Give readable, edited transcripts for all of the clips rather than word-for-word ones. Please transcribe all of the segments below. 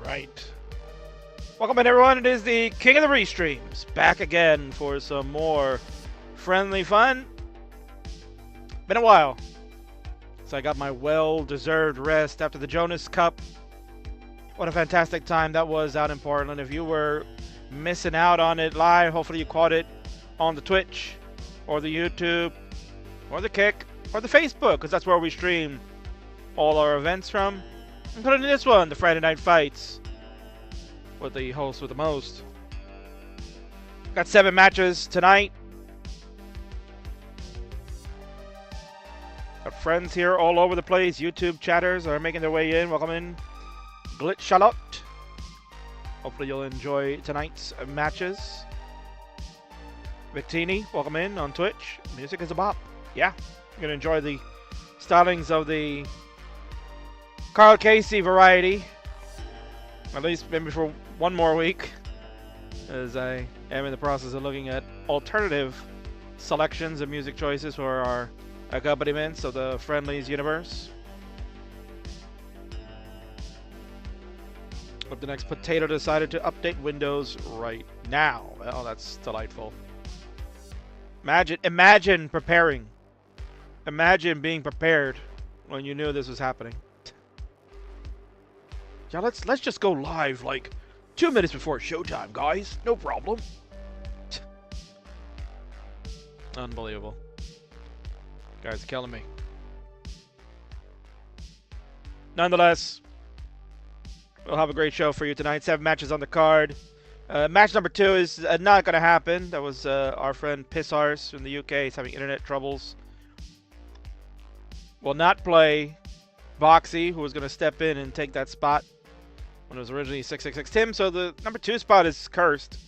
Right. Welcome in, everyone. It is the King of the Restreams, back again for some more friendly fun. Been a while. So I got my well-deserved rest after the Jonas Cup. What a fantastic time that was out in Portland. If you were missing out on it live, hopefully you caught it on the Twitch, or the YouTube, or the Kick, or the Facebook, because that's where we stream all our events from. Including this one, the Friday Night Fights, with the host with the most. Got 7 matches tonight. Got friends here all over the place. YouTube chatters are making their way in. Welcome in, Glitch Charlotte. Hopefully you'll enjoy tonight's matches. Victini, welcome in on Twitch. Music is a bop. Yeah, you're gonna enjoy the stylings of the Carl Casey variety. At least maybe for one more week, as I am in the process of looking at alternative selections of music choices for our accompaniments of the Friendlies universe. But the next potato decided to update Windows right now. Well, that's delightful. Imagine preparing. Imagine being prepared when you knew this was happening. Yeah, let's just go live like 2 minutes before showtime, guys. No problem. Unbelievable. Guys are killing me. Nonetheless, we'll have a great show for you tonight. 7 matches on the card. Match number 2 is not going to happen. That was our friend Pissars from the UK. He's having internet troubles. Will not play Boxy, who was going to step in and take that spot when it was originally 666 Tim. So the number 2 spot is cursed.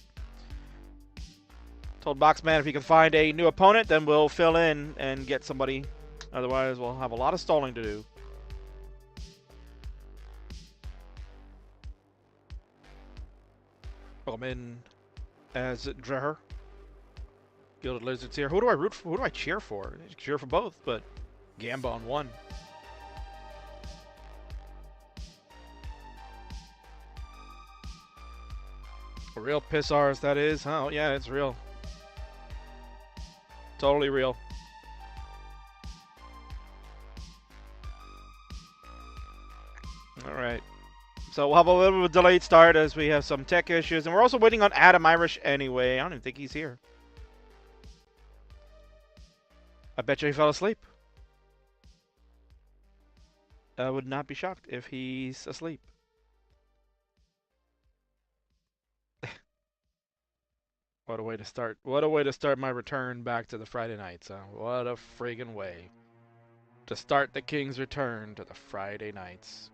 Told Boxman if he can find a new opponent, then we'll fill in and get somebody. Otherwise, we'll have a lot of stalling to do. Welcome in as Dreher. Gilded Lizards here. Who do I root for? Who do I cheer for? I cheer for both, but Gamba on one. A real Pissars, that is. Oh, yeah, it's real. Totally real. Alright. So we'll have a little bit of a delayed start as we have some tech issues. And we're also waiting on Adam Irish anyway. I don't even think he's here. I bet you he fell asleep. I would not be shocked if he's asleep. What a way to start. What a way to start my return back to the Friday nights. Huh? What a friggin' way to start the King's return to the Friday nights.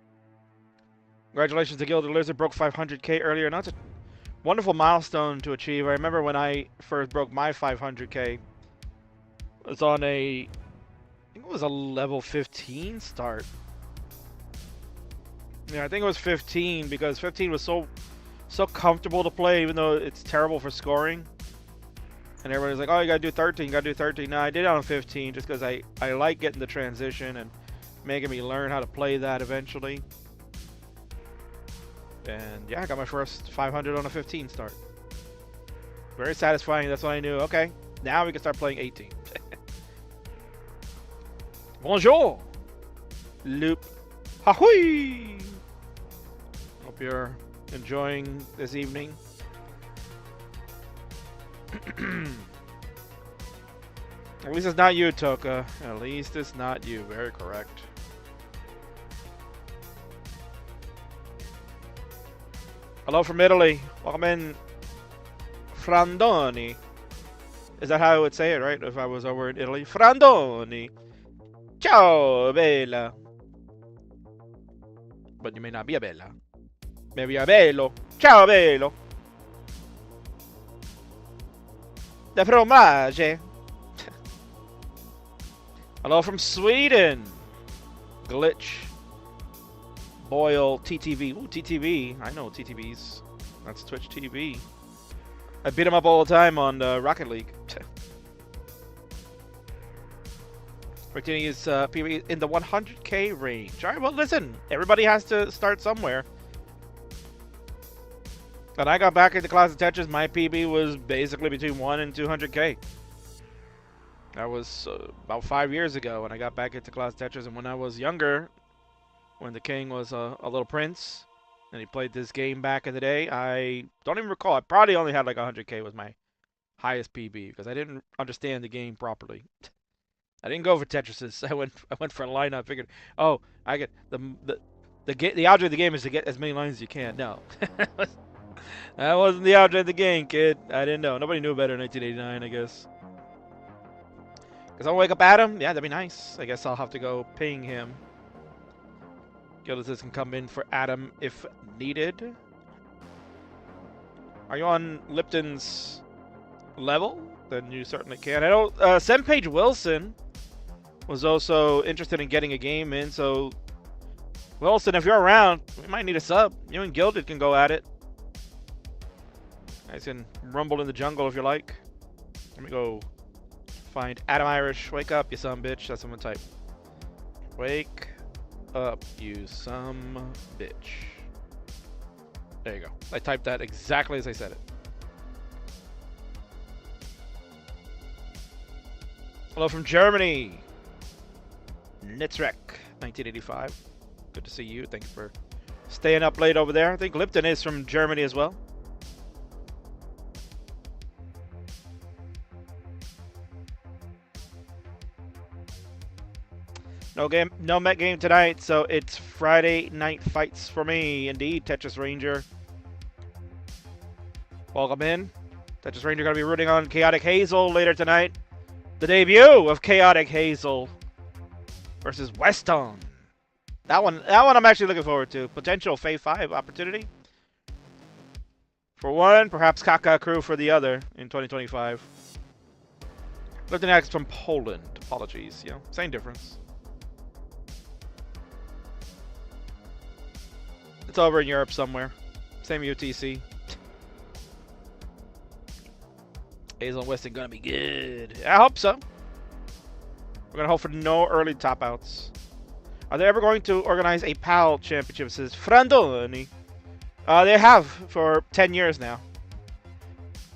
Congratulations to Gilded Lizard. Broke 500k earlier. Now it's a wonderful milestone to achieve. I remember when I first broke my 500k. It was on a... I think it was a level 15 start. Yeah, I think it was 15 because 15 was so comfortable to play, even though it's terrible for scoring. And everybody's like, oh, you gotta do 13, you gotta do 13. No, I did it on 15 just because I like getting the transition and making me learn how to play that eventually. And yeah, I got my first 500 on a 15 start. Very satisfying. That's when I knew, okay, now we can start playing 18. Bonjour! Loop. Ahoy! Hope you're enjoying this evening. At least it's not you, Toka. At least it's not you. Very correct. Hello from Italy. Welcome in, Frandoni. Is that how I would say it, right? If I was over in Italy. Frandoni. Ciao, bella. But you may not be a bella. Maybe a bello. Ciao, bello. The fromage. Hello from Sweden. Glitch. Boyle TTV. Ooh, TTV. I know TTVs. That's Twitch TV. I beat him up all the time on Rocket League. Rectini is in the 100k range. Alright, well listen. Everybody has to start somewhere. When I got back into Classic Tetris, my PB was basically between 1 and 200K. That was about 5 years ago when I got back into Classic Tetris. And when I was younger, when the king was a little prince, and he played this game back in the day, I don't even recall. I probably only had like 100K was my highest PB because I didn't understand the game properly. I didn't go for Tetrises. I went for a line. I figured, oh, I get the object of the game is to get as many lines as you can. No. That wasn't the object of the game, kid. I didn't know. Nobody knew better in 1989, I guess. Because I'll wake up Adam? Yeah, that'd be nice. I guess I'll have to go ping him. Gildas can come in for Adam if needed. Are you on Lipton's level? Then you certainly can. I know Sempage Wilson was also interested in getting a game in, so Wilson, if you're around, we might need a sub. You and Gilded can go at it. You guys can rumble in the jungle if you like. Let me go find Adam Irish. Wake up, you son bitch. That's what I'm gonna type. Wake up, you some bitch. There you go. I typed that exactly as I said it. Hello from Germany. Nitzrek, 1985. Good to see you. Thank you for staying up late over there. I think Lipton is from Germany as well. No game, no Met game tonight, so it's Friday night fights for me. Indeed, Tetris Ranger. Welcome in. Tetris Ranger going to be rooting on Chaotic Hazel later tonight. The debut of Chaotic Hazel versus Weston. That one I'm actually looking forward to. Potential Fave 5 opportunity. For one, perhaps Kaka Crew for the other in 2025. Lifting X from Poland. Apologies, you know, same difference. It's over in Europe somewhere. Same UTC. Hazel and Weston gonna be good. I hope so. We're gonna hope for no early top outs. Are they ever going to organize a PAL championship? Says Frandoni. They have for 10 years now.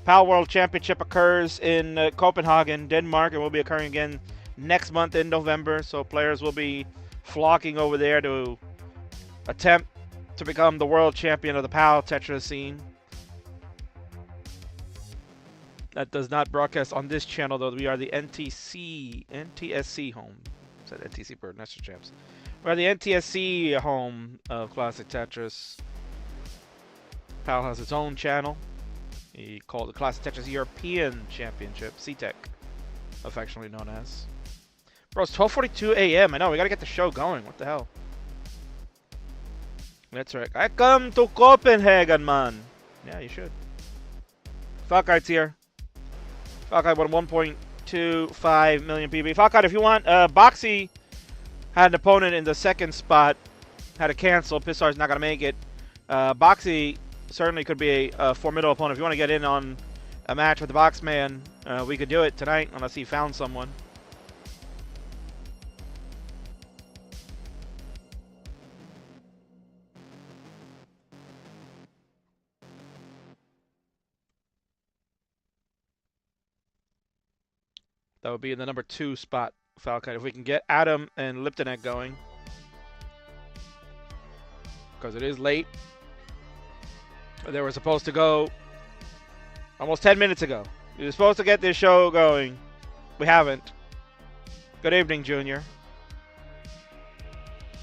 PAL World Championship occurs in Copenhagen, Denmark, and will be occurring again next month in November. So players will be flocking over there to attempt to become the world champion of the PAL Tetris scene. That does not broadcast on this channel, though. We are the NTSC home. Said NTC Bird Nestor Champs. We are the NTSC home of Classic Tetris. PAL has its own channel. He called the Classic Tetris European Championship, CTEC, affectionately known as. Bro, it's 12:42 a.m. I know, we gotta get the show going. What the hell? That's right. I come to Copenhagen, man. Yeah, you should. Falkite's here. Falkite won 1.25 million PB. Falkite, if you want, Boxy had an opponent in the second spot. Had to cancel. Pissar's not going to make it. Boxy certainly could be a formidable opponent. If you want to get in on a match with the Boxman, we could do it tonight, unless he found someone. That would be in the number 2 spot, Falcon. If we can get Adam and Liptonek going. Because it is late. They were supposed to go almost 10 minutes ago. We were supposed to get this show going. We haven't. Good evening, Junior.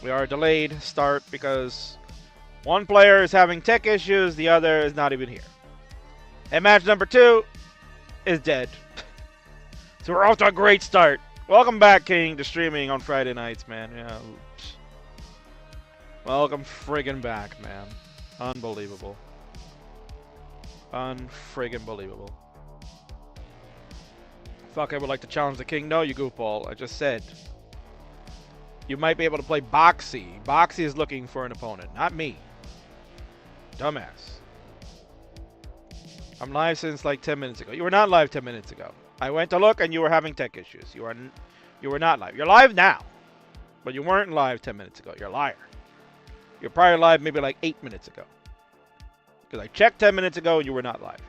We are a delayed start because one player is having tech issues, the other is not even here. And match number 2 is dead. So we're off to a great start. Welcome back, King, to streaming on Friday nights, man. Yeah. Welcome friggin' back, man. Unbelievable. Unfriggin' believable. Fuck, I would like to challenge the King. No, you goofball. I just said. You might be able to play Boxy. Boxy is looking for an opponent, not me. Dumbass. I'm live since like 10 minutes ago. You were not live 10 minutes ago. I went to look and you were having tech issues. You were not live. You're live now. But you weren't live 10 minutes ago. You're a liar. You're probably live maybe like 8 minutes ago. Because I checked 10 minutes ago and you were not live.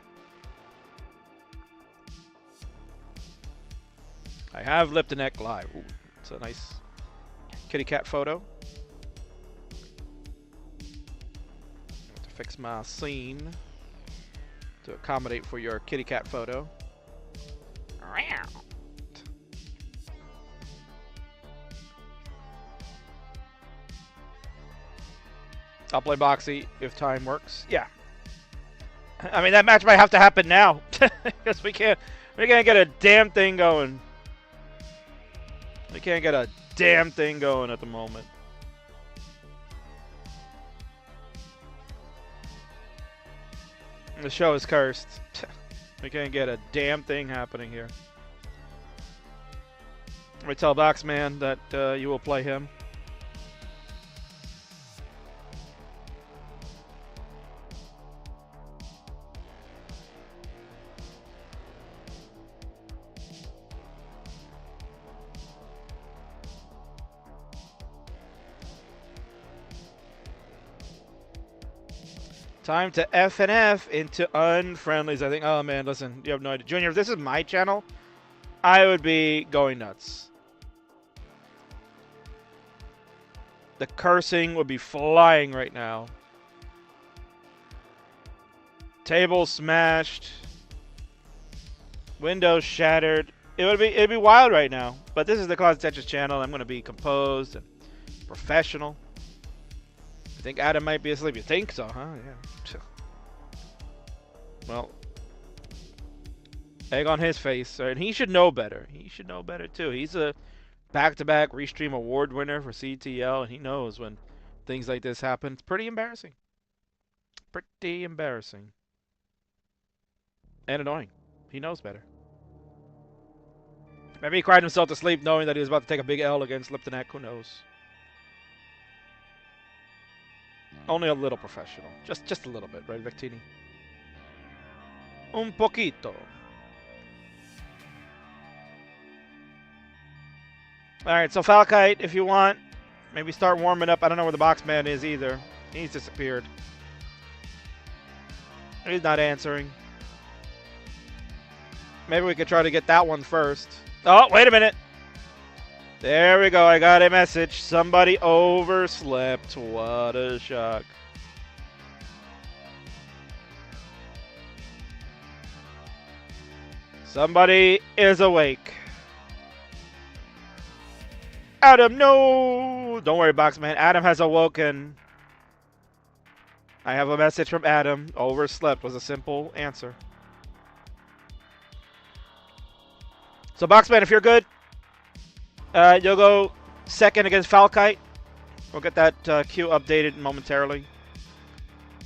I have Liptonek live. Ooh, it's a nice kitty cat photo. I have to fix my scene to accommodate for your kitty cat photo. I'll play Boxy if time works. Yeah. I mean, that match might have to happen now. Because we can't get a damn thing going. We can't get a damn thing going at the moment. The show is cursed. We can't get a damn thing happening here. I tell Boxman that you will play him. Time to F and F into unfriendlies, I think. Oh, man, listen. You have no idea. Junior, if this is my channel, I would be going nuts. The cursing would be flying right now. Table smashed. Windows shattered. It'd be wild right now. But this is the Closet Tetris channel. I'm going to be composed and professional. I think Adam might be asleep. You think so, huh? Yeah. Well, egg on his face. And he should know better. He should know better, too. He's a back-to-back Restream Award winner for CTL, and he knows when things like this happen. It's pretty embarrassing. Pretty embarrassing. And annoying. He knows better. Maybe he cried himself to sleep knowing that he was about to take a big L against Liptonek. Who knows? Only a little professional. Just a little bit, right, Vectini? Un poquito. Alright, so Falkite, if you want, maybe start warming up. I don't know where the Boxman is either. He's disappeared. He's not answering. Maybe we could try to get that one first. Oh, wait a minute. There we go. I got a message. Somebody overslept. What a shock. Somebody is awake. Adam, no! Don't worry, Boxman. Adam has awoken. I have a message from Adam. Overslept was a simple answer. So, Boxman, if you're good, you'll go second against Falkite. We'll get that queue updated momentarily.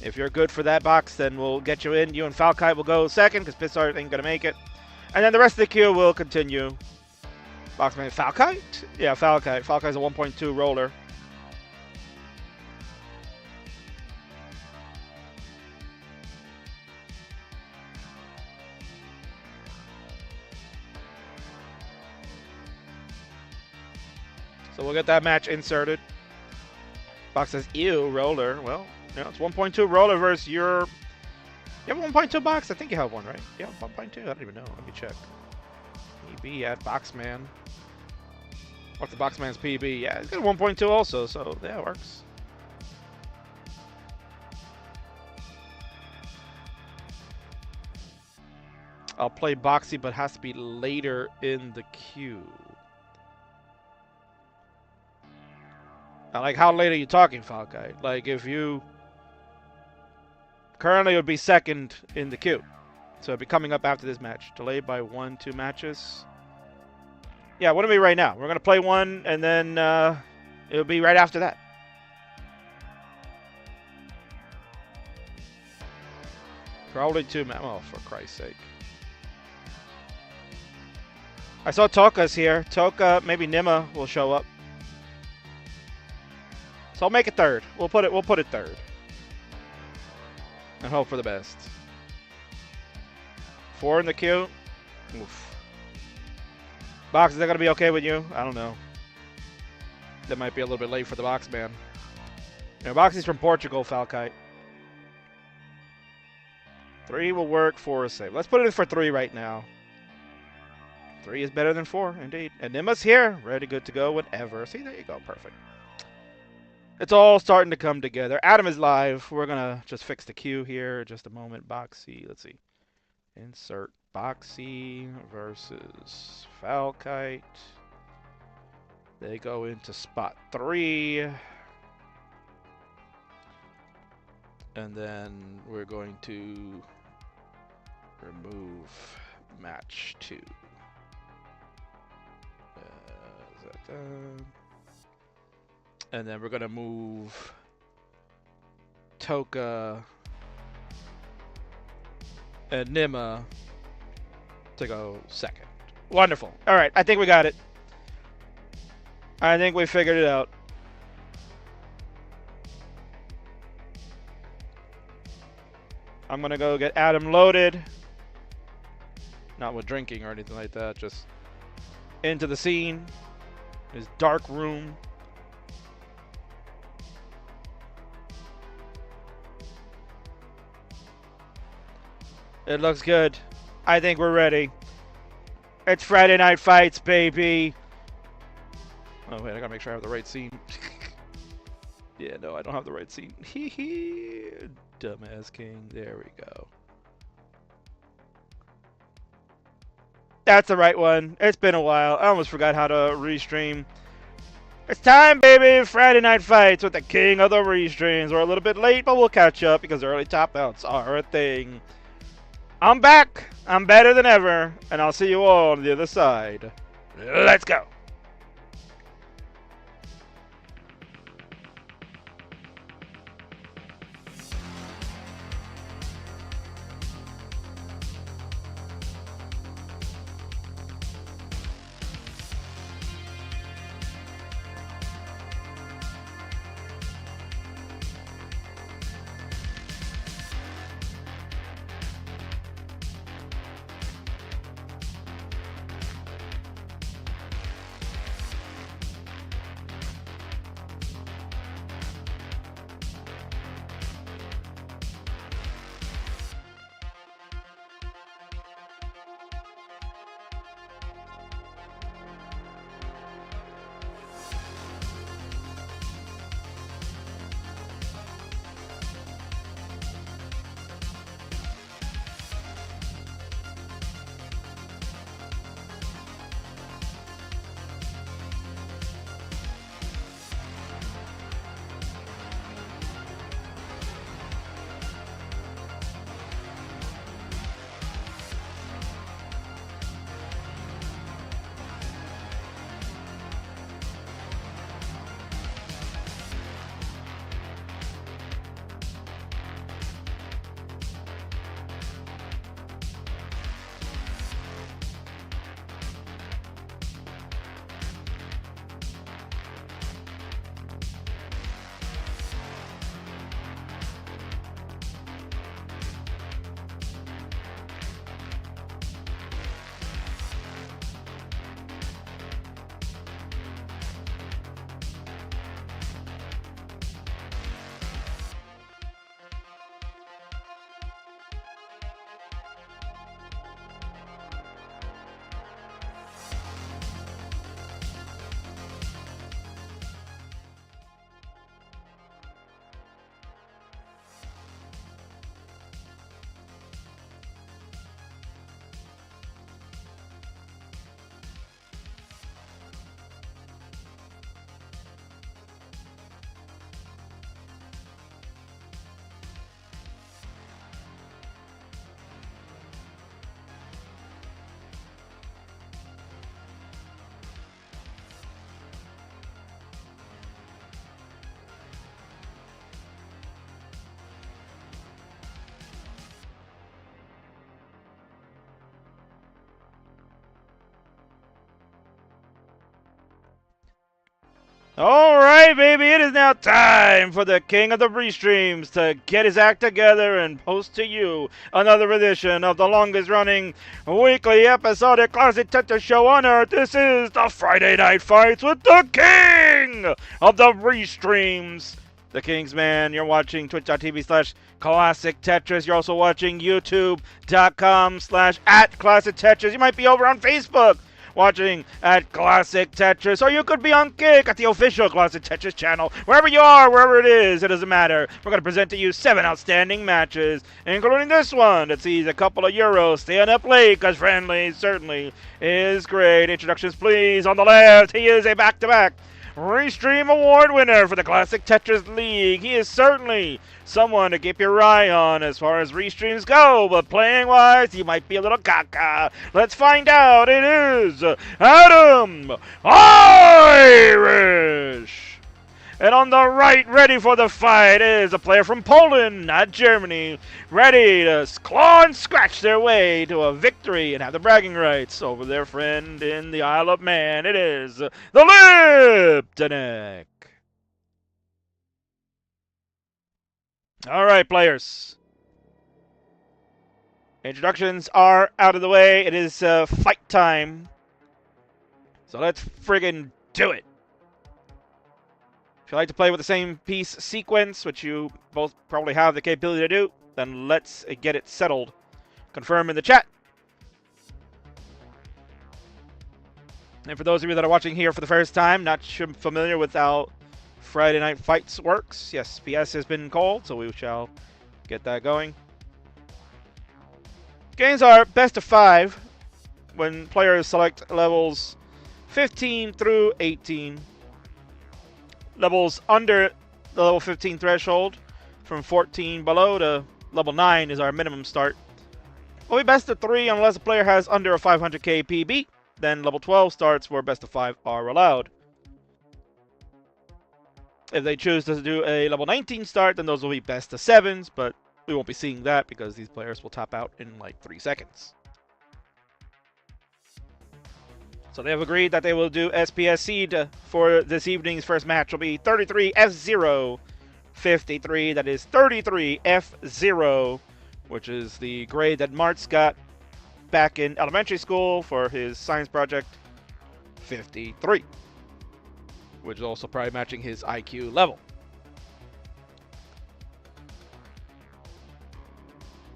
If you're good for that box, then we'll get you in. You and Falkite will go second because Pissart ain't going to make it. And then the rest of the queue will continue. Boxman, Falkite? Yeah, Falkite. Falkite's a 1.2 roller. So we'll get that match inserted. Box says, ew, roller. Well, you know, it's 1.2 roller versus your... You have a 1.2 box? I think you have one, right? Yeah, 1.2. I don't even know. Let me check. PB at Boxman. What's the Boxman's PB? Yeah, it's got a 1.2 also, so yeah, it works. I'll play Boxy, but has to be later in the queue. Like, how late are you talking, Falkite? Like, if you... Currently, it would be second in the queue. So, it'd be coming up after this match. Delayed by 1-2 matches. Yeah, what do we right now? We're going to play one, and then it'll be right after that. Probably 2 matches. Oh, for Christ's sake. I saw Toka's here. Toka, maybe Nima will show up. So I'll make it third. We'll put it third. And hope for the best. 4 in the queue. Oof. Box, is that gonna be okay with you? I don't know. That might be a little bit late for the Boxman. You know, Boxy's from Portugal, Falkite. 3 will work, 4 is safe. Let's put it in for 3 right now. 3 is better than 4, indeed. And Emma's here, ready, good to go, whenever. See, there you go, perfect. It's all starting to come together. Adam is live. We're gonna just fix the queue here. Just a moment. Boxy, let's see. Insert Boxy versus Falkite. They go into spot 3. And then we're going to remove match 2. Is that done? And then we're going to move Toka and Nima to go second. Wonderful. All right, I think we got it. I think we figured it out. I'm going to go get Adam loaded. Not with drinking or anything like that, just into the scene. His dark room. It looks good. I think we're ready. It's Friday Night Fights, baby. Oh, wait, I gotta make sure I have the right scene. Yeah, no, I don't have the right scene. Hee hee. Dumbass king. There we go. That's the right one. It's been a while. I almost forgot how to restream. It's time, baby. Friday Night Fights with the king of the restreams. We're a little bit late, but we'll catch up because early top outs are a thing. I'm back. I'm better than ever. And I'll see you all on the other side. Let's go. All right, baby, it is now time for the king of the restreams to get his act together and post to you another edition of the longest-running weekly episodic classic Tetris show on Earth. This is the Friday Night Fights with the king of the restreams, the Kingsman. You're watching twitch.tv/Classic Tetris. You're also watching youtube.com/@Classic Tetris. You might be over on Facebook watching at Classic Tetris, or you could be on Kick at the official Classic Tetris channel. Wherever you are, wherever it is, it doesn't matter. We're going to present to you 7 outstanding matches, including this one that sees a couple of Euros staying up late because Friendlies certainly is great. Introductions, please. On the left, he is a back-to-back Restream Award winner for the Classic Tetris League. He is certainly someone to keep your eye on as far as restreams go, but playing-wise, he might be a little caca. Let's find out. It is Adam Irish. And on the right, ready for the fight, is a player from Poland, not Germany, ready to claw and scratch their way to a victory and have the bragging rights over their friend in the Isle of Man. It is the Liptonek. All right, players. Introductions are out of the way. It is fight time. So let's friggin' do it. If you like to play with the same piece sequence, which you both probably have the capability to do, then let's get it settled. Confirm in the chat. And for those of you that are watching here for the first time, not familiar with how Friday Night Fights works, yes, PS has been called, so we shall get that going. Games are best of 5 when players select levels 15 through 18. Levels under the level 15 threshold, from 14 below to level 9 is our minimum start. Will be best of 3 unless a player has under a 500k PB. Then level 12 starts where best of 5 are allowed. If they choose to do a level 19 start, then those will be best of 7s, but we won't be seeing that because these players will top out in like 3 seconds. So they have agreed that they will do SPS seed for this evening's first match. Will be 33 F0 53. That is 33 F0, which is the grade that Martz got back in elementary school for his science project. 53, which is also probably matching his IQ level.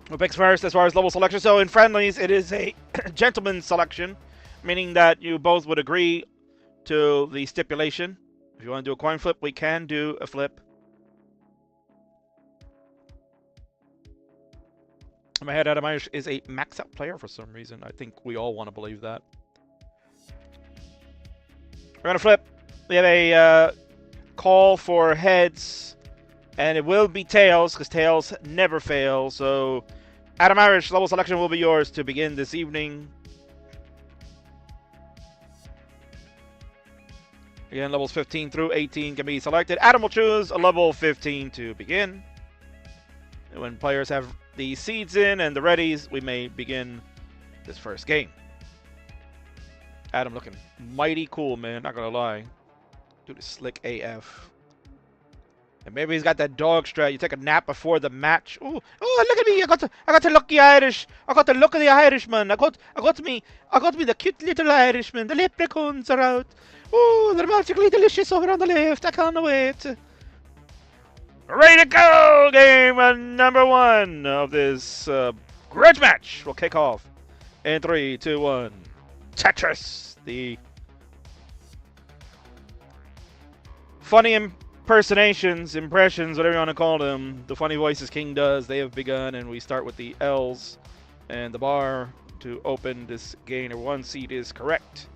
Who picks first as far as level selection? So in Friendlies, it is a gentleman's selection, meaning that you both would agree to the stipulation. If you want to do a coin flip, we can do a flip. In my head, Adam Irish is a max-out player for some reason. I think we all want to believe that. We're going to flip. We have a call for heads, and it will be tails, because tails never fail. So, Adam Irish, level selection will be yours to begin this evening. Again, levels 15 through 18 can be selected. Adam will choose a level 15 to begin. And when players have the seeds in and the readies, we may begin this first game. Adam looking mighty cool, man. Not gonna lie. Dude is slick AF. And maybe he's got that dog strat. You take a nap before the match. Ooh, oh, look at me! I got the lucky Irish. I got the look of the Irishman. I got me the cute little Irishman. The leprechauns are out. Ooh, they're magically delicious over on the left. I can't wait. Ready to go! Game number 1 of this grudge match will kick off in 3, 2, 1. Tetris, the funny impressions, whatever you want to call them. The funny voices King does. They have begun, and we start with the L's, and the bar to open this game. One seed is correct.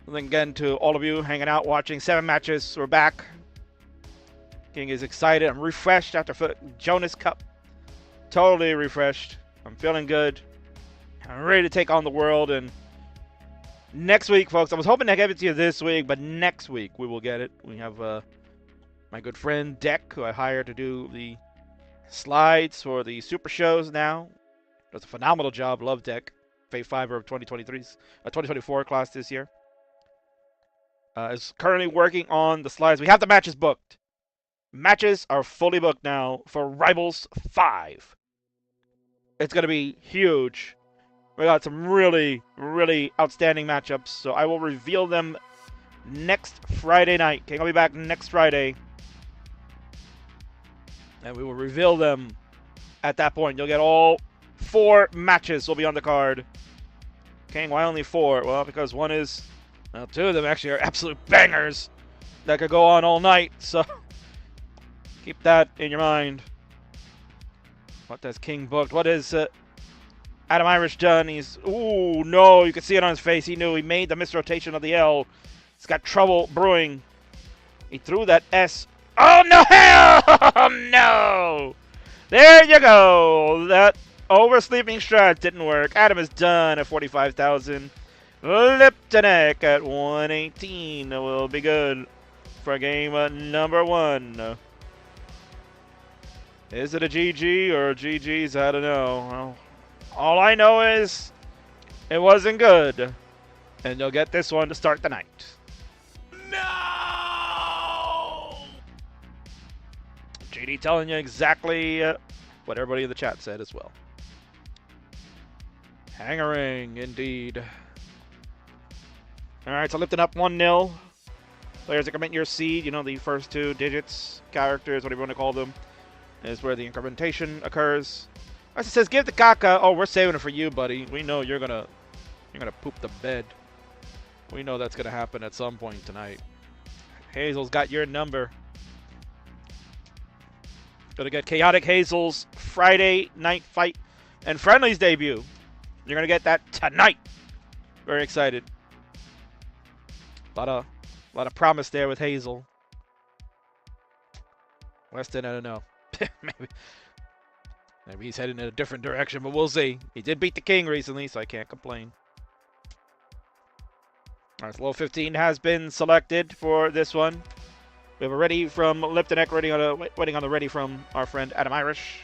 And then again to all of you hanging out, watching 7 matches. We're back. King is excited. I'm refreshed after Jonas Cup. Totally refreshed. I'm feeling good. I'm ready to take on the world. And next week, folks, I was hoping to give it to you this week, but next week we will get it. We have my good friend Deck, who I hired to do the slides for the super shows now. Does a phenomenal job. Love Deck. Fave 5 of 2023's 2024 class this year. Is currently working on the slides. We have the matches booked. Matches are fully booked now for Rivals 5. It's going to be huge. We got some really, really outstanding matchups, so I will reveal them next Friday night. King will be back next Friday. And we will reveal them at that point. You'll get all 4 matches will be on the card. King, why only 4? Well, because one is... Well, 2 of them actually are absolute bangers that could go on all night. So keep that in your mind. What has King booked? What is Adam Irish done? He's... Ooh, no. You can see it on his face. He knew he made the misrotation of the L. He's got trouble brewing. He threw that S. Oh, no! Hell no! There you go. That oversleeping strat didn't work. Adam is done at 45,000. Liptonek at 118 will be good for game number 1. Is it a GG or GG's? I don't know. Well, all I know is it wasn't good. And you'll get this one to start the night. No! GD telling you exactly what everybody in the chat said as well. Hangering, indeed. All right, so lifting up 1-0. Players increment your seed. You know, the first 2 digits, characters, whatever you want to call them, is where the incrementation occurs. It says, give the caca. Oh, we're saving it for you, buddy. We know you're gonna poop the bed. We know that's gonna happen at some point tonight. Hazel's got your number. Gonna get Chaotic Hazel's Friday night fight and Friendlies debut. You're gonna get that tonight. Very excited. A lot of promise there with Hazel. Weston, I don't know. Maybe he's heading in a different direction, but we'll see. He did beat the King recently, so I can't complain. All right, so level 15 has been selected for this one. We have a ready from Liptonek, waiting on the ready from our friend Adam Irish.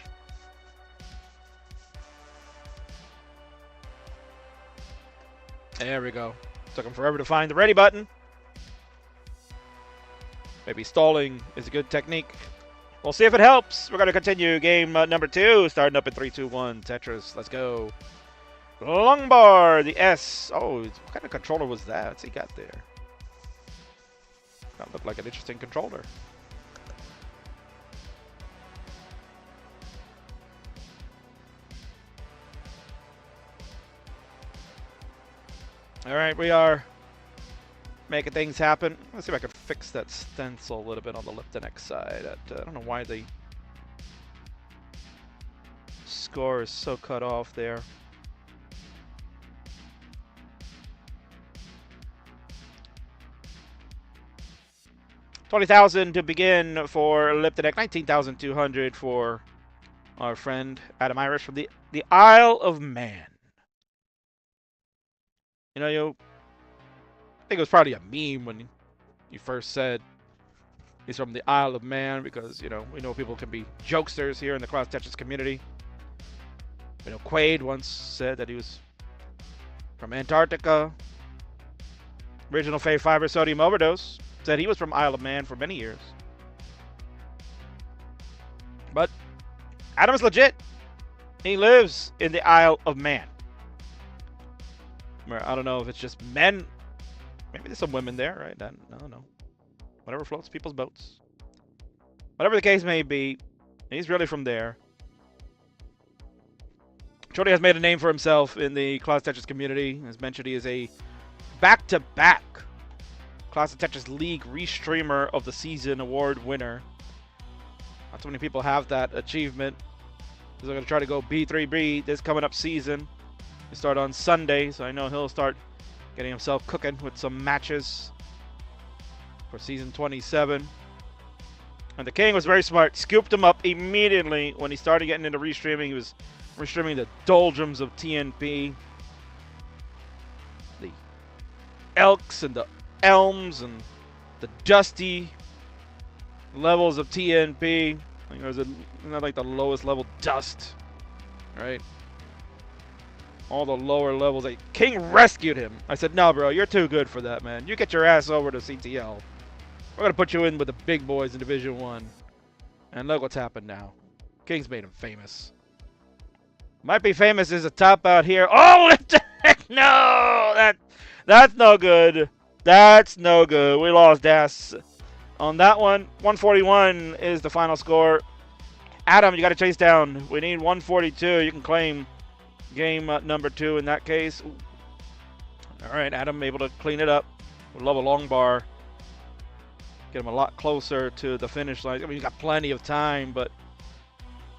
There we go. Took him forever to find the ready button. Maybe stalling is a good technique. We'll see if it helps. We're going to continue game number 2, starting up in 3, 2, 1. Tetris, let's go. Long bar, the S. Oh, what kind of controller was that? What's he got there? That looked like an interesting controller. All right, we are making things happen. Let's see if I can fix that stencil a little bit on the Liptonek side. I don't know why the score is so cut off there. $20,000 to begin for Liptonek. 19,200 for our friend Adam Irish from the Isle of Man. You know, I think it was probably a meme when you first said he's from the Isle of Man because, you know, we know people can be jokesters here in the Cross Tetris community. You know, Quaid once said that he was from Antarctica. Original Fave Fiber Sodium Overdose said he was from Isle of Man for many years. But Adam's legit. He lives in the Isle of Man. Where I don't know if it's just men. Maybe there's some women there, right? I don't know. Whatever floats people's boats. Whatever the case may be, he's really from there. Jody has made a name for himself in the Class Tetris community. As mentioned, he is a back-to-back Class Tetris League Restreamer of the Season award winner. Not so many people have that achievement. He's going to try to go B3B this coming up season. We start on Sunday, so I know he'll start getting himself cooking with some matches for season 27. And the King was very smart. Scooped him up immediately when he started getting into restreaming. He was restreaming the doldrums of TNP. The Elks and the Elms and the dusty levels of TNP. I think there's not like the lowest level dust, right? All the lower levels. Like, King rescued him. I said, no, bro, you're too good for that, man. You get your ass over to CTL. We're going to put you in with the big boys in Division 1. And look what's happened now. King's made him famous. Might be famous as a top out here. Oh, no! That's no good. That's no good. We lost Das on that one. 141 is the final score. Adam, you got to chase down. We need 142. You can claim game number 2 in that case. Ooh. All right, Adam able to clean it up. We love a long bar. Get him a lot closer to the finish line. I mean, you got plenty of time, but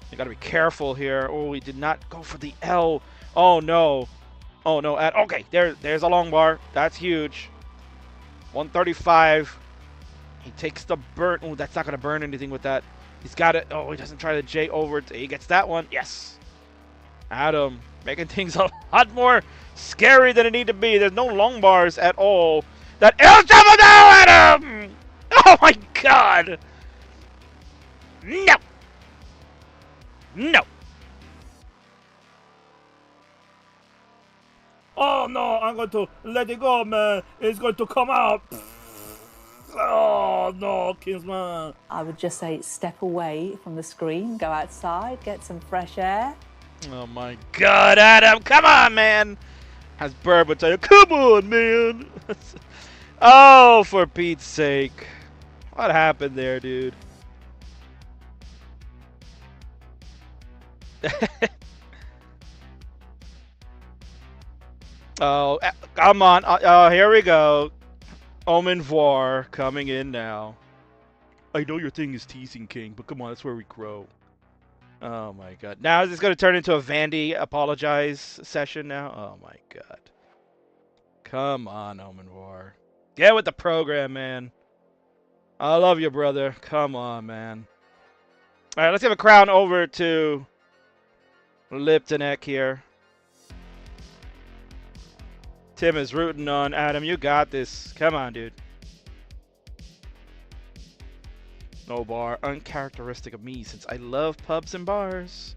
you got to be careful here. Oh, he did not go for the L. Oh, no. Oh, no. Okay, there's a long bar. That's huge. 135. He takes the burn. Oh, that's not going to burn anything with that. He's got it. Oh, he doesn't try to J over it. He gets that one. Yes. Adam making things a lot more scary than it need to be. There's no long bars at all. That El Salvador, Adam! Oh, my God. No. No. Oh no, I'm going to let it go, man. It's going to come out. Oh no, Kingsman. I would just say step away from the screen, go outside, get some fresh air. Oh my God, Adam, come on, man. As Bird would tell you, come on, man. Oh, for Pete's sake. What happened there, dude? Oh, come on. Oh, here we go. Omen Voir coming in now. I know your thing is teasing, King, but come on, that's where we grow. Oh my God. Now is this going to turn into a Vandy apologize session now? Oh my God. Come on, Omen Voir. Get with the program, man. I love you, brother. Come on, man. All right, let's give a crown over to Liptonek here. Tim is rooting on Adam. You got this. Come on, dude. No bar. Uncharacteristic of me since I love pubs and bars.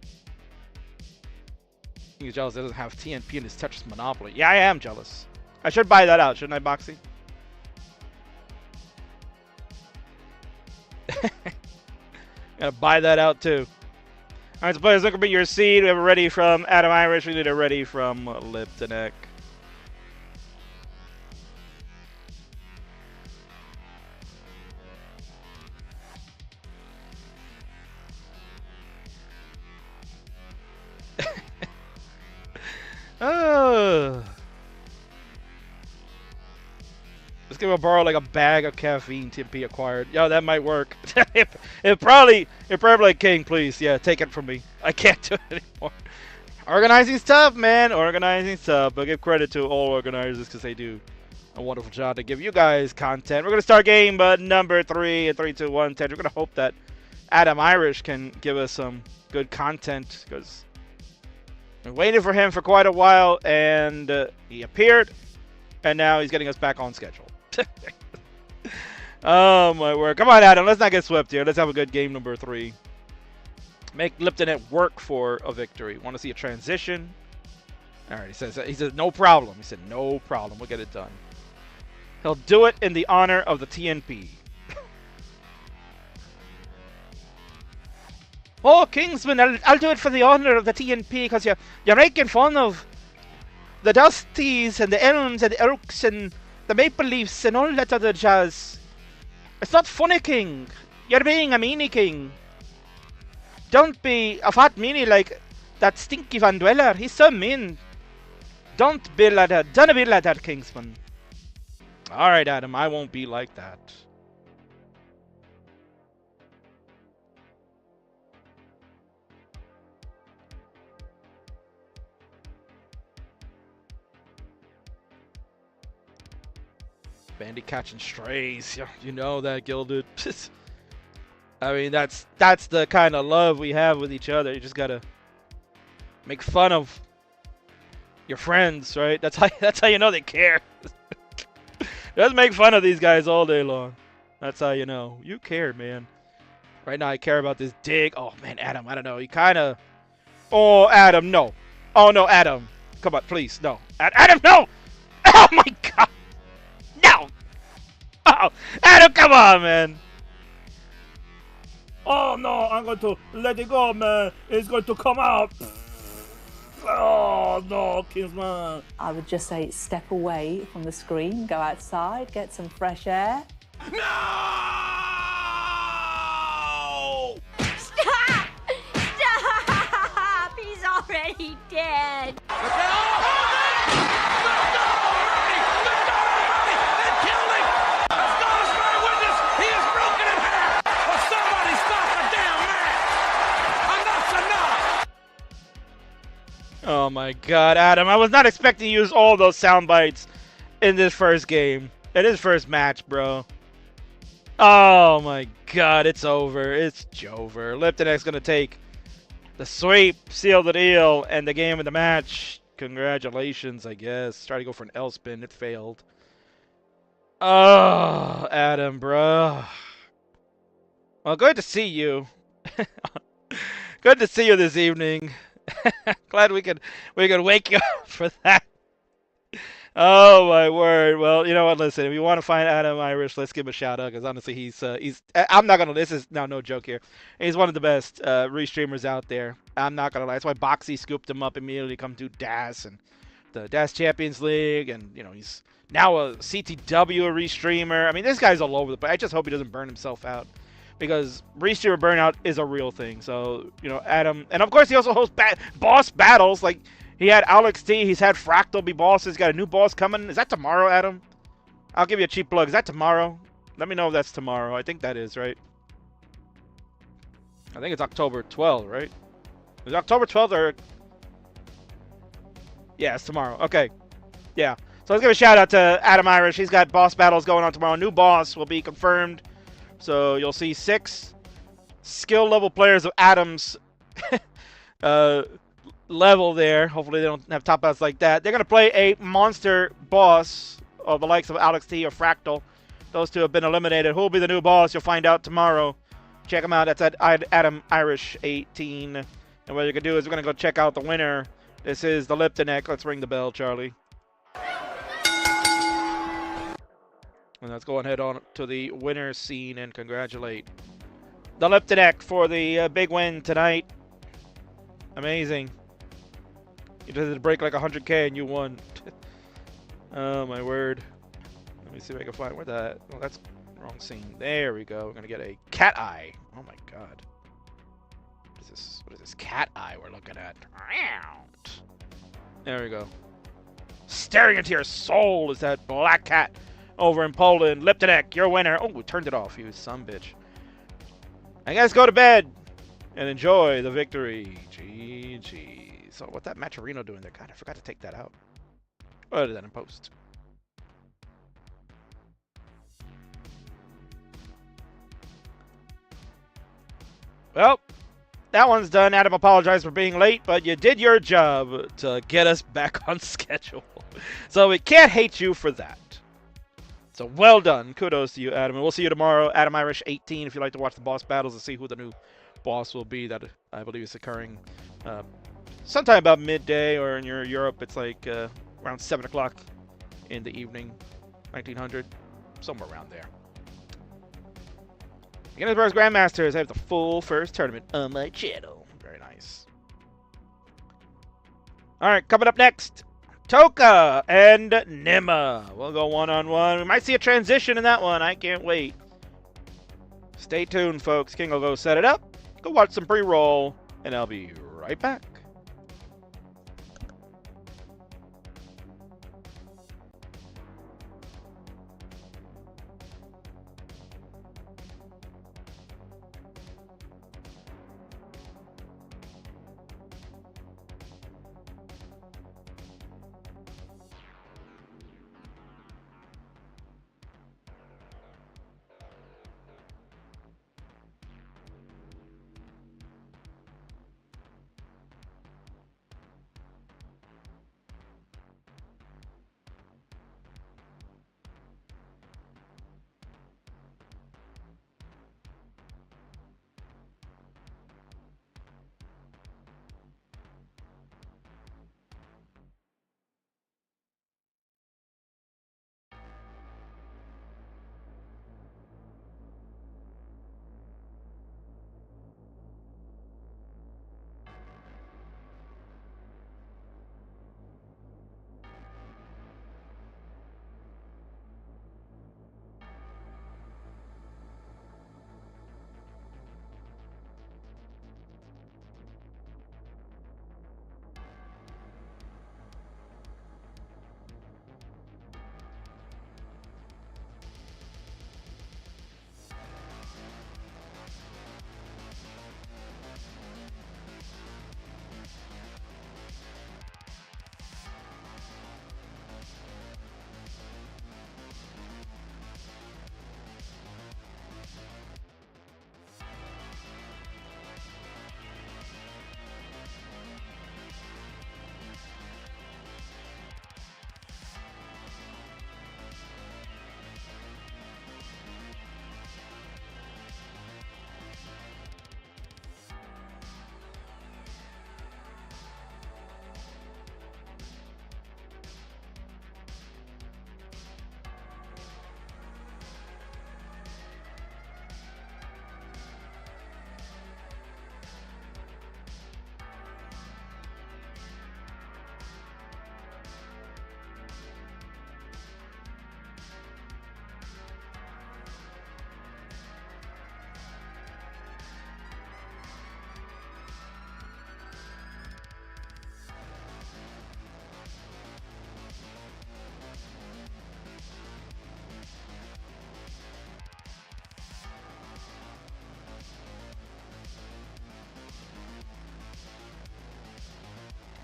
He's jealous he doesn't have TNP in his Tetris Monopoly. Yeah, I am jealous. I should buy that out, shouldn't I, Boxy? Gotta buy that out, too. Alright, so players, look at your seed. We have a ready from Adam Irish. We need a ready from Liptonek. Oh. Let's give him a borrow like a bag of caffeine TMP acquired. Yo, that might work. it probably like King, please. Yeah, take it from me. I can't do it anymore. Organizing's tough, man. Organizing's tough. But give credit to all organizers because they do a wonderful job to give you guys content. We're gonna start game number 3 in 3, 2, 1, 10. We're gonna hope that Adam Irish can give us some good content because been waiting for him for quite a while, and he appeared, and now he's getting us back on schedule. Oh, my word. Come on, Adam. Let's not get swept here. Let's have a good game number 3. Make Liptonek work for a victory. Want to see a transition? All right, he says, no problem. He said, no problem. We'll get it done. He'll do it in the honor of the TNP. Oh, Kingsman, I'll do it for the honor of the TNP because you're making fun of the Dusties and the Elms and the Elks and the Maple Leafs and all that other jazz. It's not funny, King. You're being a meanie, King. Don't be a fat meanie like that stinky Van Dweller. He's so mean. Don't be like that. Don't be like that, Kingsman. All right, Adam, I won't be like that. Bandy catching strays. You know that, Gilded. I mean, that's the kind of love we have with each other. You just gotta make fun of your friends, right? That's how you know they care. Just make fun of these guys all day long. That's how you know. You care, man. Right now, I care about this dig. Oh, man, Adam, I don't know. He kind of... Oh, Adam, no. Oh, no, Adam. Come on, please, no. Adam, no! Oh, my God! No! Oh, Adam, come on, man. Oh no, I'm going to let it go, man. It's going to come out. Oh no, Kingsman. I would just say step away from the screen, go outside, get some fresh air. No! Stop! Stop! He's already dead. Oh my god, Adam, I was not expecting to use all those sound bites in this first game. In this first match, bro. Oh my god, it's over. It's Jover. Liptonek's gonna take the sweep, seal the deal, and the game of the match. Congratulations, I guess. Try to go for an L spin. It failed. Oh, Adam, bro. Well, good to see you. Good to see you this evening. Glad we could wake you up for that. Oh my word! Well, you know what? Listen, if you want to find Adam Irish, let's give him a shout out because honestly, he's. I'm not gonna. This is no joke here. He's one of the best restreamers out there. I'm not gonna lie. That's why Boxy scooped him up immediately. Come to DAS and the DAS Champions League, and you know he's now a CTW restreamer. I mean, this guy's all over the place. I just hope he doesn't burn himself out, because restreamer burnout is a real thing. So, you know, Adam, and of course he also hosts boss battles. Like, he had Alex T, he's had Fractal be bosses, got a new boss coming. Is that tomorrow, Adam? I'll give you a cheap plug. Is that tomorrow? Let me know if that's tomorrow. I think that is, right? I think it's October 12th, right? Is it October 12th or... Yeah, it's tomorrow. Okay. Yeah. So let's give a shout out to Adam Irish. He's got boss battles going on tomorrow. New boss will be confirmed. So you'll see 6 skill level players of Adam's level there. Hopefully they don't have top outs like that. They're going to play a monster boss of the likes of Alex T or Fractal. Those two have been eliminated. Who will be the new boss? You'll find out tomorrow. Check them out. That's at Adam Irish 18. And what you're going to do is we're going to go check out the winner. This is the Liptonek. Let's ring the bell, Charlie. And let's go ahead on to the winner scene and congratulate the Liptonek for the big win tonight. Amazing. You did break like 100K and you won. Oh my word. Let me see if I can find where that. Oh, that's wrong scene. There we go. We're gonna get a cat eye. Oh my god. What is this? What is this cat eye we're looking at? There we go. Staring into your soul is that black cat over in Poland. Liptonek, your winner. Oh, we turned it off, you sumbitch. I guess go to bed and enjoy the victory. GG. So what that Maturino doing there? God, I forgot to take that out. I'll do that in post. Well, that one's done. Adam apologized for being late, but you did your job to get us back on schedule. So we can't hate you for that. So well done. Kudos to you, Adam. And we'll see you tomorrow. Adam Irish 18 if you'd like to watch the boss battles and see who the new boss will be. That I believe is occurring sometime about midday, or in Europe it's like around 7 o'clock in the evening, 1900, somewhere around there. Guinness Grandmasters, I have the full first tournament on my channel. Very nice. Alright, coming up next, Toka and Nima. We'll go one-on-one. We might see a transition in that one. I can't wait. Stay tuned, folks. King will go set it up, go watch some pre-roll, and I'll be right back.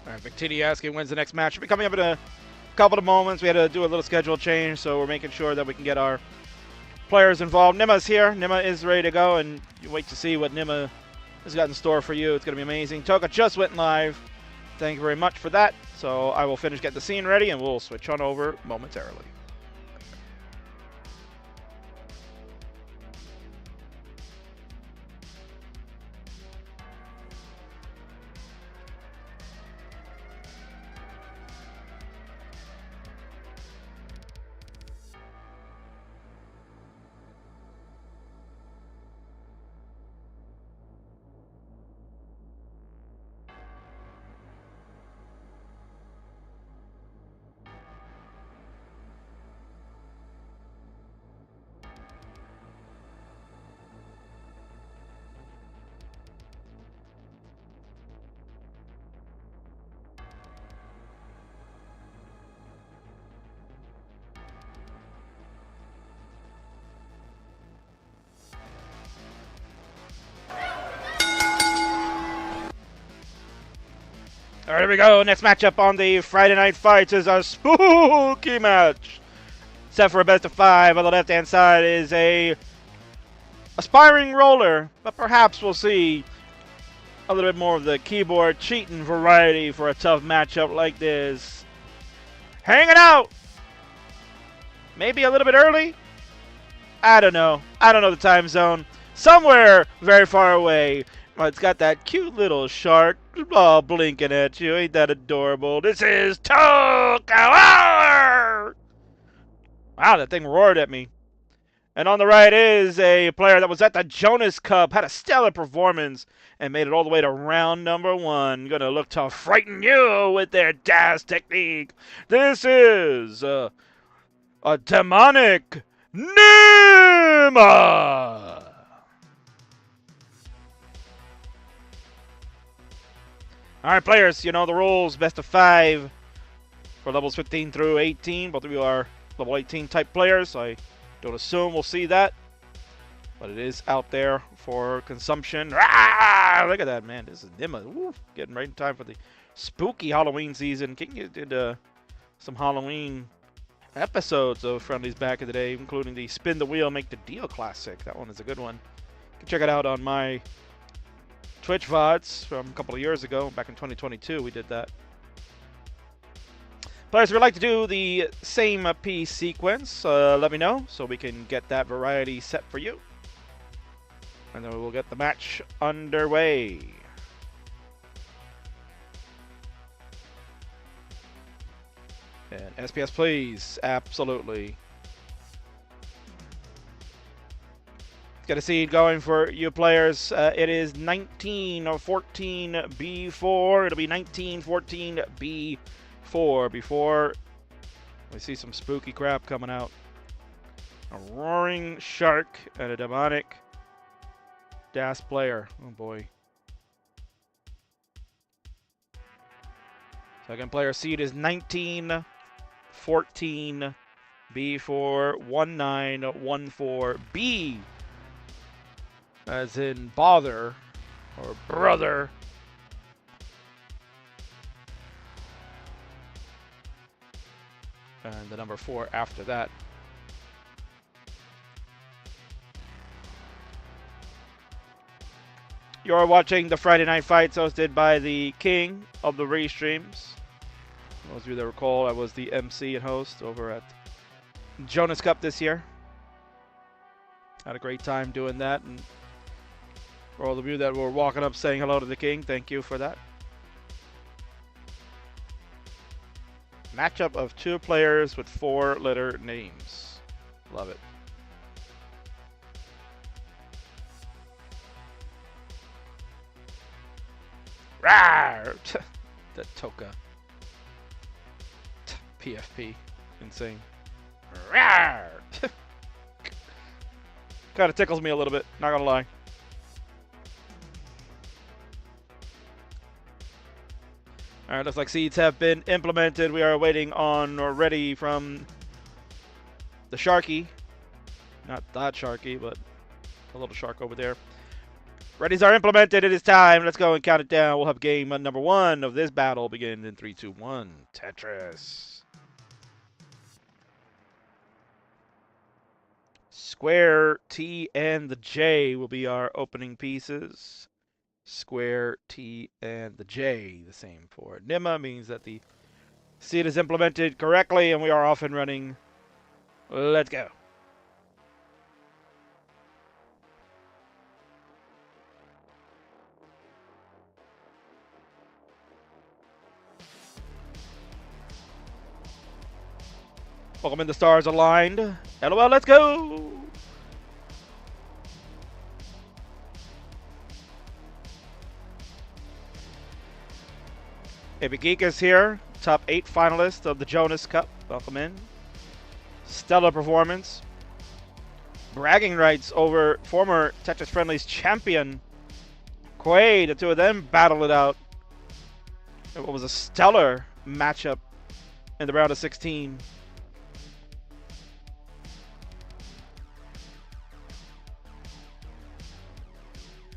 All right, Victini asking when's the next match. Should be coming up in a couple of moments. We had to do a little schedule change, so we're making sure that we can get our players involved. Nima's here. Nima is ready to go, and you wait to see what Nima has got in store for you. It's going to be amazing. Toka just went live. Thank you very much for that. So I will finish getting the scene ready, and we'll switch on over momentarily. All right, here we go. Next matchup on the Friday Night Fights is a spooky match. Set for a best of 5. On the left-hand side is a aspiring roller, but perhaps we'll see a little bit more of the keyboard cheating variety for a tough matchup like this. Hanging out. Maybe a little bit early. I don't know. I don't know the time zone. Somewhere very far away. It's got that cute little shark blinking at you. Ain't that adorable? This is Toka! Wow, that thing roared at me. And on the right is a player that was at the Jonas Cup, had a stellar performance, and made it all the way to round number 1. Gonna look to frighten you with their dash technique. This is a demonic Nima! Alright, players, you know the rules. Best of 5 for levels 15 through 18. Both of you are level 18 type players. I don't assume we'll see that. But it is out there for consumption. Ah, look at that, man. This is Nima. Woo, getting right in time for the spooky Halloween season. King did some Halloween episodes of Friendlies back in the day, including the Spin the Wheel, Make the Deal classic. That one is a good one. You can check it out on my Twitch VODs from a couple of years ago. Back in 2022, we did that. Players, if you'd like to do the same piece sequence, let me know so we can get that variety set for you. And then we will get the match underway. And SPS, please. Absolutely. Got a seed going for you players. It is 1914B4. It'll be 1914B4 before we see some spooky crap coming out. A roaring shark and a demonic DAS player. Oh boy. Second player seed is 1914B4 1914B. As in bother or brother. And the number 4 after that. You're watching the Friday Night Fights hosted by the king of the restreams. Those of you that recall, I was the MC and host over at Jonas Cup this year. Had a great time doing that, and for all of you that were walking up saying hello to the king, thank you for that. Matchup of 2 players with 4-letter names. Love it. Rawr! The Toka. PFP. Insane. Rawr! Kind of tickles me a little bit, not gonna lie. Alright, looks like seeds have been implemented. We are waiting on or ready from the Sharky. Not that Sharky, but a little shark over there. Readies are implemented. It is time. Let's go and count it down. We'll have game number 1 of this battle begin in 3, 2, 1. Tetris. Square, T, and the J will be our opening pieces. Square, T, and the J, the same for Nima, means that the seed is implemented correctly, and we are off and running. Let's go. Welcome in, the stars aligned. LOL, let's go! Baby Geek is here. Top 8 finalist of the Jonas Cup. Welcome in. Stellar performance. Bragging rights over former Tetris Friendlies champion Quaid. The two of them battled it out. It was a stellar matchup in the round of 16.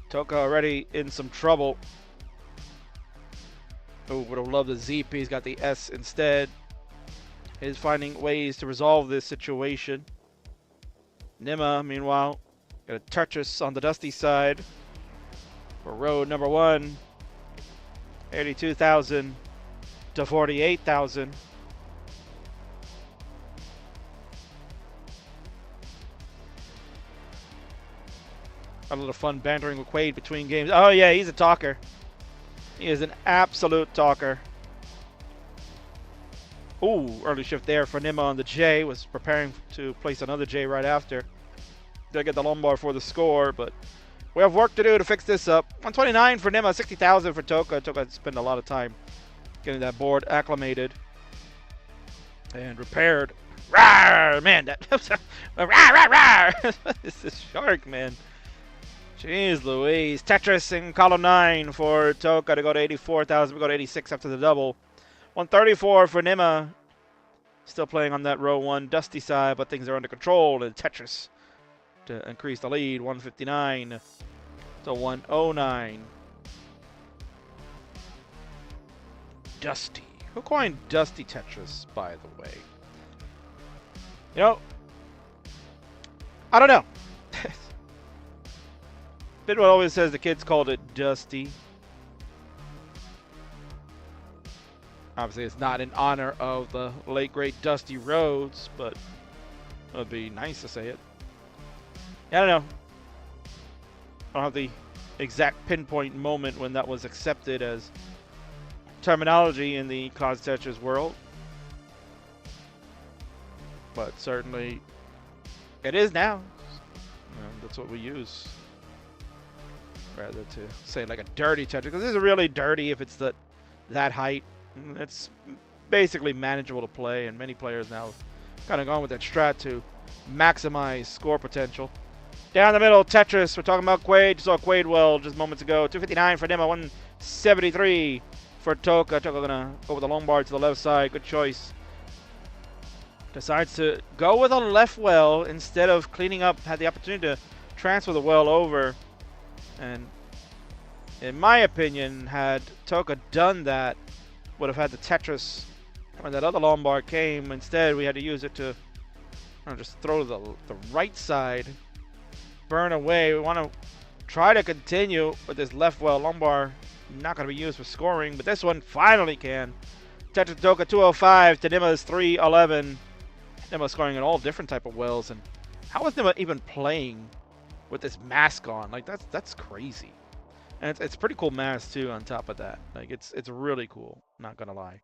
Toka already in some trouble. Oh, would have loved the Z. He's got the S instead. He's finding ways to resolve this situation. Nima, meanwhile, got a Tetris on the Dusty side for road number 1. 82,000 to 48,000. A little fun bantering with Quaid between games. Oh yeah, he's a talker. He is an absolute talker. Ooh, early shift there for Nima on the J. Was preparing to place another J right after. Did get the Lombard for the score, but we have work to do to fix this up. 129 for Nima, 60,000 for Toka. Toka spent a lot of time getting that board acclimated and repaired. Rawr, man, that rawr, rawr, rawr. What is this shark, man? Jeez Louise. Tetris in column 9 for Toka to go to 84,000. We go to 86 after the double. 134 for Nima. Still playing on that row 1 Dusty side, but things are under control. And Tetris to increase the lead. 159 to 109. Dusty. Who coined Dusty Tetris, by the way? You know, I don't know. Bidwell always says the kids called it Dusty. Obviously, it's not in honor of the late, great Dusty Rhodes, but it would be nice to say it. Yeah, I don't know. I don't have the exact pinpoint moment when that was accepted as terminology in the Cloud Tetris world. But certainly, it is now. You know, that's what we use. Rather to say like a dirty Tetris, because this is really dirty if it's that height. It's basically manageable to play, and many players now have kind of gone with that strat to maximize score potential. Down the middle, Tetris. We're talking about Quaid. Saw Quaid well just moments ago. 259 for Nima, 173 for Toka. Toka gonna go with the Lombard to the left side. Good choice. Decides to go with a left well instead of cleaning up. Had the opportunity to transfer the well over. And in my opinion, had Toka done that, would have had the Tetris when that other Lombard came. Instead, we had to use it to just throw the right side, burn away. We want to try to continue with this left well. Lombard not going to be used for scoring, but this one finally can. Tetris Toka 205 to Nima's 311. Nima scoring in all different type of wells. And how is Nima even playing with this mask on? Like that's crazy. And it's pretty cool mask too on top of that. Like it's really cool, not gonna lie.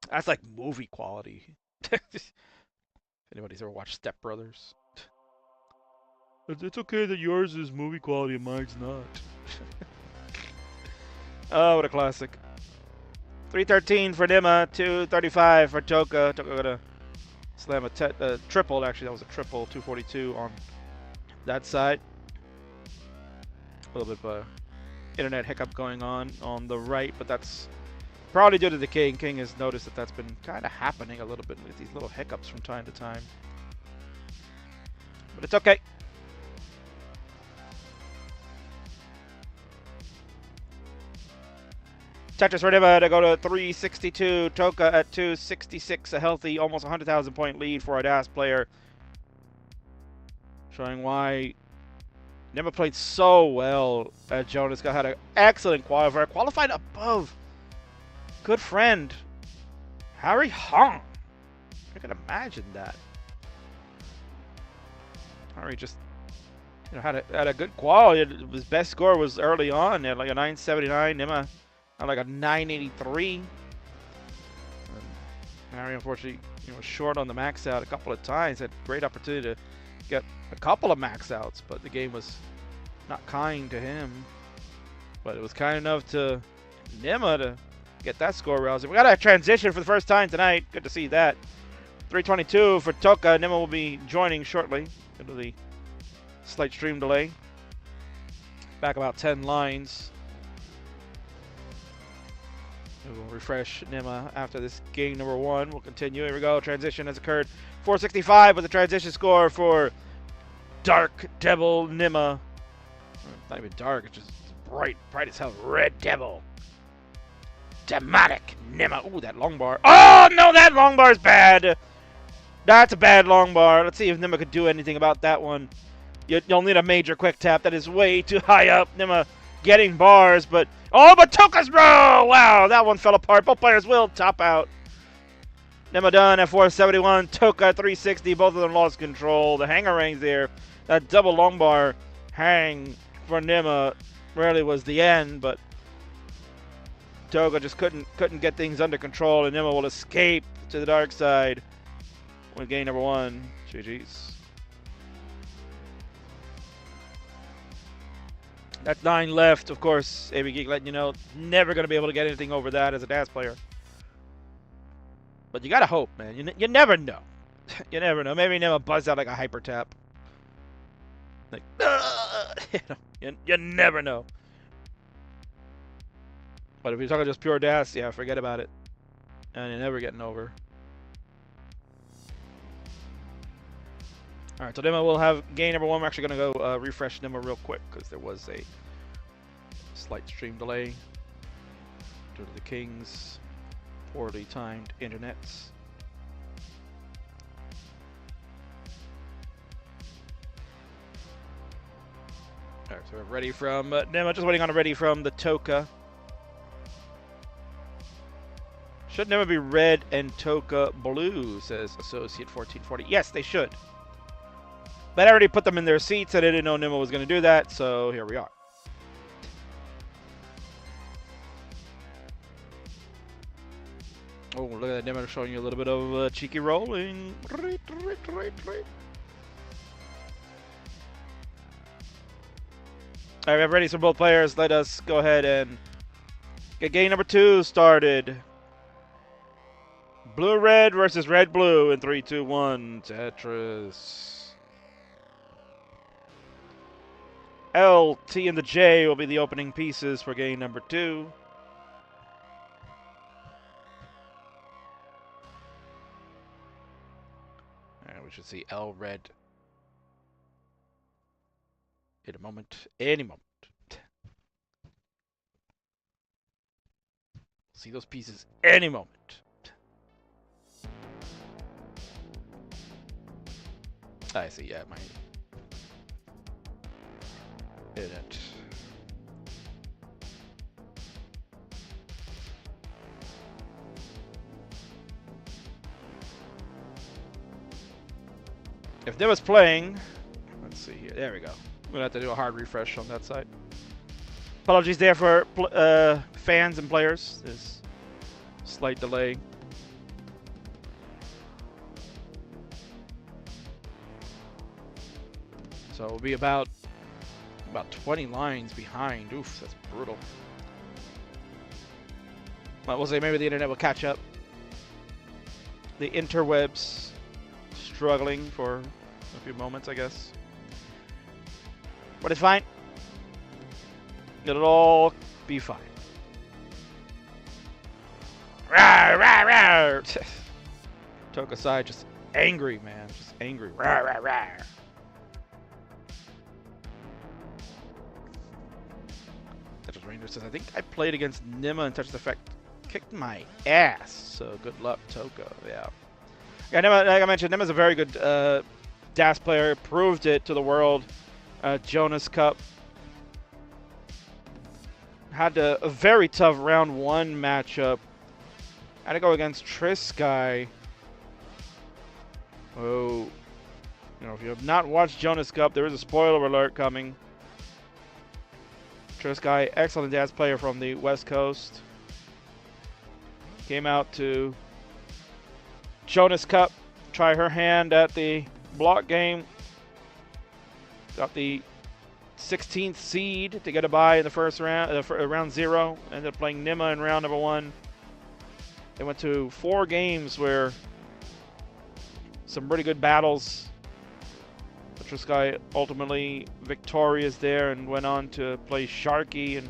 That's like movie quality. Anybody's ever watched Step Brothers? It's okay that yours is movie quality and mine's not. Oh, what a classic. 313 for Nima, 235 for Toka. Toka gonna slam a triple. Actually, that was a triple. 242 on that side. A little bit of a internet hiccup going on the right, but that's probably due to the King. King has noticed that that's been kind of happening a little bit with these little hiccups from time to time. But it's okay. Tetris for Nima to go to 362. Toka at 266. A healthy, almost 100,000 point lead for a DAS player. Showing why Nima played so well. Jonas had an excellent qualifier. Qualified above good friend Harry Hong. I can imagine that. Harry just had a good quality. His best score was early on at like a 979. Nima at like a 983. And Harry unfortunately was short on the max out a couple of times. Had great opportunity to get a couple of max outs, but the game was not kind to him. But it was kind enough to Nima to get that score rousing. We got a transition for the first time tonight. Good to see that. 322 for Toka. Nima will be joining shortly due to the slight stream delay. Back about 10 lines. We will refresh Nima after this game number 1. We'll continue. Here we go. Transition has occurred. 465 with the transition score for Dark Devil Nima. Not even dark, it's just bright as hell. Red Devil. Demonic Nima. Ooh, that long bar. Oh, no, that long bar is bad. That's a bad long bar. Let's see if Nima could do anything about that one. You'll need a major quick tap. That is way too high up. Nima getting bars, but... Oh, but Toka's bro! Wow, that one fell apart. Both players will top out. Nima done at 471. Toka at 360. Both of them lost control. The hanger range there. That double long bar hang for Nima really was the end, but Toka just couldn't get things under control, and Nima will escape to the dark side with game number 1. GG's. That's 9 left. Of course, AB Geek letting you know, never going to be able to get anything over that as a DAS player. But you got to hope, man. You never know. You never know. Maybe Nima buzzed out like a hyper tap. Like, you never know. But if you're talking just pure DAS, yeah, forget about it. And you're never getting over. Alright, so Nima will have game number 1. We're actually going to go refresh Nima real quick because there was a slight stream delay due to the King's poorly timed internets. Alright, so we're ready from Nima. Just waiting on a ready from the Toka. Should Nima be red and Toka blue, says Associate 1440. Yes, they should. But I already put them in their seats. I didn't know Nima was going to do that, so here we are. Oh, look at that. Nima showing you a little bit of cheeky rolling. Alright, we have ready for both players. Let us go ahead and get game number 2 started. Blue-red versus red-blue in 3, 2, 1. Tetris. L, T, and the J will be the opening pieces for game number 2. And we should see L red in a moment, any moment. See those pieces any moment. I see, yeah, my internet. If there was playing, let's see here. There we go. I'm gonna have to do a hard refresh on that side. Apologies there for fans and players. There's a slight delay. So we'll be about 20 lines behind. Oof, that's brutal. Well, we'll say maybe the internet will catch up. The interwebs struggling for a few moments, I guess. But it's fine. It'll all be fine. Rawr, rawr, rawr. Toka side just angry, man. Just angry. Rawr, rawr, rawr. Texas Ranger says, I think I played against Nima and Touch the Effect. Kicked my ass. So good luck, Toka. Yeah. Yeah, Nima, like I mentioned, Nima's a very good DAS player. Proved it to the world. Jonas Cup. Had a very tough round 1 matchup. Had to go against Trisky. Oh. You know, if you have not watched Jonas Cup, there is a spoiler alert coming. Trisky, excellent DAS player from the West Coast. Came out to Jonas Cup, try her hand at the block game. Got the 16th seed to get a bye in the first round, round 0. Ended up playing Nima in round number 1. They went to 4 games where some pretty good battles. Trisky ultimately victorious there and went on to play Sharky and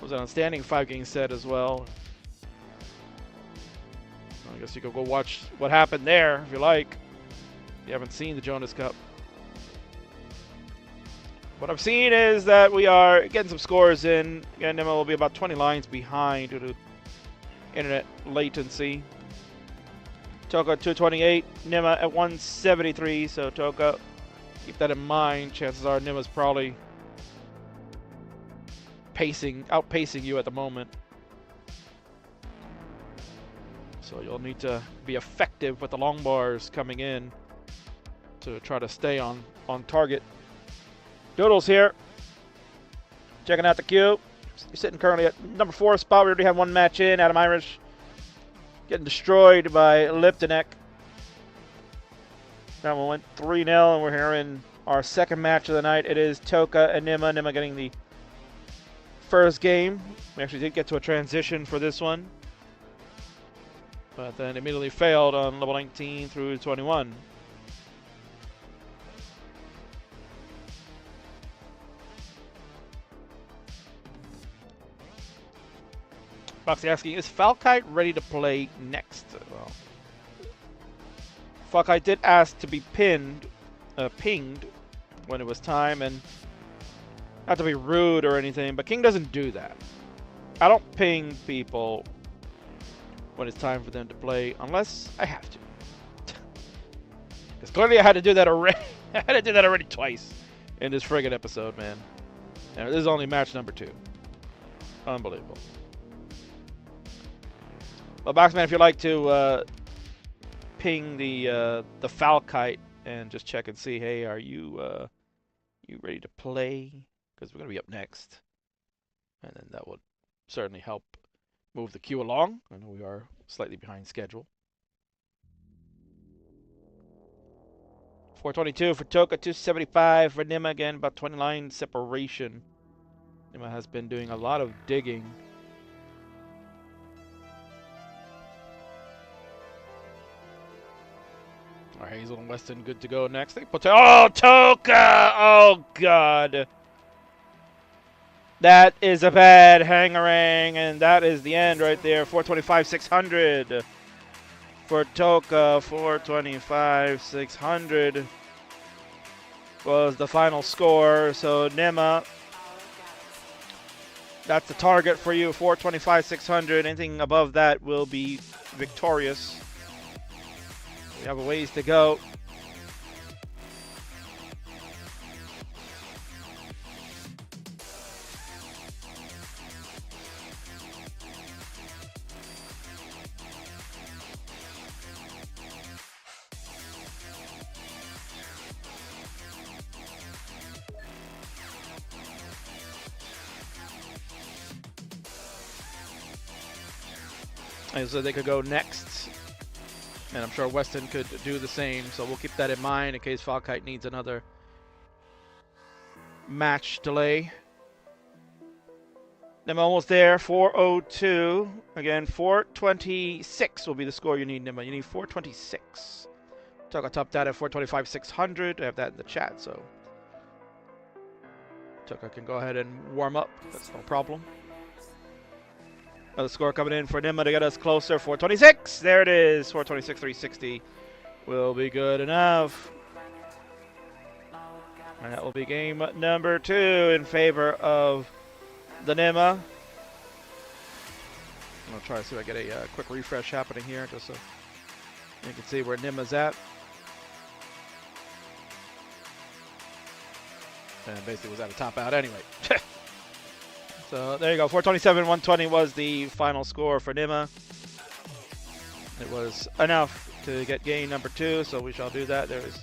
was an outstanding 5-game set as well. I guess you could go watch what happened there if you like. If you haven't seen the Jonas Cup. What I've seen is that we are getting some scores in. Again, Nima will be about 20 lines behind due to internet latency. Toka 228, Nima at 173, so Toka, keep that in mind. Chances are Nima's probably outpacing you at the moment. So you'll need to be effective with the long bars coming in to try to stay on target. Doodles here. Checking out the queue. You're sitting currently at number 4 spot. We already have 1 match in. Adam Irish getting destroyed by Liptonek. That one went 3-0, and we're here in our second match of the night. It is Toka and Nima. Nima getting the first game. We actually did get to a transition for this one, but then immediately failed on level 19 through 21. Foxy asking, is Falkite ready to play next? Well, Falkite did ask to be pinged when it was time, and not to be rude or anything, but King doesn't do that. I don't ping people when it's time for them to play unless I have to. Because clearly I had to do that already. I had to do that already twice in this friggin' episode, man. And this is only match number 2. Unbelievable. Well, Boxman, if you'd like to ping the Falkite and just check and see, hey, are you ready to play? Because we're going to be up next. And then that would certainly help move the queue along. I know we are slightly behind schedule. 422 for Toka, 275 for Nima. Again, about 20 line separation. Nima has been doing a lot of digging. Our Hazel and Weston good to go next. Oh, Toka! Oh, God. That is a bad hangarang, and that is the end right there. 425, 600 for Toka. 425, 600 was the final score. So, Nima, that's the target for you. 425, 600. Anything above that will be victorious. We have a ways to go. And so they could go next. And I'm sure Weston could do the same, so we'll keep that in mind in case Falkite needs another match delay. I'm almost there, 402. Again, 426 will be the score you need, Nima. You need 426. Toka topped out at 425, 600. I have that in the chat, so Toka can go ahead and warm up. That's no problem. Another score coming in for Nima to get us closer. 426. There it is. 426, 360 will be good enough. And that will be game number 2 in favor of the Nima. I'm gonna try to see if I get a quick refresh happening here, just so you can see where Nima's at. And basically was at a top out anyway. So there you go. 427, 120 was the final score for Nima. It was enough to get game number 2, so we shall do that. There's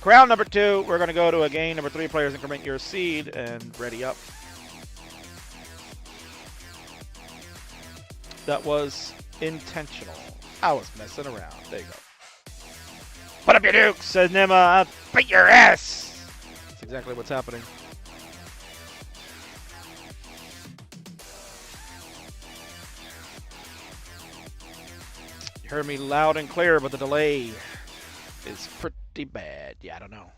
crown number 2. We're going to go to a game number 3. Players increment your seed and ready up. That was intentional. I was messing around. There you go. Put up your dukes, says Nima. I'll beat your ass. That's exactly what's happening. You heard me loud and clear, but the delay is pretty bad. Yeah, I don't know.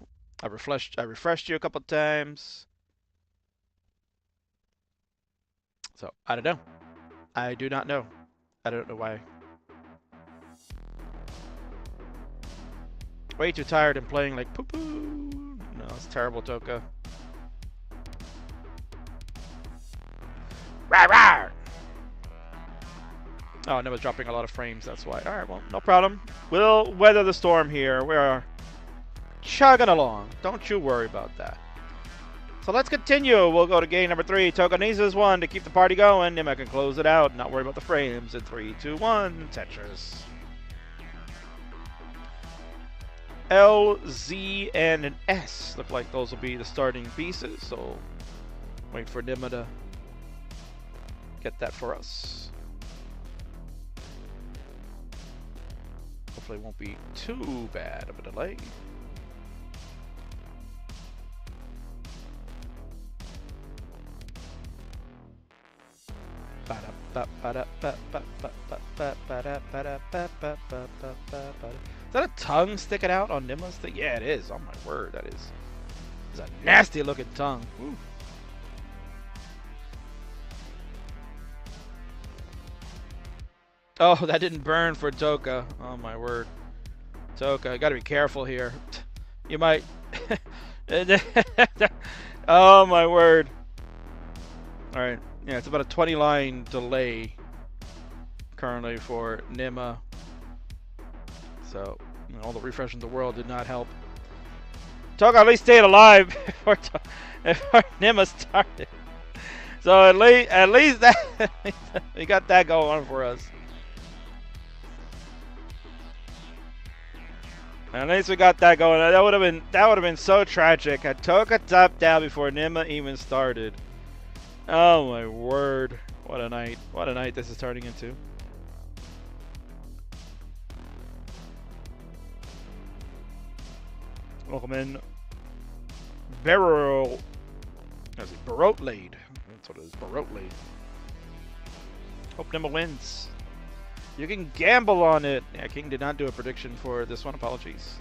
I refreshed you a couple times. So, I don't know. I do not know. I don't know why. Way too tired and playing like poo-poo. No, it's terrible, Toka. Rawr, rawr. Oh, and it was dropping a lot of frames, that's why. Alright, well, no problem. We'll weather the storm here. We are chugging along. Don't you worry about that. So let's continue. We'll go to game number 3. Toka needs his 1 to keep the party going. Nima can close it out. Not worry about the frames. In 3, 2, 1. Tetris. L, Z, and an S. Look like those will be the starting pieces. So wait for Nima to get that for us. Hopefully it won't be too bad of a delay. Is that a tongue sticking out on Nima's thing? Yeah, it is. Oh my word, that is. It's a nasty looking tongue. Woo. Oh, that didn't burn for Toka. Oh my word. Toka, you gotta be careful here. You might. Oh my word. Alright. Yeah, it's about a 20 line delay currently for Nima. So, you know, all the refreshing in the world did not help. Toka at least stayed alive before Nima started. So at least that we got that going on for us. At least we got that going. That would have been so tragic had Toka topped out before Nima even started. Oh my word. What a night. What a night this is turning into. Welcome in. Barrel. That's it. Barotlade. That's what it is. Barotlade. Hope Nima wins. You can gamble on it. Yeah, King did not do a prediction for this one. Apologies.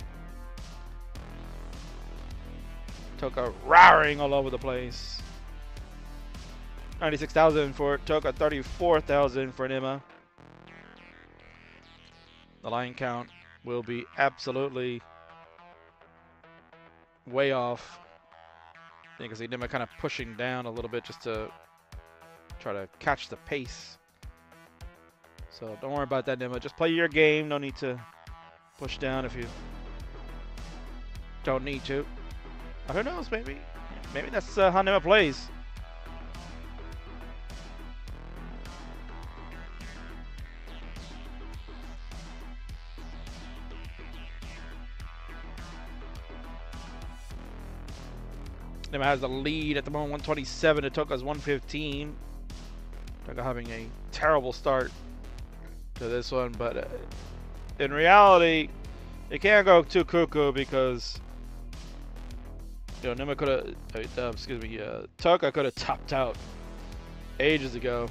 Toka roaring all over the place. 96,000 for Toka, 34,000 for Nima. The line count will be absolutely way off. You can see Nima kind of pushing down a little bit just to try to catch the pace. So don't worry about that, Nima. Just play your game. No need to push down if you don't need to. Or who knows, maybe that's how Nima plays. Nima has the lead at the moment, 127. It took us 115. Toka having a terrible start to this one, but in reality, it can't go too cuckoo because Nima could have, Toka could have topped out ages ago.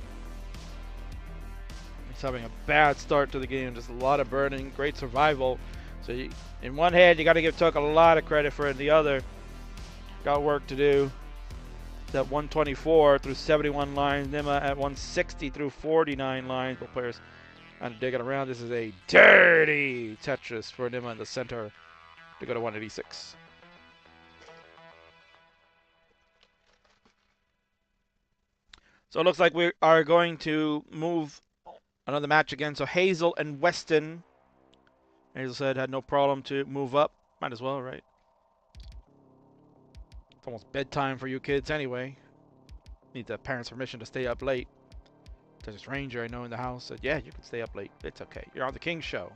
He's having a bad start to the game, just a lot of burning, great survival. So in one hand, you got to give Toka a lot of credit for it. In the other, got work to do. That 124 through 71 lines. Nima at 160 through 49 lines. Both players kind of digging around. This is a dirty Tetris for Nima in the center to go to 186. So it looks like we are going to move another match again. So Hazel and Weston. Hazel said had no problem to move up. Might as well, right? It's almost bedtime for you kids anyway. Need the parents' permission to stay up late. There's this ranger I know in the house said, yeah, you can stay up late. It's okay. You're on the King Show.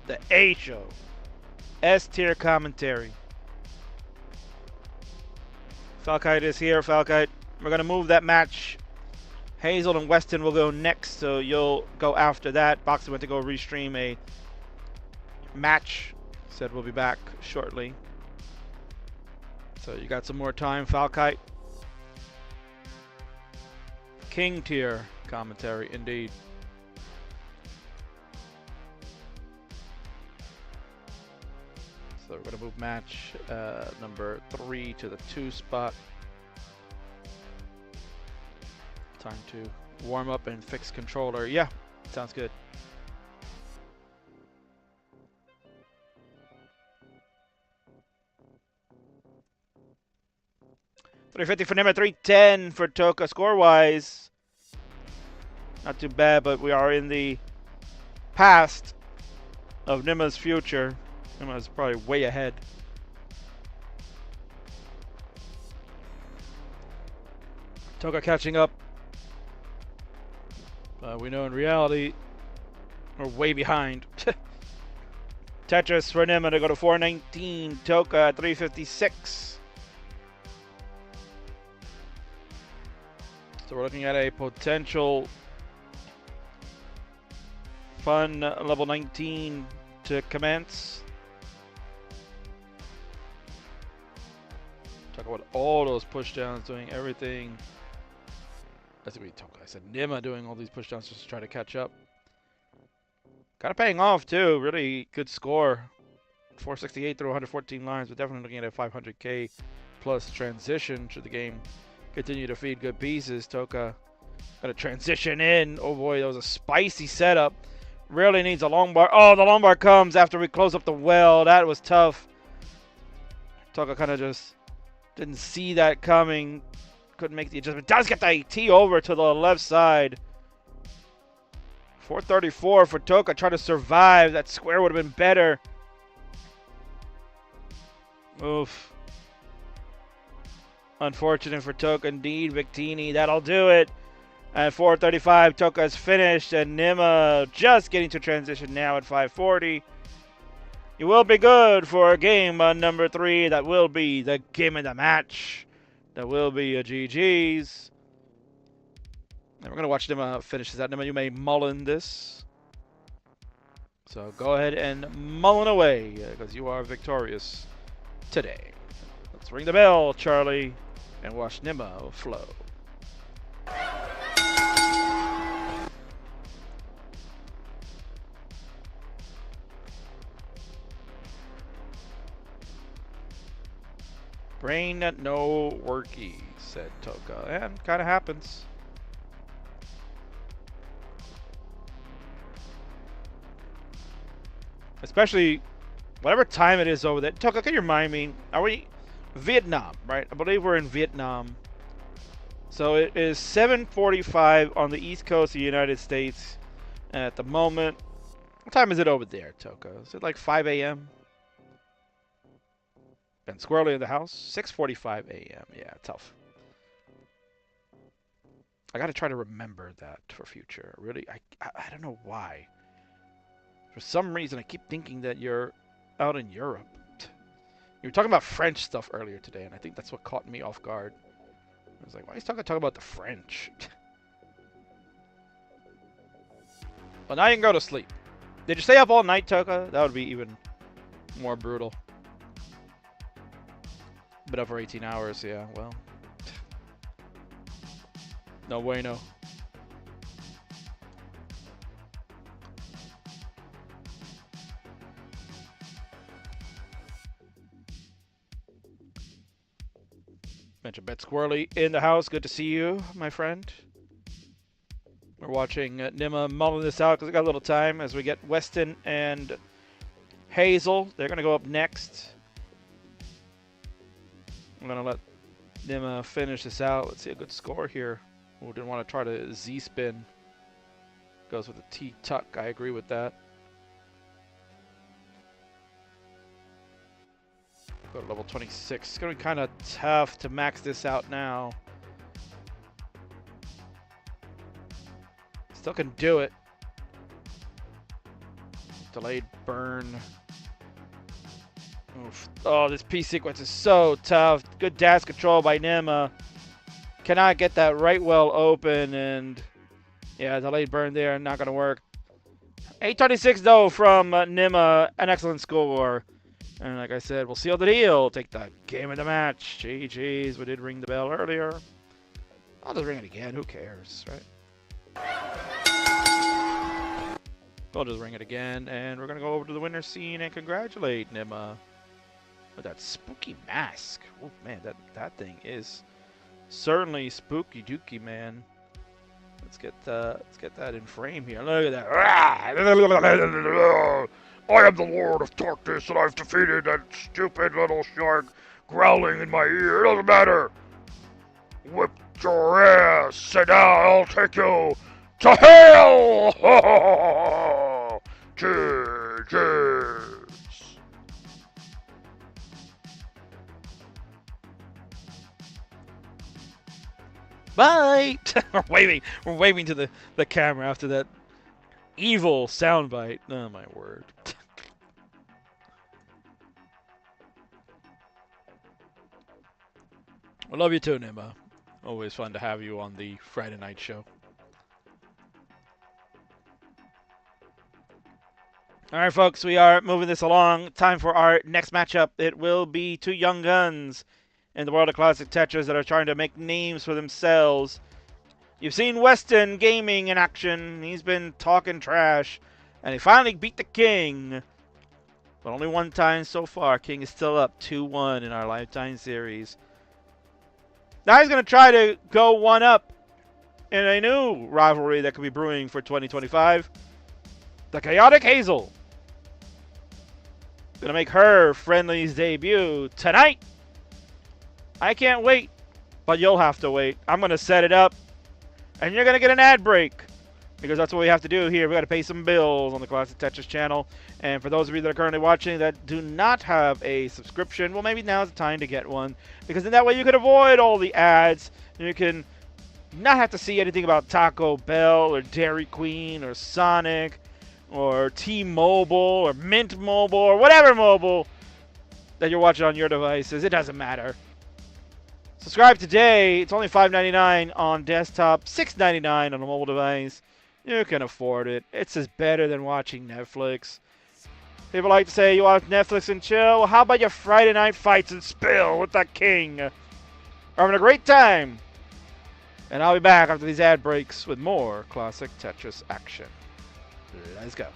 The A Show. S-tier commentary. Falkite is here, Falkite. We're going to move that match. Hazel and Weston will go next, so you'll go after that. Boxer went to go restream a match. Said we'll be back shortly. So you got some more time, Falkite. King tier commentary, indeed. So we're going to move match number 3 to the 2 spot. Time to warm up and fix controller. Yeah, sounds good. 350 for Nima, 310 for Toka. Score-wise, not too bad, but we are in the past of Nima's future. Nima's probably way ahead. Toka catching up. We know in reality we're way behind. Tetris for Nima to go to 419. Toka 356. So we're looking at a potential fun level 19 to commence. Talk about all those pushdowns, doing everything. That's what we talk. I said Nima doing all these pushdowns just to try to catch up. Kind of paying off too. Really good score. 468 through 114 lines. We're definitely looking at a 500k plus transition should the game continue to feed good pieces. Toka got to transition in. Oh boy, that was a spicy setup. Really needs a long bar. Oh, the long bar comes after we close up the well. That was tough. Toka kind of just didn't see that coming. Couldn't make the adjustment. Does get the T over to the left side. 434 for Toka. Trying to survive. That square would have been better. Oof. Unfortunate for Toka indeed. Victini, that'll do it. At 435, Toka's finished. And Nima just getting to transition now at 540. You will be good for a game on number 3. That will be the game of the match. That will be a GG's. And we're going to watch Nima finish this out. Nima, you may mullen this. So go ahead and mullen away, because you are victorious today. Let's ring the bell, Charlie, and watch Nima flow. Brain no worky, said Toka. And kind of happens. Especially whatever time it is over there. Toka, can you remind me? Are we Vietnam, right? I believe we're in Vietnam. So it is 7:45 on the east coast of the United States at the moment. What time is it over there, Toka? Is it like 5 a.m.? Been squirrely in the house. 6:45 a.m. Yeah, tough. I got to try to remember that for future. Really, I don't know why. For some reason, I keep thinking that you're out in Europe. You were talking about French stuff earlier today, and I think that's what caught me off guard. I was like, why is he talking about the French? Well, now you can go to sleep. Did you stay up all night, Toka? That would be even more brutal. Been up for 18 hours, yeah, well. No bueno. Mention Bet Squirrely in the house. Good to see you, my friend. We're watching Nima mulling this out because we got a little time as we get Weston and Hazel. They're going to go up next. I'm going to let Nima finish this out. Let's see a good score here. Ooh, didn't want to try to Z-spin. Goes with a T-tuck. I agree with that. Go to level 26. It's going to be kind of tough to max this out now. Still can do it. Delayed burn. Oof. Oh, this P sequence is so tough. Good dash control by Nima. Cannot get that right well open, and yeah, delayed burn there, not going to work. 826 though from Nima, an excellent score. And like I said, we'll seal the deal. Take the game of the match. GG's, we did ring the bell earlier. I'll just ring it again, who cares, right? We'll just ring it again, and we're going to go over to the winner scene and congratulate Nima with that spooky mask. Oh man, that thing is certainly spooky dooky, man. Let's get that in frame here. Look at that. I am the Lord of Darkness, and I've defeated that stupid little shark growling in my ear. It doesn't matter. Whip your ass. Sit down. I'll take you to hell. Cheers. Bye. We're waving to the camera after that evil soundbite. Oh my word. I love you too, Nima. Always fun to have you on the Friday night show. Alright folks, we are moving this along. Time for our next matchup. It will be two young guns in the world of classic Tetris that are trying to make names for themselves. You've seen Weston Gaming in action. He's been talking trash, and he finally beat the King. But only one time so far. King is still up 2-1 in our Lifetime Series. Now he's going to try to go one up in a new rivalry that could be brewing for 2025. The Chaotic Hazel. Going to make her Friendlies debut tonight. I can't wait, but you'll have to wait. I'm going to set it up, and you're going to get an ad break, because that's what we have to do here. We got to pay some bills on the Classic Tetris channel. And for those of you that are currently watching that do not have a subscription, well, maybe now's the time to get one, because in that way you can avoid all the ads. You can not have to see anything about Taco Bell or Dairy Queen or Sonic or T-Mobile or Mint Mobile or whatever mobile that you're watching on your devices. It doesn't matter. Subscribe today. It's only $5.99 on desktop, $6.99 on a mobile device. You can afford it. It's just better than watching Netflix. People like to say you watch Netflix and chill. Well, how about your Friday night fights and spill with the King? We're having a great time. And I'll be back after these ad breaks with more classic Tetris action. Let's go.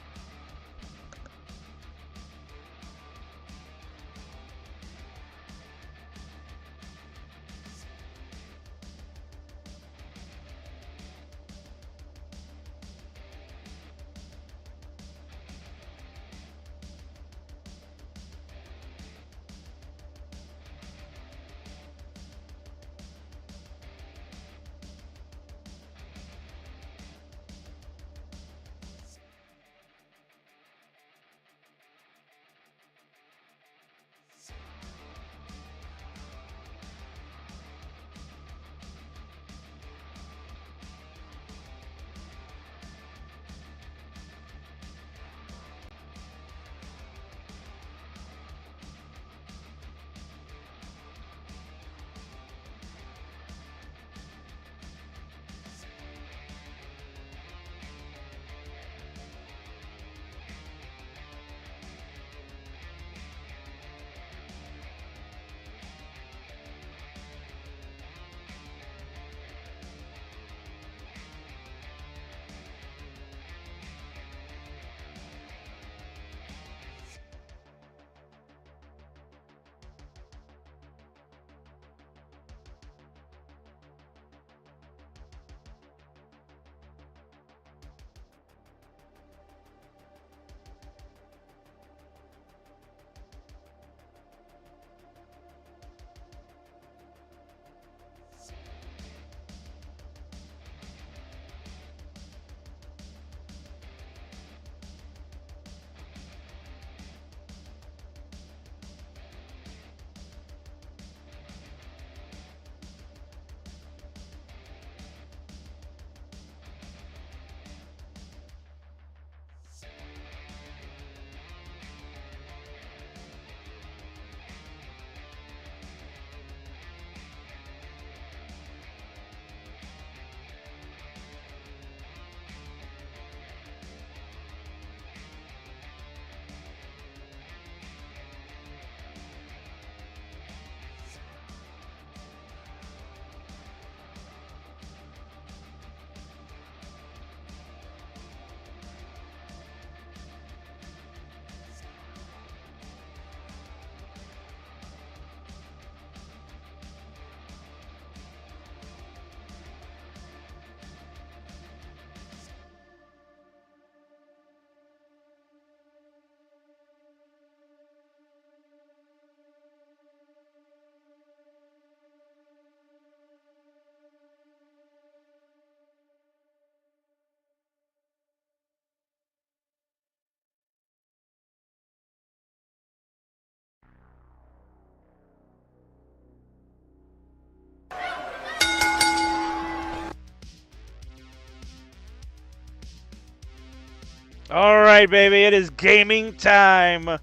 All right, baby, it is gaming time.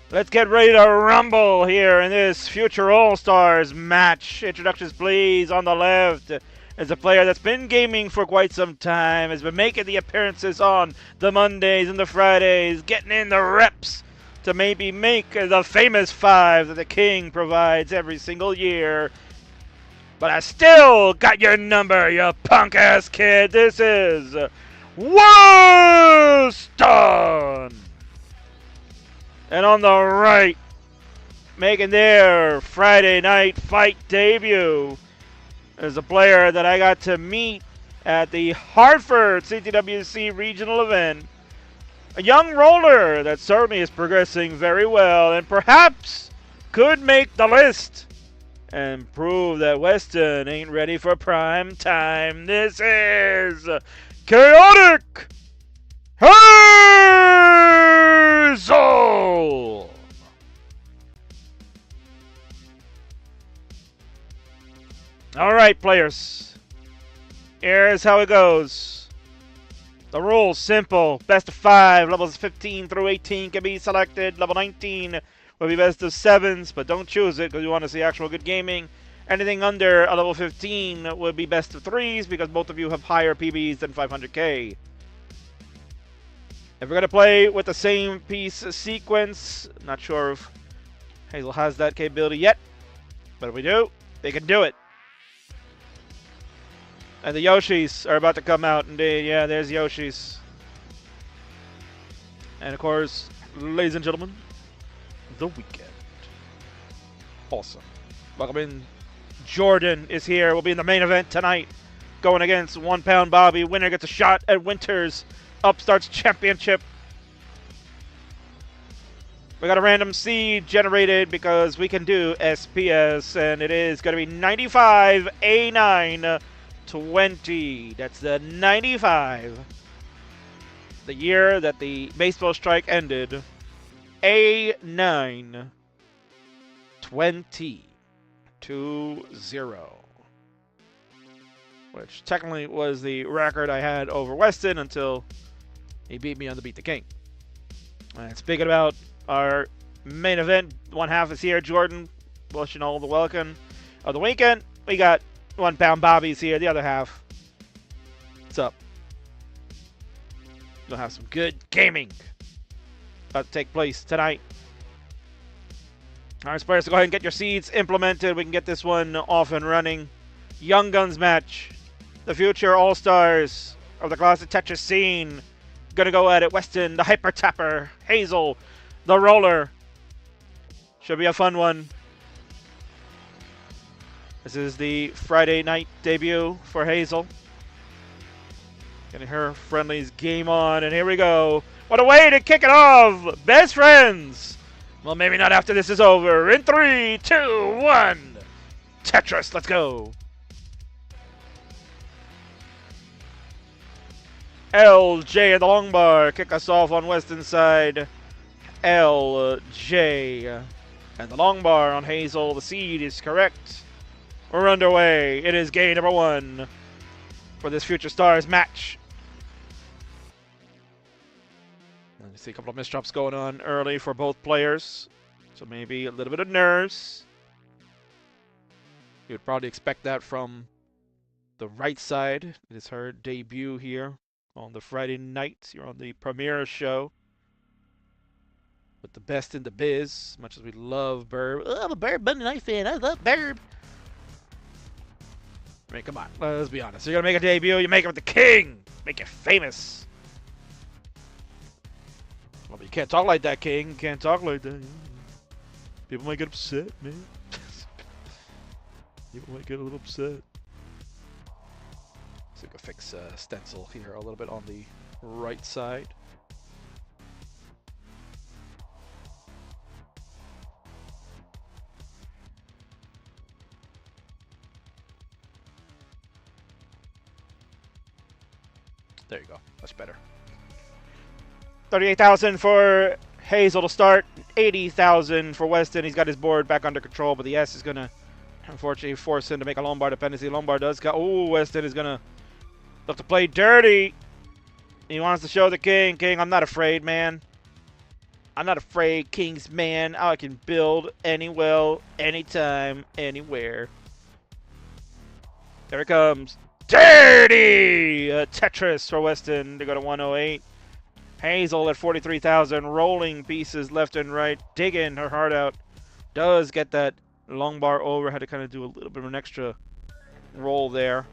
Let's get ready to rumble here in this future All-Stars match. Introductions, please. On the left is a player that's been gaming for quite some time, has been making the appearances on the Mondays and the Fridays, getting in the reps to maybe make the famous 5 that the King provides every single year. But I still got your number, you punk-ass kid. This is Weston! And on the right, making their Friday night fight debut, is a player that I got to meet at the Hartford CTWC regional event. A young roller that certainly is progressing very well and perhaps could make the list and prove that Weston ain't ready for prime time. This is Chaotic Hazel! All right, players. Here's how it goes. The rules simple. Best of 5. Levels 15 through 18 can be selected. Level 19 will be best of 7s, but don't choose it because you want to see actual good gaming. Anything under a level 15 would be best of 3s because both of you have higher PBs than 500k. If we're going to play with the same piece sequence, not sure if Hazel has that capability yet, but if we do, they can do it. And the Yoshis are about to come out, indeed. Yeah, there's Yoshis. And of course, ladies and gentlemen, the weekend. Awesome. Welcome in. Jordan is here. We'll be in the main event tonight, going against 1 Pound Bobby. Winner gets a shot at Winter's Upstarts Championship. We got a random seed generated because we can do SPS, and it is going to be 95 A9 20. That's the 95. The year that the baseball strike ended. A9 20. 2-0. Which technically was the record I had over Weston until he beat me on the Beat the King. And speaking about our main event, one half is here. Jordan, wishing all the welcome of the weekend. We got 1 Pound Bobby's here, the other half. What's up? We'll have some good gaming about to take place tonight. All right, players, so go ahead and get your seeds implemented. We can get this one off and running. Young Guns match. The future All-Stars of the classic Tetris scene. Gonna go at it. Weston, the Hyper Tapper. Hazel, the Roller. Should be a fun one. This is the Friday night debut for Hazel. Getting her Friendlies game on, and here we go. What a way to kick it off! Best friends! Well, maybe not after this is over. In 3, 2, 1. Tetris, let's go. LJ at the long bar. Kick us off on Weston's side. LJ. And the long bar on Hazel. The seed is correct. We're underway. It is game number 1 for this Future Stars match. You see a couple of misdrops going on early for both players. So maybe a little bit of nerves. You would probably expect that from the right side. It is her debut here on the Friday night. You're on the premiere show with the best in the biz. As much as we love Burb. Oh, I'm a Burb Bunny Night fan. I love Burb. I mean, come on. Let's be honest. You're going to make a debut. You make it with the King. Make it famous. Well, you can't talk like that, King. You can't talk like that. People might get upset, man. People might get a little upset. So we can fix stencil here a little bit on the right side. There you go. Much better. 38,000 for Hazel to start. 80,000 for Weston. He's got his board back under control, but the S is going to unfortunately force him to make a Lombard dependency. Lombard does got. Oh, Weston is going to look to play dirty. He wants to show the king. King, I'm not afraid, man. I'm not afraid, Kingsman. I can build any well, anytime, anywhere. There it comes. Dirty! Tetris for Weston to go to 108. Hazel at 43,000. Rolling pieces left and right. Digging her heart out. Does get that long bar over. Had to kind of do a little bit of an extra roll there.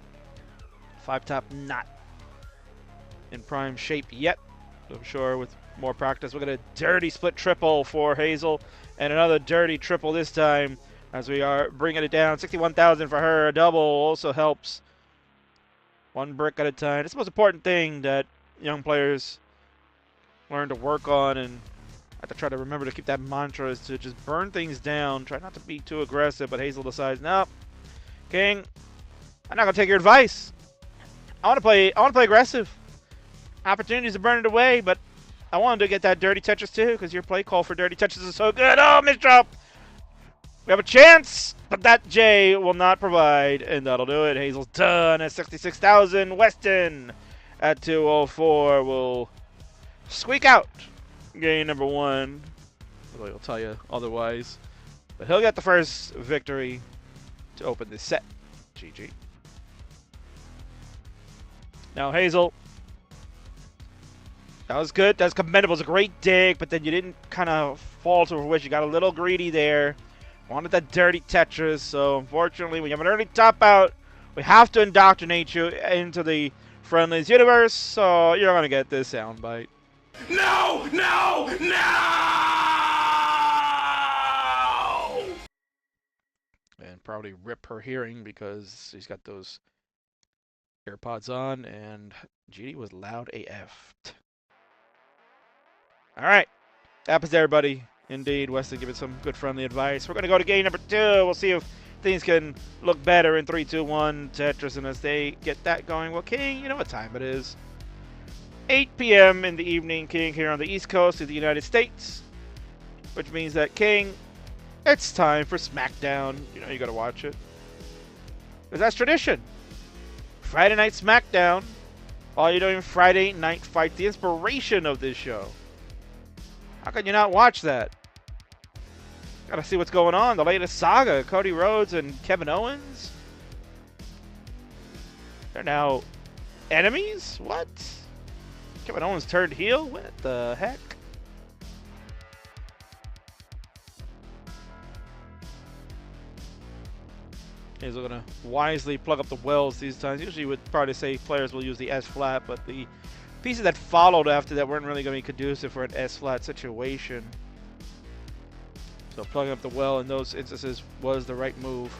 5-top not in prime shape yet. I'm sure with more practice, we'll get a dirty split triple for Hazel. And another dirty triple this time as we are bringing it down. 61,000 for her. A double also helps. One brick at a time. It's the most important thing that young players learn to work on, and I have to try to remember to keep that mantra is to just burn things down. Try not to be too aggressive, but Hazel decides, no, King, I'm not gonna take your advice. I want to play aggressive. Opportunities to burn it away, but I wanted to get that dirty Tetris too, because your play call for dirty Tetris is so good. Oh, misdrop! We have a chance, but that J will not provide, and that'll do it. Hazel's done at 66,000. Weston at 204 will squeak out game number 1. Although he'll tell you otherwise. But he'll get the first victory to open this set. GG. Now, Hazel. That was good. That's commendable. It was a great dig, but then you didn't kind of fall to her wish. You got a little greedy there. Wanted that dirty Tetris, so unfortunately, when you have an early top out, we have to indoctrinate you into the Friendlies universe, so you're going to get this soundbite. No! No! No! And probably rip her hearing because she's got those AirPods on, and GD was loud AF. All right. Happens to everybody. Indeed, Weston giving some good friendly advice. We're going to go to game number 2. We'll see if things can look better in 3, 2, 1. Tetris, and as they get that going, well, King, you know what time it is. 8 p.m. in the evening, King, here on the East Coast of the United States. Which means that, King, it's time for SmackDown. You know you got to watch it. Because that's tradition. Friday night SmackDown. All you're doing Friday night fight. The inspiration of this show. How can you not watch that? Gotta see what's going on. The latest saga. Cody Rhodes and Kevin Owens. They're now enemies? What? Kevin Owens turned heel? What the heck? He's gonna wisely plug up the wells these times. Usually would probably say players will use the S flat, but the pieces that followed after that weren't really going to be conducive for an S-flat situation. So plugging up the well in those instances was the right move.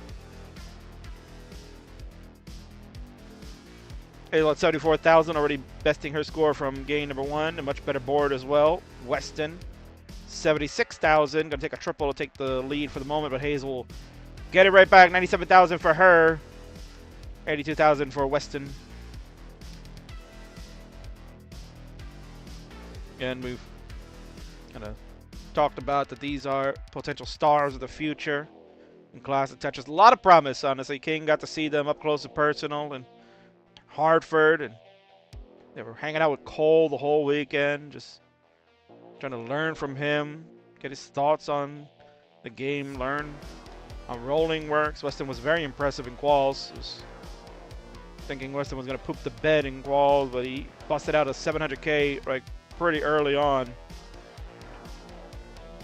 Hazel at 74,000, already besting her score from game number 1. A much better board as well. Weston, 76,000. Going to take a triple to take the lead for the moment, but Hazel will get it right back. 97,000 for her. 82,000 for Weston. And we've kind of talked about that these are potential stars of the future in Classic Tetris. A lot of promise, honestly. King got to see them up close and personal in Hartford, and they were hanging out with Cole the whole weekend, just trying to learn from him, get his thoughts on the game, learn how rolling works. Weston was very impressive in quals. Was thinking Weston was going to poop the bed in quals, but he busted out a 700K right pretty early on,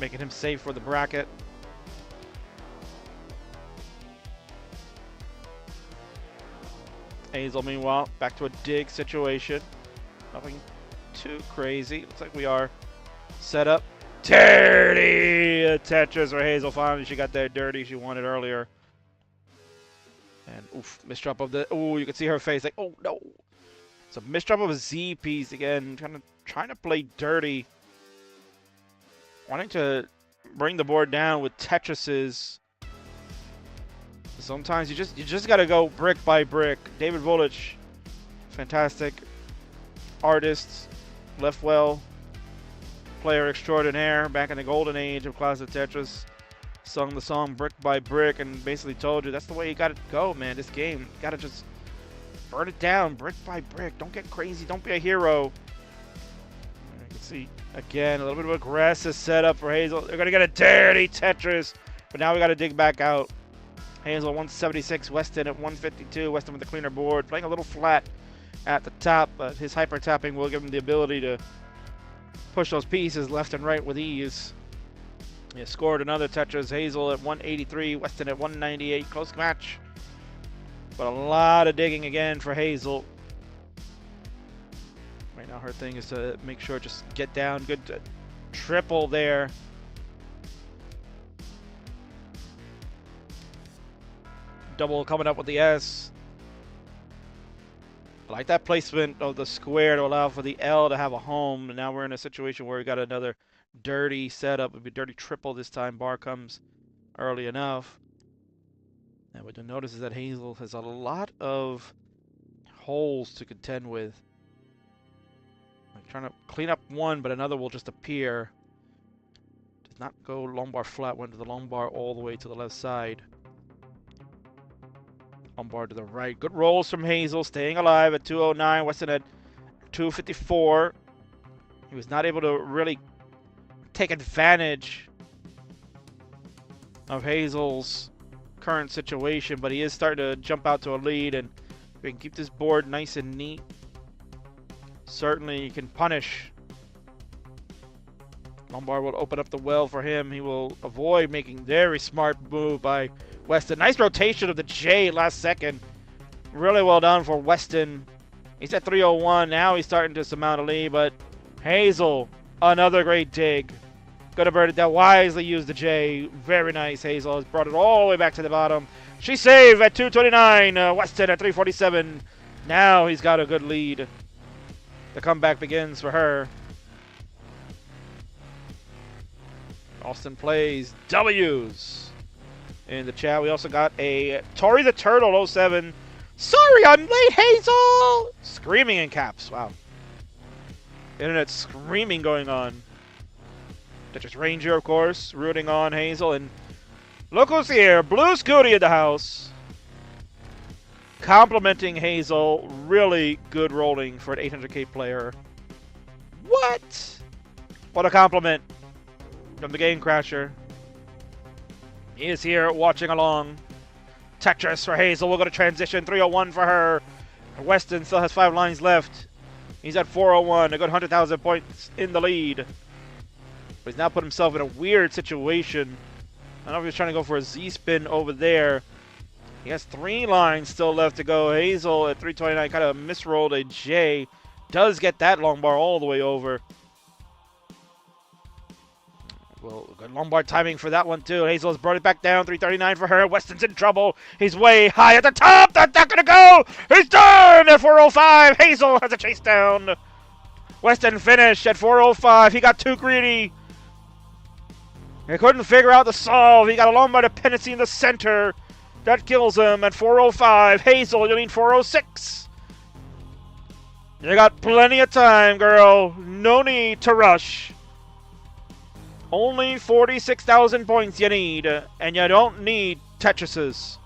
making him safe for the bracket. Hazel, meanwhile, back to a dig situation. Nothing too crazy. Looks like we are set up. Dirty Tetris for Hazel. Finally, she got that dirty she wanted earlier. And oof, misdrop of the. Oh, you can see her face like, oh no. So misdrop of a Z piece again, trying to play dirty. Wanting to bring the board down with Tetrises. Sometimes you just gotta go brick by brick. David Volich, fantastic artist, left well, player extraordinaire back in the golden age of Classic Tetris. Sung the song brick by brick and basically told you that's the way you gotta go, man. This game, you gotta just burn it down brick by brick. Don't get crazy. Don't be a hero. See, again, a little bit of aggressive setup for Hazel. They're going to get a dirty Tetris, but now we got to dig back out. Hazel at 176, Weston at 152. Weston with the cleaner board, playing a little flat at the top, but his hyper tapping will give him the ability to push those pieces left and right with ease. He scored another Tetris. Hazel at 183, Weston at 198. Close match, but a lot of digging again for Hazel. Right now her thing is to make sure just get down. Good triple there. Double coming up with the S. I like that placement of the square to allow for the L to have a home. And now we're in a situation where we got another dirty setup. It'll be dirty triple this time. Bar comes early enough. And what you'll notice is that Hazel has a lot of holes to contend with. Like trying to clean up one, but another will just appear. Does not go long bar flat, went to the long bar all the way to the left side. Long bar to the right. Good rolls from Hazel, staying alive at 209. Weston at 254. He was not able to really take advantage of Hazel's current situation, but he is starting to jump out to a lead, and if we can keep this board nice and neat, certainly you can punish. Lombard will open up the well for him. He will avoid making very smart move by Weston. Nice rotation of the J last second. Really well done for Weston. He's at 301. Now he's starting to surmount a lead, but Hazel, another great dig. Could have birded that wisely, used the J. Very nice. Hazel has brought it all the way back to the bottom. She saved at 229. Weston at 347. Now he's got a good lead. The comeback begins for her. Austin plays W's in the chat. We also got a Tori the Turtle 07. Sorry I'm late, Hazel! Screaming in caps. Wow. Internet screaming going on. Tetris Ranger, of course, rooting on Hazel. And look who's here. Blue Scooty in the house. Complimenting Hazel. Really good rolling for an 800k player. What? What a compliment from the Game Crasher. He is here watching along. Tetris for Hazel. We'll go to transition. 301 for her. Weston still has 5 lines left. He's at 401. A good 100,000 points in the lead. But he's now put himself in a weird situation. I don't know if he's trying to go for a Z-spin over there. He has 3 lines still left to go. Hazel at 329 kind of misrolled a J. Does get that long bar all the way over. Well, good long bar timing for that one too. Hazel has brought it back down. 339 for her. Weston's in trouble. He's way high at the top. That's not going to go. He's done at 405. Hazel has a chase down. Weston finished at 405. He got too greedy. He couldn't figure out the solve. He got a long bar dependency in the center. That kills him at 405. Hazel, you need 406. You got plenty of time, girl. No need to rush. Only 46,000 points you need, and you don't need Tetrises.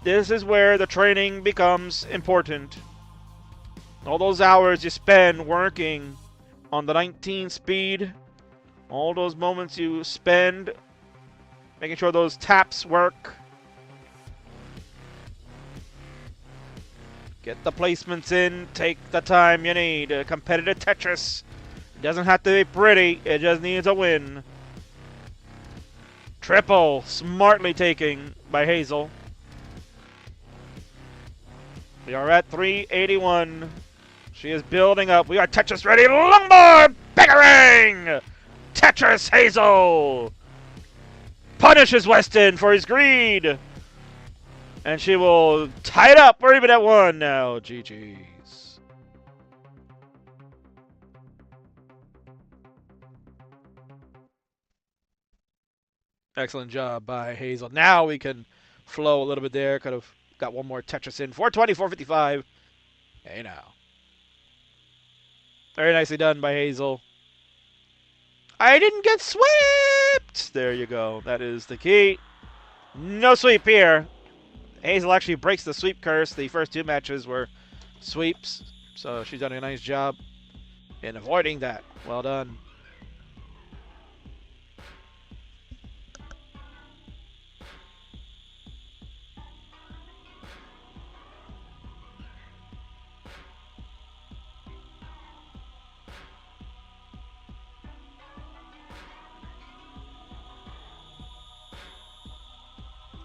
This is where the training becomes important. All those hours you spend working on the 19 speed, all those moments you spend making sure those taps work. Get the placements in, take the time you need. Competitive Tetris. It doesn't have to be pretty, it just needs a win. Triple, smartly taken by Hazel. We are at 381. She is building up. We are Tetris ready. Longboard, Biggering! Tetris Hazel! Punishes Weston for his greed. And she will tie it up. We're even at 1 now. GG's. Excellent job by Hazel. Now we can flow a little bit there. Could have got one more Tetris in. 420, 455. Hey now. Very nicely done by Hazel. I didn't get swept! There you go. That is the key. No sweep here. Hazel actually breaks the sweep curse. The first 2 matches were sweeps. So she's done a nice job. in avoiding that. Well done.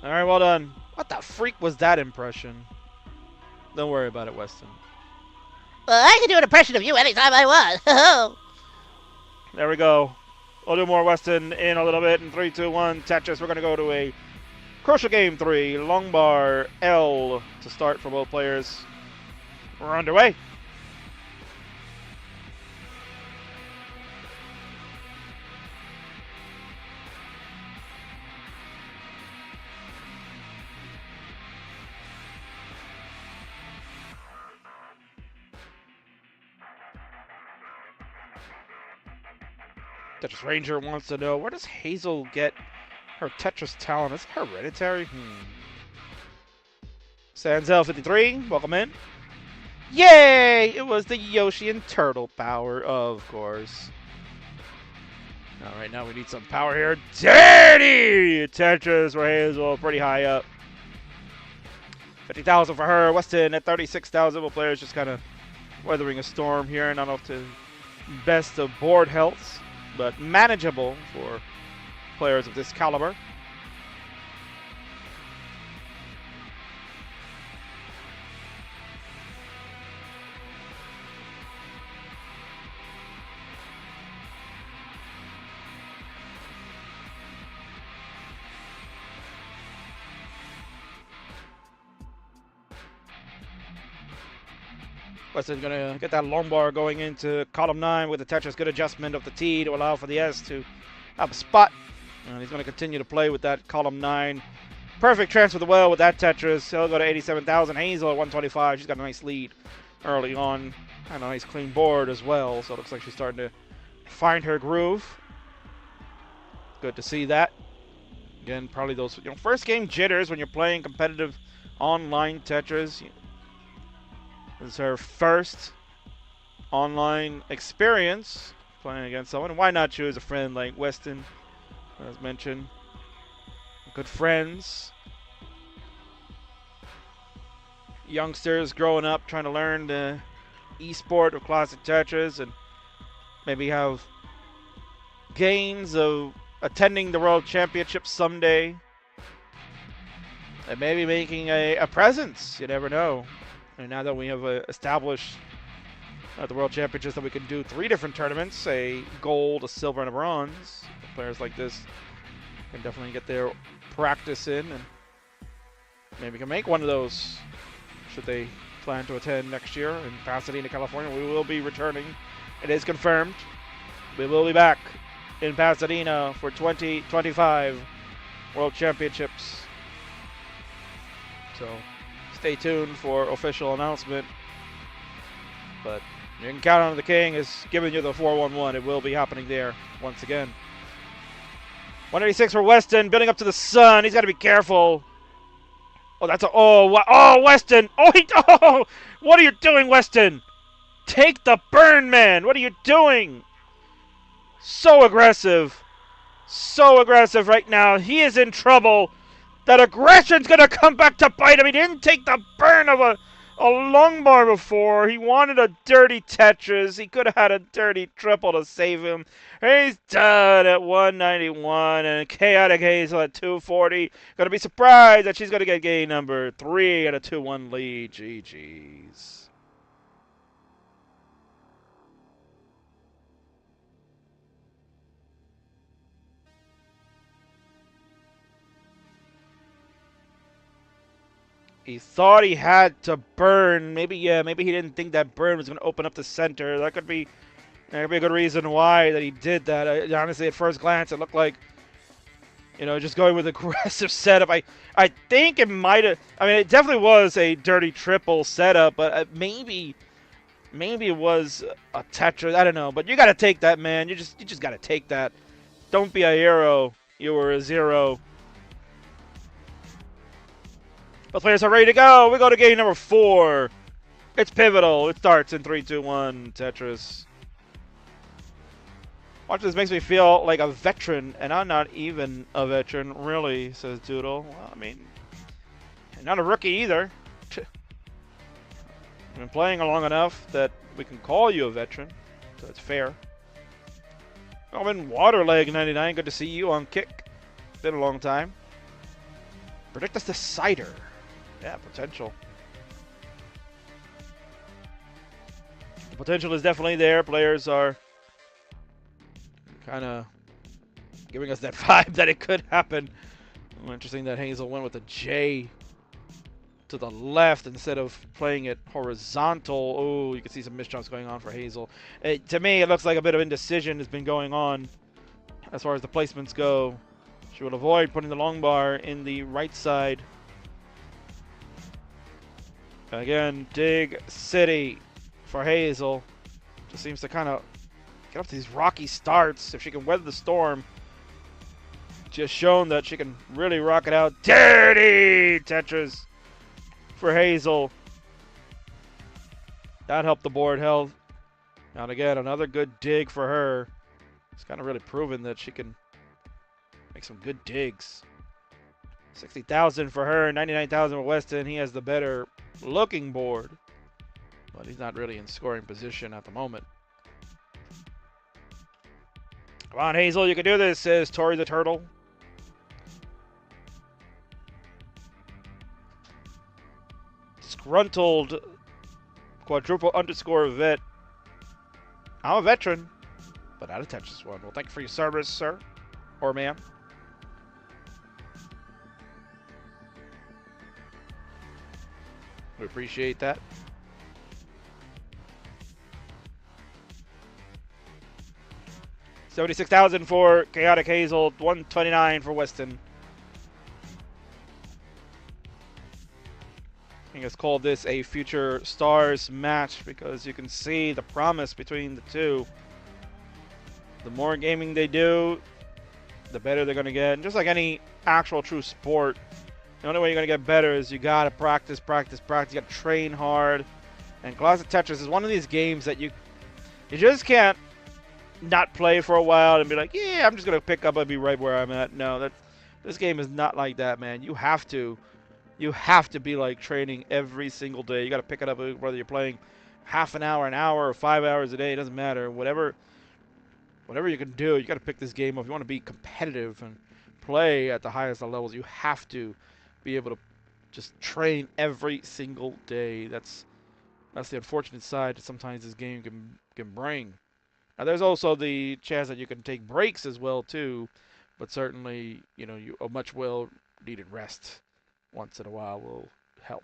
All right, well done. What the freak was that impression? Don't worry about it, Weston. Well, I can do an impression of you anytime I want. There we go. We'll do more Weston in a little bit. In 3, 2, 1, Tetris. We're going to go to a Crucial Game 3, long bar L to start for both players. We're underway. Tetris Ranger wants to know, where does Hazel get her Tetris talent? Is it hereditary? Sanzel 53, welcome in. Yay! It was the Yoshi and Turtle power, of course. Alright, now we need some power here. Dirty Tetris for Hazel, pretty high up. 50,000 for her. Weston at 36,000. Both players just kind of weathering a storm here. Not up to best of board healths, but manageable for players of this caliber. Weston's going to get that long bar going into column 9 with the Tetris. Good adjustment of the T to allow for the S to have a spot. And he's going to continue to play with that column 9. Perfect transfer the well with that Tetris. He'll go to 87,000. Hazel at 125. She's got a nice lead early on. And a nice clean board as well. So it looks like she's starting to find her groove. Good to see that. Again, probably those first game jitters when you're playing competitive online Tetris. This is her first online experience playing against someone. Why not choose a friend like Weston, as mentioned? Good friends. Youngsters growing up trying to learn the esport of classic Tetris and maybe have gains of attending the World Championship someday. And maybe making a presence. You never know. And now that we have established at the World Championships that we can do 3 different tournaments, a gold, a silver, and a bronze, players like this can definitely get their practice in and maybe can make one of those should they plan to attend next year in Pasadena, California. We will be returning. It is confirmed. We will be back in Pasadena for 2025 World Championships. So stay tuned for official announcement. But you can count on the King is giving you the 411. It will be happening there once again. 186 for Weston, building up to the sun. He's got to be careful. Oh, that's a Weston. Oh, what are you doing, Weston? Take the burn, man. What are you doing? So aggressive. So aggressive right now. He is in trouble. That aggression's going to come back to bite him. He didn't take the burn of a long bar before. He wanted a dirty Tetris. He could have had a dirty triple to save him. He's done at 191 and Chaotic Hazel at 240. Going to be surprised that she's going to get game number 3 and a 2-1 lead. GG's. He thought he had to burn. Maybe he didn't think that burn was going to open up the center. That could be a good reason why that he did that. Honestly, at first glance, it looked like, just going with aggressive setup. I think it might have. I mean, it definitely was a dirty triple setup, but maybe it was a Tetris. I don't know. But you got to take that, man. You just got to take that. Don't be a hero. You were a 0. Both players are ready to go. We go to game number 4. It's pivotal. It starts in 3, 2, 1. Tetris. Watch this makes me feel like a veteran, and I'm not even a veteran, really, says Doodle. Well, I mean, not a rookie either. I've been playing long enough that we can call you a veteran, so it's fair. I'm in Waterleg 99. Good to see you on Kick. Been a long time. Predict us decider. Yeah, potential. The potential is definitely there. Players are kind of giving us that vibe that it could happen. Interesting that Hazel went with a J to the left instead of playing it horizontal. Oh, you can see some misjumps going on for Hazel. To me, it looks like a bit of indecision has been going on as far as the placements go. She will avoid putting the long bar in the right side. Again, Dig City for Hazel. Just seems to kind of get up to these rocky starts. If she can weather the storm, just shown that she can really rock it out. Dirty Tetris for Hazel. That helped the board health. And again, another good dig for her. It's kind of really proven that she can make some good digs. 60,000 for her, 99,000 for Weston. He has the better looking board, but he's not really in scoring position at the moment. Come on, Hazel, you can do this, says Tori the Turtle. Disgruntled quadruple underscore vet. I'm a veteran, but not a Tetris one. Well, thank you for your service, sir or ma'am. We appreciate that. $76,000 for Chaotic Hazel, $129 for Weston. I think it's called this a Future Stars match because you can see the promise between the two. The more gaming they do, the better they're going to get. And just like any actual true sport, the only way you're going to get better is you got to practice, practice, practice. You got to train hard. And Classic Tetris is one of these games that you just can't not play for a while and be like, yeah, I'm just going to pick up and be right where I'm at. No, this game is not like that, man. You have to be like training every single day. You got to pick it up whether you're playing half an hour, or 5 hours a day. It doesn't matter. Whatever you can do, you got to pick this game up. If you want to be competitive and play at the highest levels, you have to be able to just train every single day. That's the unfortunate side that sometimes this game can bring. Now, there's also the chance that you can take breaks as well too, but certainly, a much well-needed rest once in a while will help.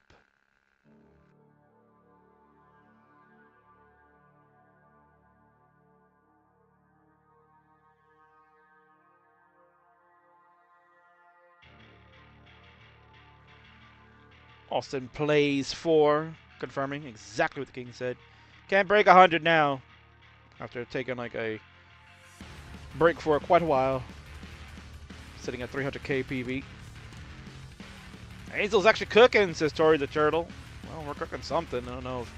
Austin plays 4, confirming exactly what the king said. Can't break 100 now, after taking like a break for quite a while. Sitting at 300k PV. Hazel's actually cooking, says Tori the Turtle. Well, we're cooking something. I don't know if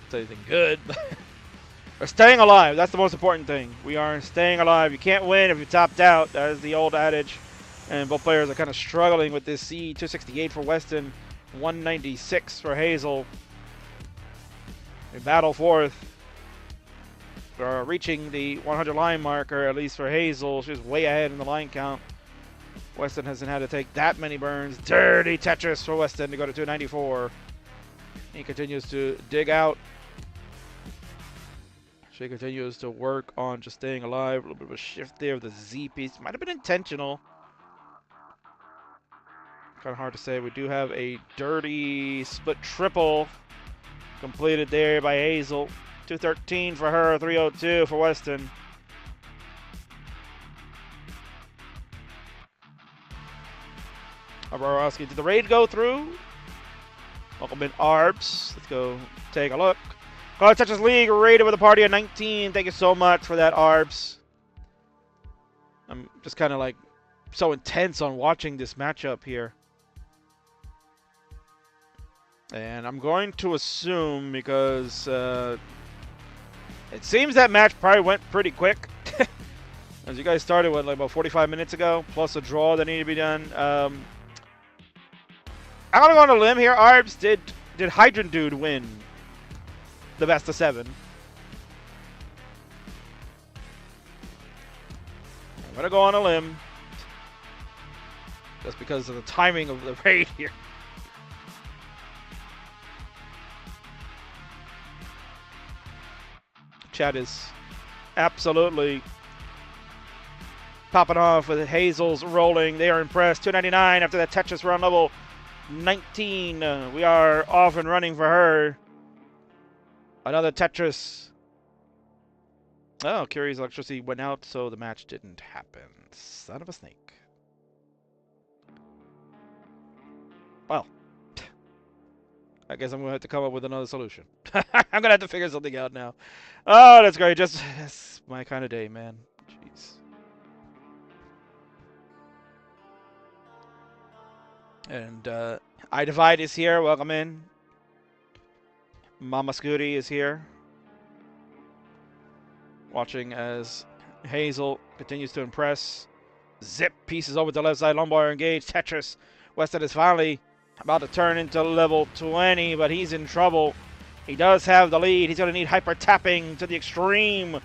it's anything good. We're staying alive. That's the most important thing. We are staying alive. You can't win if you topped out. That is the old adage. And both players are kind of struggling with this C. 268 for Weston, 196 for Hazel. They battle fourth. We're reaching the 100 line marker, at least for Hazel. She's way ahead in the line count. Weston hasn't had to take that many burns. Dirty Tetris for Weston to go to 294. He continues to dig out. She continues to work on just staying alive. A little bit of a shift there with the Z piece. Might have been intentional. Kind of hard to say. We do have a dirty split triple completed there by Hazel. 213 for her, 302 for Weston. Borowski, did the raid go through? Welcome in, Arbs. Let's go take a look. Call of Tetris League raided with a party of 19. Thank you so much for that, Arbs. I'm just kind of like so intense on watching this matchup here. And I'm going to assume, because It seems that match probably went pretty quick. As you guys started, what, like about 45 minutes ago? Plus a draw that needed to be done. I'm gonna go on a limb here. Arbs, did Hydrant Dude win the best of 7? I'm gonna go on a limb. Just because of the timing of the raid here. Chat is absolutely popping off with Hazel's rolling. They are impressed. 299 after that Tetris round level 19. We are off and running for her. Another Tetris. Oh, Curie's electricity went out, so the match didn't happen. Son of a snake. Well, I guess I'm going to have to come up with another solution. I'm going to have to figure something out now. Oh, that's great. That's my kind of day, man. Jeez. And I Divide is here. Welcome in. Mama Scooty is here. Watching as Hazel continues to impress. Zip pieces over to the left side. Lumbar engaged. Tetris. Weston is finally about to turn into level 20, but he's in trouble. He does have the lead. He's going to need hyper tapping to the extreme.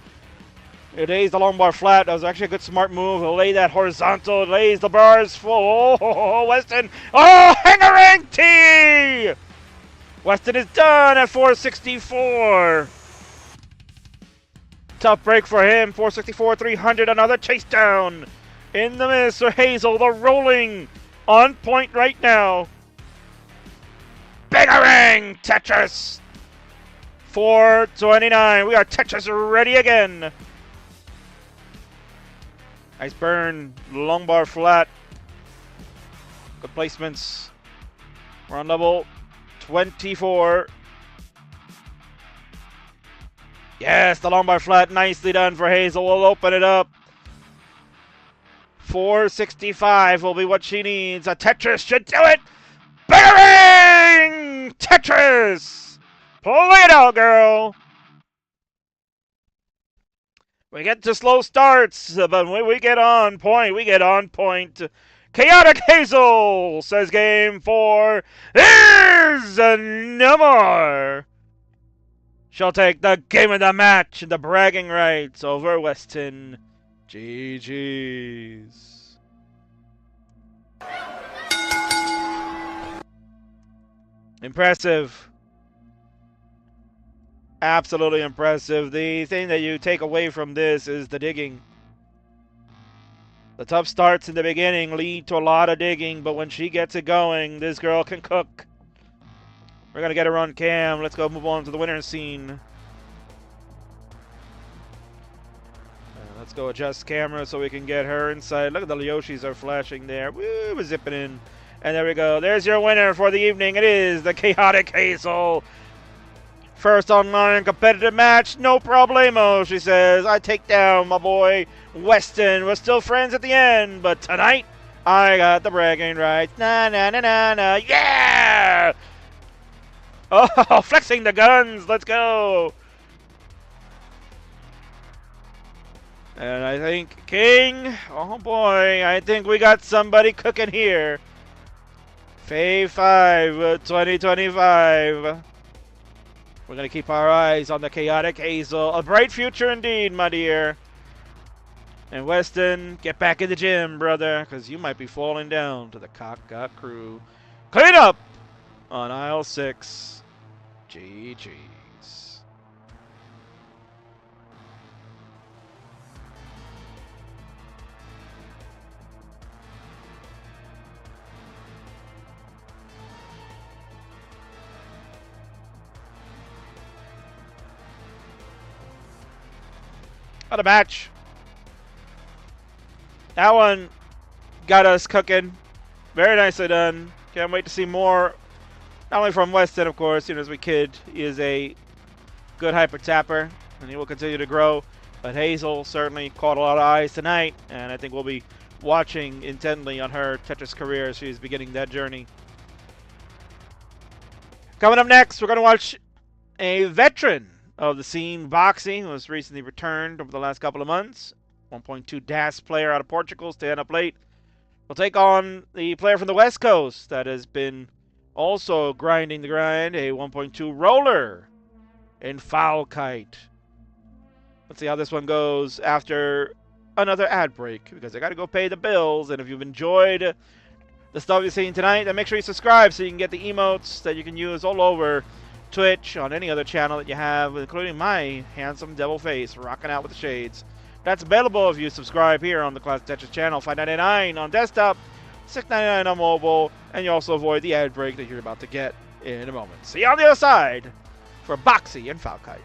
It lays the lumbar flat. That was actually a good smart move. He'll lay that horizontal. It lays the bars full. Oh, Weston. Oh, Hangarang T! Weston is done at 464. Tough break for him. 464, 300. Another chase down. In the miss for Hazel. The rolling on point right now. Bangarang Tetris. 429. We are Tetris ready again. Nice burn. Lumbar flat. Good placements. We're on level 24. Yes, the lumbar flat. Nicely done for Hazel. We'll open it up. 465 will be what she needs. A Tetris should do it. Bang! Tetris! Play it out, girl. We get to slow starts, but when we get on point, we get on point. Chaotic Hazel says game 4 is no more. She'll take the game of the match and the bragging rights over Weston. GG's. Impressive. Absolutely impressive. The thing that you take away from this is the digging. The tough starts in the beginning lead to a lot of digging, but when she gets it going, this girl can cook. We're going to get her on cam. Let's go move on to the winner scene. Let's go adjust camera so we can get her inside. Look at the Yoshis are flashing there. Woo, we're zipping in. And there we go. There's your winner for the evening. It is the Chaotic Hazel. First online competitive match, no problemo, she says. I take down my boy Weston. We're still friends at the end, but tonight I got the bragging rights. Na na na na na. Yeah! Oh, flexing the guns. Let's go. And I think King, oh boy, I think we got somebody cooking here. Fave 5, 2025. We're going to keep our eyes on the Chaotic Hazel. A bright future indeed, my dear. And Weston, get back in the gym, brother, because you might be falling down to the Cock crew. Clean up on aisle 6. GG's. What a match. That one got us cooking. Very nicely done. Can't wait to see more. Not only from Weston, of course, as we kid, he is a good hyper tapper, and he will continue to grow. But Hazel certainly caught a lot of eyes tonight, and I think we'll be watching intently on her Tetris career as she's beginning that journey. Coming up next, we're going to watch a veteran of the scene boxing, was recently returned over the last couple of months. 1.2 DAS player out of Portugal, staying up late. Will take on the player from the West Coast that has been also grinding the grind, a 1.2 roller in Foul Kite. Let's see how this one goes after another ad break, because I got to go pay the bills. And if you've enjoyed the stuff you've seen tonight, then make sure you subscribe so you can get the emotes that you can use all over Twitch, on any other channel that you have, including my handsome devil face rocking out with the shades. That's available if you subscribe here on the Classic Tetris channel. $5.99 on desktop, $6.99 on mobile, and you also avoid the ad break that you're about to get in a moment. See you on the other side for Boxy and Foul Kite.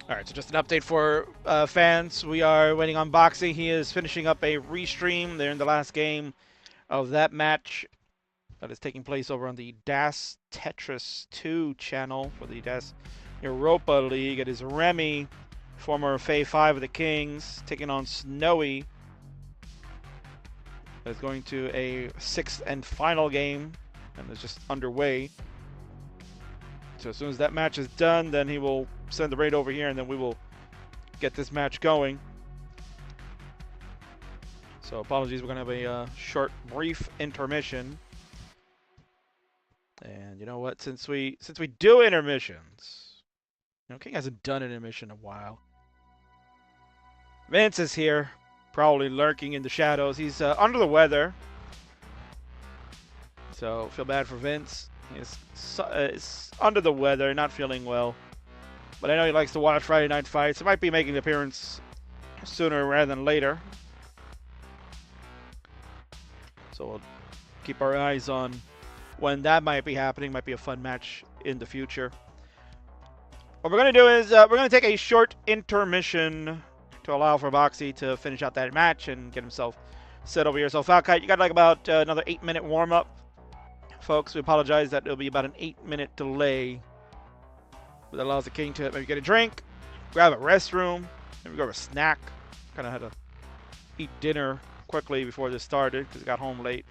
All right, so just an update for fans. We are waiting on Boxy. He is finishing up a restream. They're in the last game of that match that is taking place over on the DAS Tetris 2 channel for the DAS Europa League. It is Remy, former Fay 5 of the Kings, taking on Snowy, It's going to a 6th and final game, and it's just underway. So as soon as that match is done, then he will send the raid over here, and then we will get this match going. So apologies, we're going to have a short, brief intermission. And you know what? Since we do intermissions, you know, King hasn't done an intermission in a while. Vince is here, probably lurking in the shadows. He's under the weather, so feel bad for Vince. He's under the weather, not feeling well. But I know he likes to watch Friday Night Fights. He might be making an appearance sooner rather than later. So we'll keep our eyes on when that might be happening. Might be a fun match in the future. What we're going to do is we're going to take a short intermission to allow for Boxy to finish out that match and get himself set over here. So Falkite, you got like about another 8-minute warm-up. Folks, we apologize that it'll be about an 8-minute delay. But that allows the King to maybe get a drink, grab a restroom, maybe grab a snack. Kind of had to eat dinner quickly before this started because he got home late.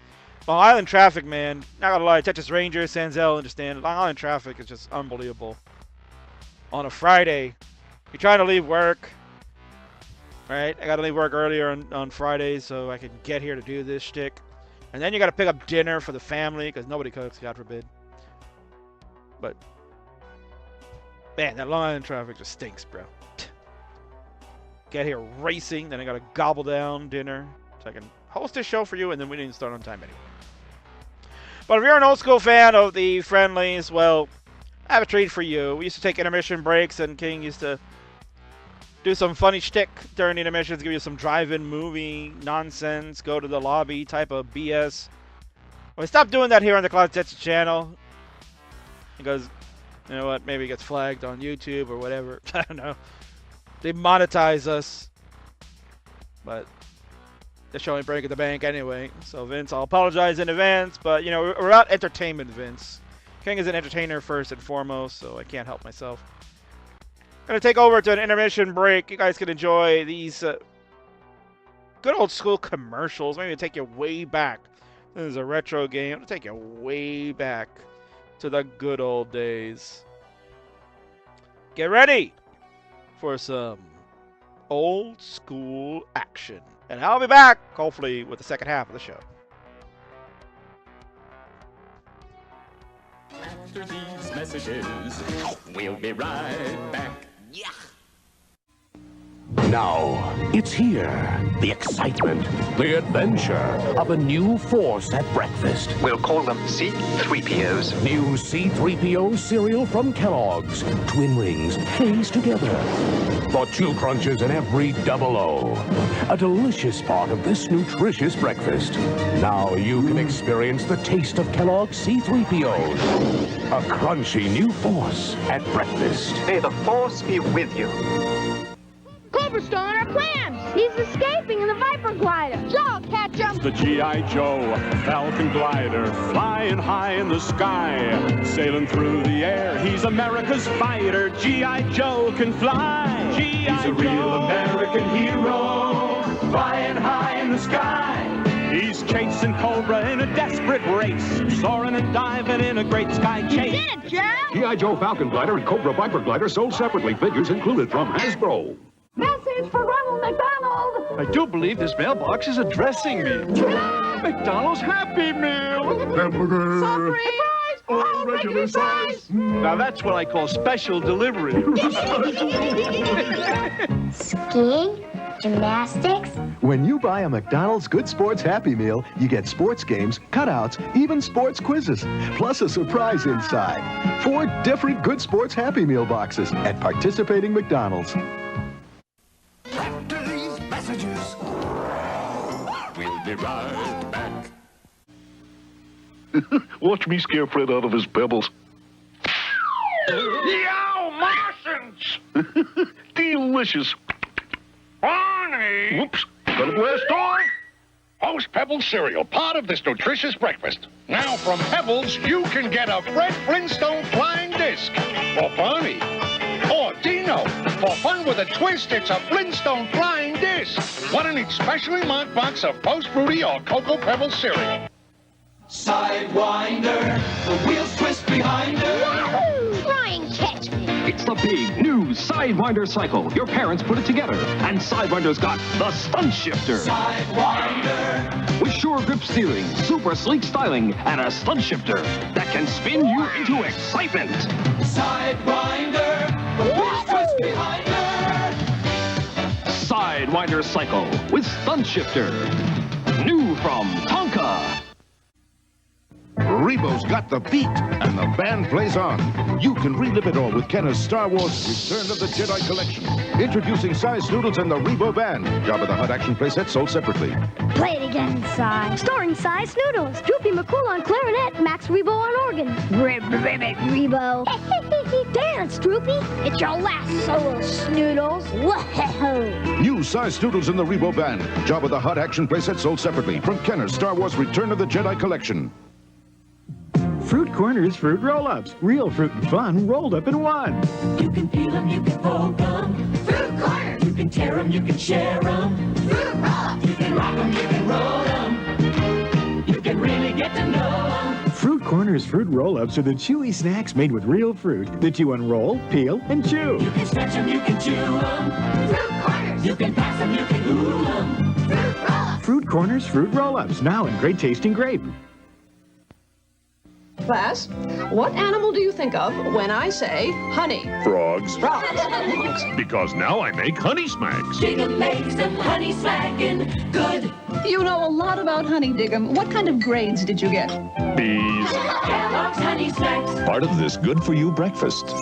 Long Island traffic, man. Not gonna lie, Tetris Ranger, Sanzel, understand. Long Island traffic is just unbelievable. On a Friday, you're trying to leave work, right? I gotta leave work earlier on Fridays so I can get here to do this shtick. And then you gotta pick up dinner for the family because nobody cooks, God forbid. But man, that Long Island traffic just stinks, bro. Get here racing, then I gotta gobble down dinner so I can host this show for you, and then we didn't start on time anyway. But if you're an old school fan of the Friendlies, well, I have a treat for you. We used to take intermission breaks, and King used to do some funny shtick during the intermissions, give you some drive-in movie nonsense, go to the lobby type of BS. Well, we stopped doing that here on the Cloud Tetris channel because, you know what, maybe it gets flagged on YouTube or whatever. I don't know. They monetize us, but they're showing break at the bank anyway. So Vince, I'll apologize in advance, but you know, we're about entertainment, Vince. King is an entertainer first and foremost, so I can't help myself. Gonna take over to an intermission break. You guys can enjoy these good old school commercials. Maybe take you way back. This is a retro game. It'll take you way back to the good old days. Get ready for some old school action. And I'll be back, hopefully, with the second half of the show. After these messages, we'll be right back. Yeah. Now, it's here. The excitement, the adventure of a new force at breakfast. We'll call them C-3POs. New C-3PO cereal from Kellogg's. Twin rings, phased together. For 2 crunches in every double O. A delicious part of this nutritious breakfast. Now you can experience the taste of Kellogg's C-3POs. A crunchy new force at breakfast. May the Force be with you. Clover's still on our plans. He's escaping in the Viper glider. Joe, catch him. The G.I. Joe Falcon glider, flying high in the sky, sailing through the air. He's America's fighter. G.I. Joe can fly. He's a real American hero, flying high in the sky. He's chasing Cobra in a desperate race, soaring and diving in a great sky chase. You did it, Joe. G.I. Joe Falcon glider and Cobra Viper glider sold separately. Figures included from Hasbro. Message for Ronald McDonald. I do believe this mailbox is addressing me. McDonald's Happy Meal. Hamburger. Soft fries. All regular size. Now that's what I call special delivery. Skiing, gymnastics. When you buy a McDonald's Good Sports Happy Meal, you get sports games, cutouts, even sports quizzes, plus a surprise inside. 4 different Good Sports Happy Meal boxes at participating McDonald's. After these messages, we'll be right back. Watch me scare Fred out of his pebbles. Yo, Martians! Delicious. Barney! Whoops. Got a blast off. Post Pebbles cereal, part of this nutritious breakfast. Now from Pebbles, you can get a Fred Flintstone flying disc. Or Barney. Or Dino. For fun with a twist, it's a Flintstone flying disc. One in each specially marked box of Post Fruity or Cocoa Pebbles cereal. Sidewinder, the wheels twist behind her. Wahoo! Try and catch me. It's the big new Sidewinder cycle. Your parents put it together, and Sidewinder's got the stunt shifter. Sidewinder. With sure grip steering, super sleek styling, and a stunt shifter that can spin you into excitement. Sidewinder, the wheels twist behind her. Sidewinder cycle with stunt shifter. New from Tonka. Rebo's got the beat, and the band plays on. You can relive it all with Kenner's Star Wars Return of the Jedi Collection. Introducing Cy Snoodles and the Rebo Band. Jabba the Hutt action playset sold separately. Play it again, Cy. Starring Cy Snoodles, Droopy McCool on clarinet, Max Rebo on organ. Ribbit Rebo. Dance, Droopy. It's your last solo, Snoodles. Whoa! New Cy Snoodles and the Rebo Band. Jabba the Hutt action playset sold separately from Kenner's Star Wars Return of the Jedi Collection. Fruit Corners Fruit Roll-Ups. Real fruit and fun rolled up in one. You can peel them, you can poke them. Fruit Corners. You can tear them, you can share them. Fruit Roll-Ups. You can rock them, you can roll them. You can really get to know them. Fruit Corners Fruit Roll-Ups are the chewy snacks made with real fruit that you unroll, peel, and chew. You can stretch them, you can chew them. Fruit Corners. You can pass them, you can ooh them. Fruit Roll-Ups. Fruit Corners Fruit Roll-Ups, now in great tasting grape. Class, what animal do you think of when I say honey? Frogs. Frogs. Because now I make honey smacks. Diggum makes them honey smacking good. You know a lot about honey, Diggum. What kind of grades did you get? Bees. Kellogg's honey smacks. Part of this good-for-you breakfast.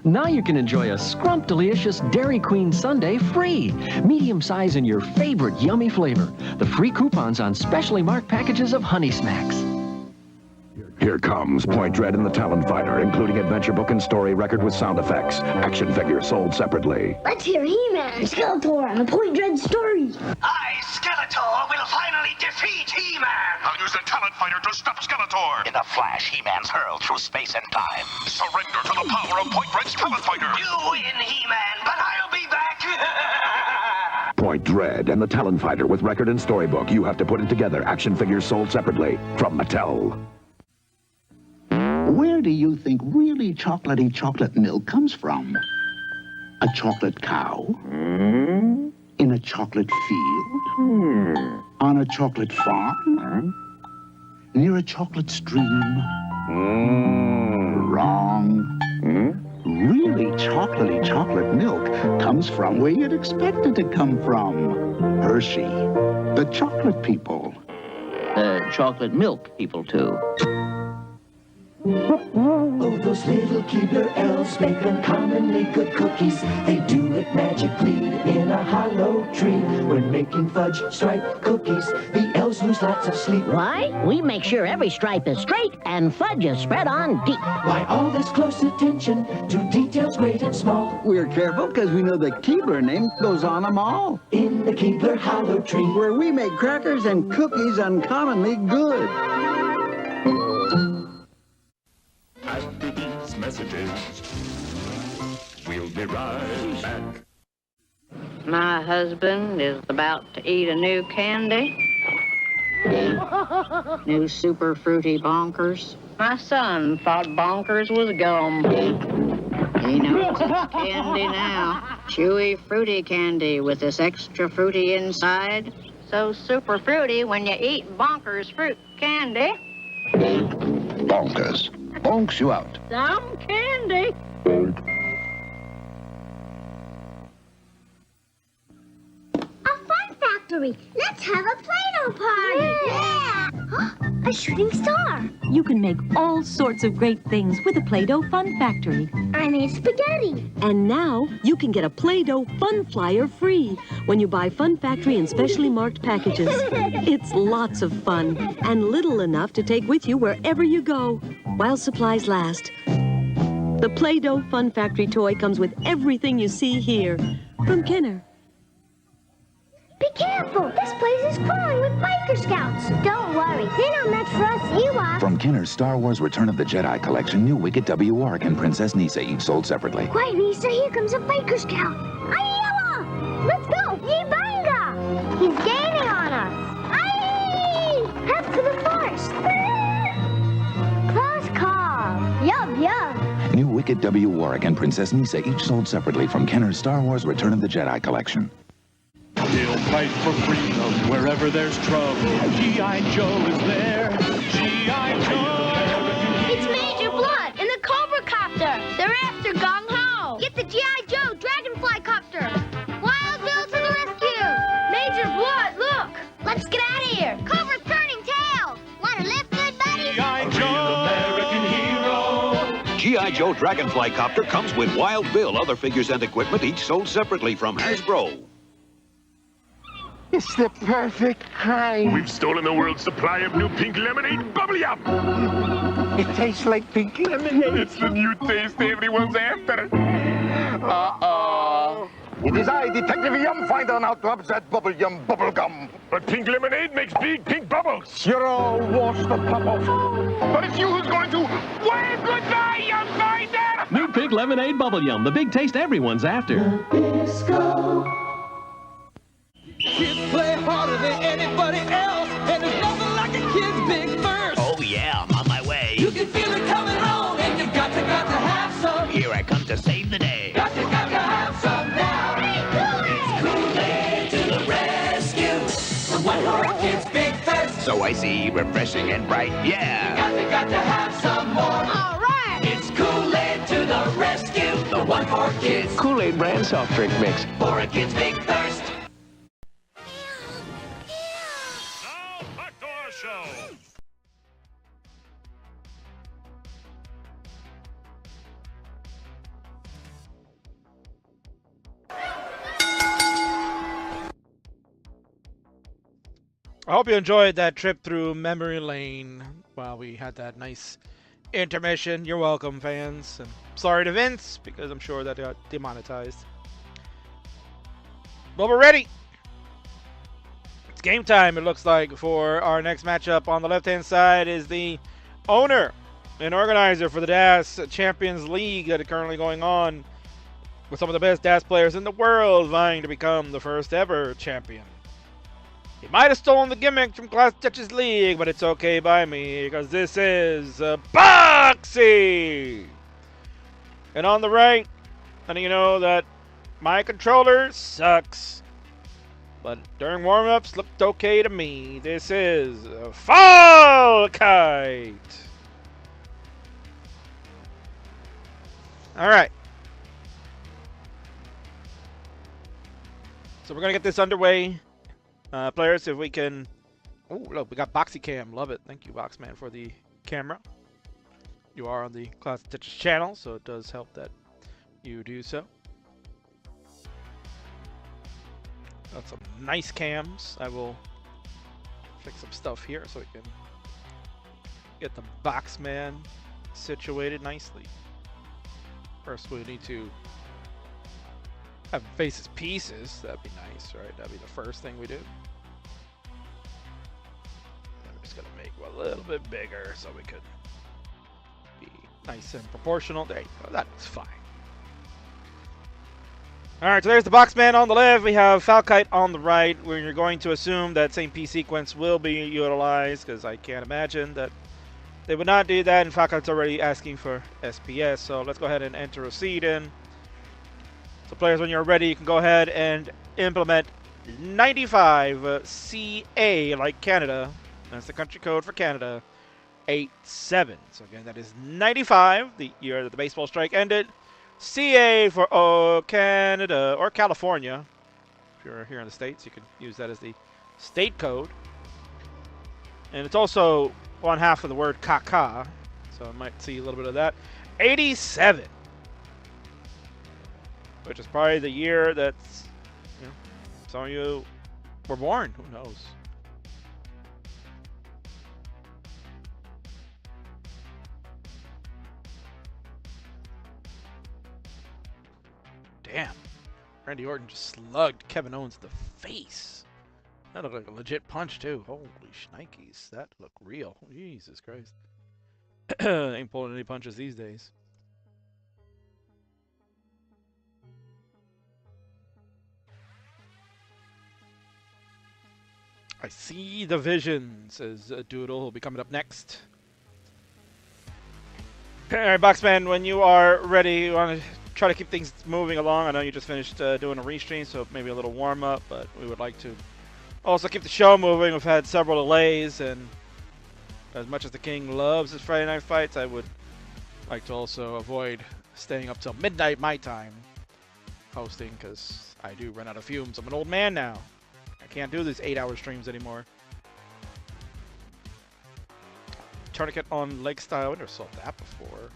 Now you can enjoy a scrumptious Dairy Queen sundae free. Medium size in your favorite yummy flavor. The free coupons on specially marked packages of Honey Smacks. Here comes Point Dread and the Talon Fighter, including adventure book and story record with sound effects. Action figures sold separately. Let's hear He-Man and Skeletor on the Point Dread story. I, Skeletor, will finally defeat He-Man. I'll use the Talon Fighter to stop Skeletor. In a flash, He-Man's hurled through space and time. Surrender to the power of Point Dread's Talon Fighter. You win, He-Man, but I'll be back. Point Dread and the Talon Fighter with record and storybook. You have to put it together. Action figures sold separately from Mattel. Where do you think really chocolatey chocolate milk comes from? A chocolate cow? In a chocolate field? On a chocolate farm? Near a chocolate stream? Wrong. Really chocolatey chocolate milk comes from where you'd expect it to come from. Hershey, the chocolate people. The chocolate milk people, too. Oh, those little Keebler elves make uncommonly good cookies. They do it magically in a hollow tree. When making fudge stripe cookies, the elves lose lots of sleep. Why? We make sure every stripe is straight and fudge is spread on deep. Why all this close attention to details great and small? We're careful because we know the Keebler name goes on them all. In the Keebler hollow tree, where we make crackers and cookies uncommonly good. After these messages, we'll be right back. My husband is about to eat a new candy. New super fruity bonkers. My son thought bonkers was gum. He knows it's candy now. Chewy fruity candy with this extra fruity inside. So super fruity when you eat bonkers fruit candy. Bonkers. Bonks you out. Some candy. A fun factory. Let's have a Play-Doh party. Yeah. A shooting star. You can make all sorts of great things with a Play-Doh Fun Factory. I made spaghetti. And now you can get a Play-Doh Fun Flyer free when you buy Fun Factory in specially marked packages. It's lots of fun and little enough to take with you wherever you go while supplies last. The Play-Doh Fun Factory toy comes with everything you see here from Kenner. Be Be careful! This place is crawling with biker scouts! Don't worry, they're not meant for us Ewoks. From Kenner's Star Wars Return of the Jedi collection, new Wicket W. Warwick and Princess Nisa, each sold separately. Quiet, Nisa, here comes a biker scout. Ayala! Let's go! Yibanga! He's gaining on us! Aye! Head for the forest! Close call! Yub, yub! New Wicket W. Warwick and Princess Nisa, each sold separately from Kenner's Star Wars Return of the Jedi collection. He'll fight for freedom wherever there's trouble. G.I. Joe is there. G.I. Joe! It's Major Blood in the Cobra Copter. They're after Gung Ho. Get the G.I. Joe Dragonfly Copter. Wild Bill to the rescue. Major Blood, look. Let's get out of here. Cobra's turning tail. Want to lift, good buddy? G.I. Joe! American hero. G.I. Joe Dragonfly Copter comes with Wild Bill, other figures and equipment, each sold separately from Hasbro. It's the perfect crime. We've stolen the world's supply of new pink lemonade bubble yum. It tastes like pink lemonade. It's the new taste everyone's after. Uh-oh. It is I, Detective Yum Finder, now to upset bubble yum bubble gum. But pink lemonade makes big pink bubbles. You're all washed the pop off. But it's you who's going to wave goodbye, Yum Finder! New Pink Lemonade Bubble Yum, the big taste everyone's after. Kids play harder than anybody else, and there's nothing like a kid's big burst. Oh yeah, I'm on my way. You can feel it coming on, and you've got to have some. Here I come to save the day. Got to have some now. It's Kool-Aid to the rescue. The one for a kid's big thirst. So I see, refreshing and bright, yeah. Got to have some more. All right. It's Kool-Aid to the rescue. The one for kids. Kool-Aid brand soft drink mix. For a kid's big thirst. I hope you enjoyed that trip through memory lane while we had that nice intermission. You're welcome, fans. And sorry to Vince, because I'm sure that got demonetized. But we're ready. It's game time, it looks like, for our next matchup. On the left-hand side is the owner and organizer for the DAS Champions League that is currently going on, with some of the best DAS players in the world vying to become the first ever champion. He might have stolen the gimmick from Class Tetris League, but it's okay by me, because this is Boxy! And on the right, letting you know that my controller sucks, but during warm-ups looked okay to me. This is Fall Kite! Alright. So we're going to get this underway. Players, if we can... Oh, look, we got Boxy Cam. Love it. Thank you, Boxman, for the camera. You are on the Class Tetris channel, so it does help that you do so. Got some nice cams. I will fix some stuff here so we can get the Boxman situated nicely. First, we need to have faces pieces. That'd be nice, right? That'd be the first thing we do. I'm just gonna make one a little bit bigger so we could be nice and proportional. There you go. That's fine. All right, so there's the Boxman on the left. We have Falkite on the right. We're going to assume that same piece sequence will be utilized, because I can't imagine that they would not do that. And Falkite's already asking for SPS, so let's go ahead and enter a seed in. So players, when you're ready, you can go ahead and implement 95 CA, like Canada. That's the country code for Canada. 87. So again, that is 95, the year that the baseball strike ended. CA for Canada or California. If you're here in the States, you can use that as the state code. And it's also one half of the word caca, so I might see a little bit of that. 87. Which is probably the year that's, you know, some of you were born. Who knows? Damn. Randy Orton just slugged Kevin Owens in the face. That looked like a legit punch, too. Holy shnikes. That looked real. Jesus Christ. Ain't pulling any punches these days. I see the vision, says Doodle, who'll be coming up next. Alright, Boxman, when you are ready, you want to try to keep things moving along. I know you just finished doing a restream, so maybe a little warm-up, but we would like to also keep the show moving. We've had several delays, and as much as the King loves his Friday night fights, I would like to also avoid staying up till midnight my time hosting, because I do run out of fumes. I'm an old man now. I can't do these 8-hour streams anymore. Tourniquet on leg style. I never saw that before.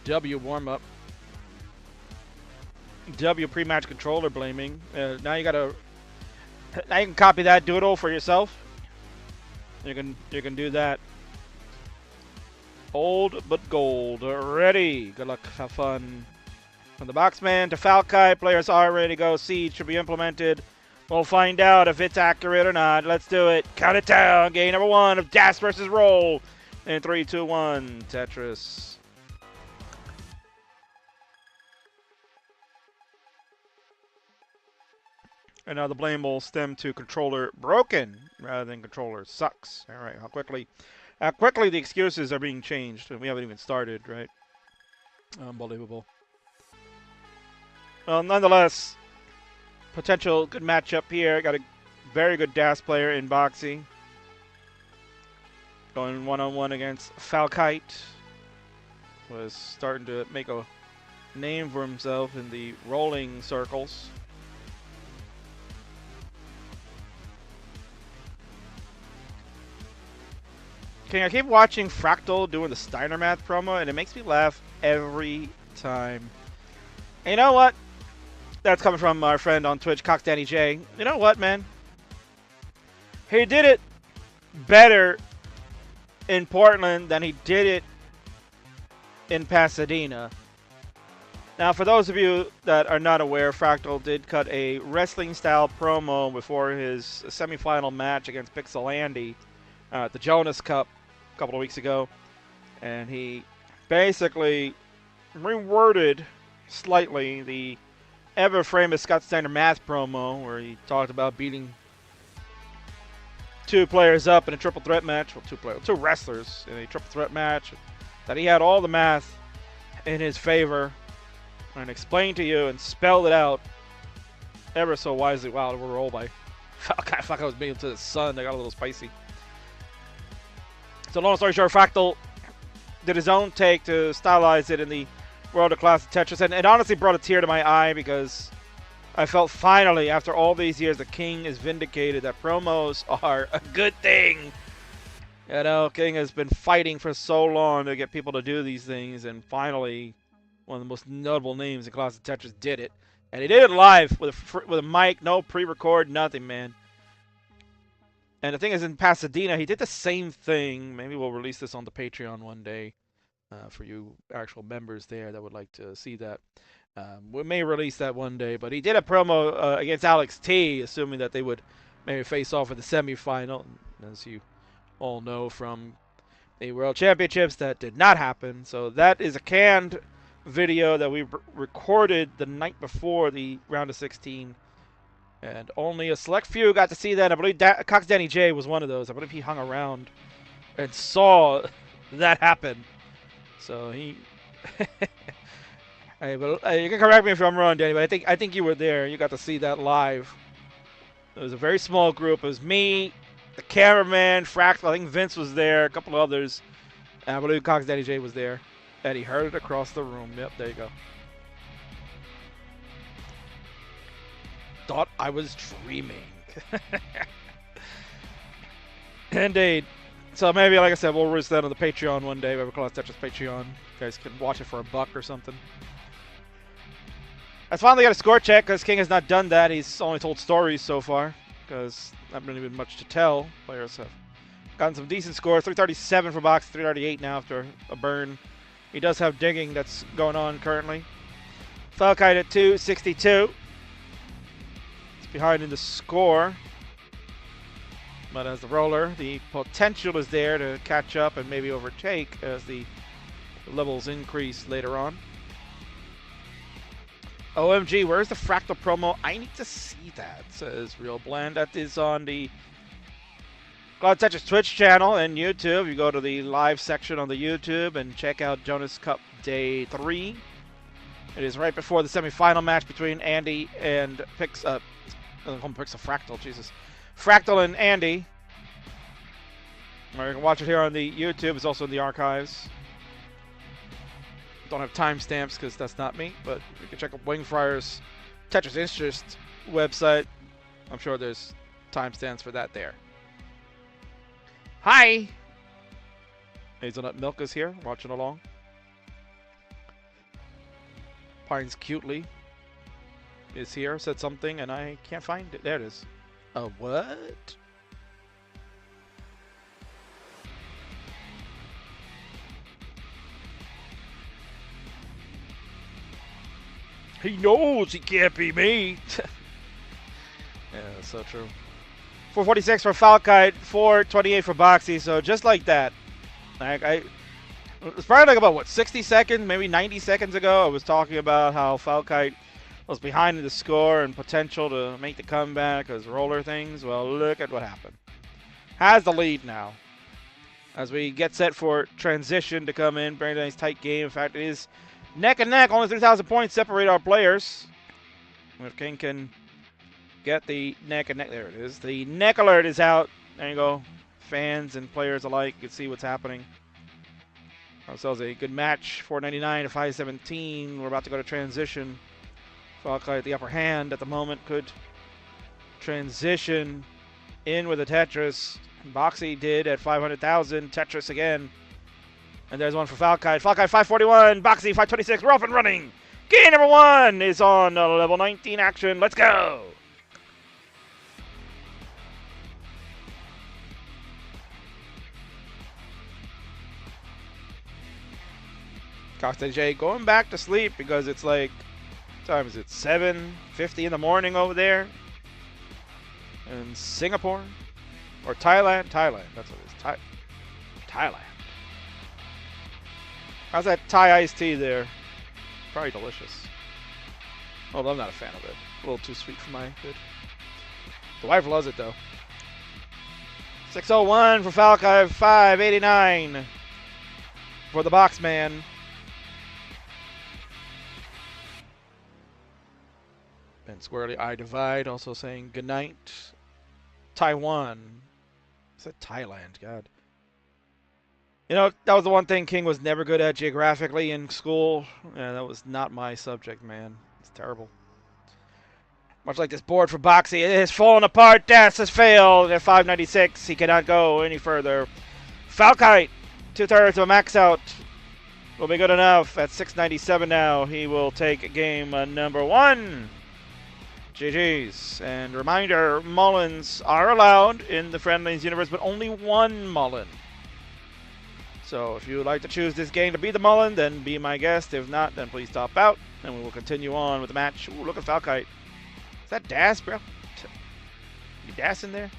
W warm-up. W pre-match controller blaming. Now you gotta. Now you can copy that Doodle for yourself. You can do that. Old but gold. Ready. Good luck. Have fun. From the Boxman to Falkai, players are ready to go. Siege should be implemented. We'll find out if it's accurate or not. Let's do it. Count it down. Game number 1 of Dash versus Roll. In 3, 2, 1. Tetris. And now the blame will stem to controller broken rather than controller sucks. All right, how quickly the excuses are being changed. We haven't even started, right? Unbelievable. Well, nonetheless, potential good matchup here. Got a very good DAS player in Boxy. Going one-on-one against Falkite. Was starting to make a name for himself in the rolling circles. Okay, I keep watching Fractal doing the Steiner Math promo, and it makes me laugh every time. And you know what? That's coming from our friend on Twitch, Cox Danny J. You know what, man? He did it better in Portland than he did it in Pasadena. Now, for those of you that are not aware, Fractal did cut a wrestling-style promo before his semifinal match against Pixel Andy at the Jonas Cup a couple of weeks ago. And he basically reworded slightly the ever-famous Scott Steiner Math promo where he talked about beating 2 players up in a triple threat match. Well, 2 wrestlers in a triple threat match. That he had all the math in his favor and explained to you and spelled it out ever so wisely. Wow, we're rolled by Falkai. Falkai was being to the sun. They got a little spicy. So long story short, Fractal did his own take to stylize it in the world of classic Tetris, and it honestly brought a tear to my eye because I felt finally, after all these years, the King is vindicated that promos are a good thing. You know, King has been fighting for so long to get people to do these things, and finally, one of the most notable names in classic Tetris did it. And he did it live with a mic, no pre-record, nothing, man. And the thing is, in Pasadena, he did the same thing. Maybe we'll release this on the Patreon one day for you actual members there that would like to see that. We may release that one day, but he did a promo against Alex T, assuming that they would maybe face off in the semifinal. As you all know from the World Championships, that did not happen. So that is a canned video that we recorded the night before the round of 16. And only a select few got to see that. I believe Cox Danny J was one of those. I believe he hung around and saw that happen. So he... Hey, but, you can correct me if I'm wrong, Danny, but I think you were there. You got to see that live. It was a very small group. It was me, the cameraman, Fractal. I think Vince was there, a couple of others. And I believe Cox Danny J was there. And he heard it across the room. Yep, there you go. Thought I was dreaming. Indeed. So maybe, like I said, we'll release that on the Patreon one day. We have a Class Tetris Patreon. You guys can watch it for $1 or something. I finally got a score check because King has not done that. He's only told stories so far because not really been much to tell. Players have gotten some decent scores. 337 for Box, 338 now after a burn. He does have digging that's going on currently. Falkite at 262. behind in the score. But as the roller, the potential is there to catch up and maybe overtake as the levels increase later on. OMG, where's the Fractal promo? I need to see that, says Real Bland. That is on the Cloud Tetris Twitch channel and YouTube. You go to the live section on the YouTube and check out Jonas Cup Day 3. It is right before the semifinal match between Andy and Fractal, Jesus. Fractal and Andy. Or you can watch it here on the YouTube. It's also in the archives. Don't have timestamps because that's not me, but you can check out Wingfriar's Tetris Interest website. I'm sure there's timestamps for that there. Hi! Hazelnut Milk is here, watching along. Pines Cutely is here, said something, and I can't find it. There it is. What? He knows he can't be me. Yeah, that's so true. 446 for Falkite, 428 for Boxy. So just like that, it's probably like about what 60 seconds, maybe 90 seconds ago. I was talking about how Falkite was behind in the score and potential to make the comeback as roller things. Well, look at what happened. Has the lead now as we get set for transition to come in. Very nice tight game. In fact, it is neck and neck. Only 3,000 points separate our players. If King can get the neck and neck, there it is. The neck alert is out. There you go. Fans and players alike can see what's happening. Ourselves a good match. 499 to 517. We're about to go to transition. Falkite the upper hand at the moment. Could transition in with a Tetris. Boxy did at 500,000. Tetris again. And there's one for Falkite. Falkite 541. Boxy 526. We're off and running. Game number 1 is on level 19 action. Let's go. Costa J going back to sleep because it's like, what time is it? 7:50 in the morning over there in Singapore or Thailand. Thailand, that's what it is. Thailand. How's that Thai iced tea there? Probably delicious. Although I'm not a fan of it. A little too sweet for my good. The wife loves it though. 601 for Falkite, 589 for the box man. Ben Squarely, I Divide, also saying goodnight. Taiwan. I said Thailand, God. You know, that was the one thing King was never good at geographically in school. Yeah, that was not my subject, man. It's terrible. Much like this board for Boxy, it has fallen apart. Das has failed at 596. He cannot go any further. Falkite, 2/3 of a max out will be good enough. At 697 now, he will take game number 1. GG's. And reminder, Mullins are allowed in the Friendlies universe, but only one Mullen. So if you would like to choose this game to be the Mullen, then be my guest. If not, then please top out, and we will continue on with the match. Ooh, look at Falkite. Is that Das, bro? You Das in there?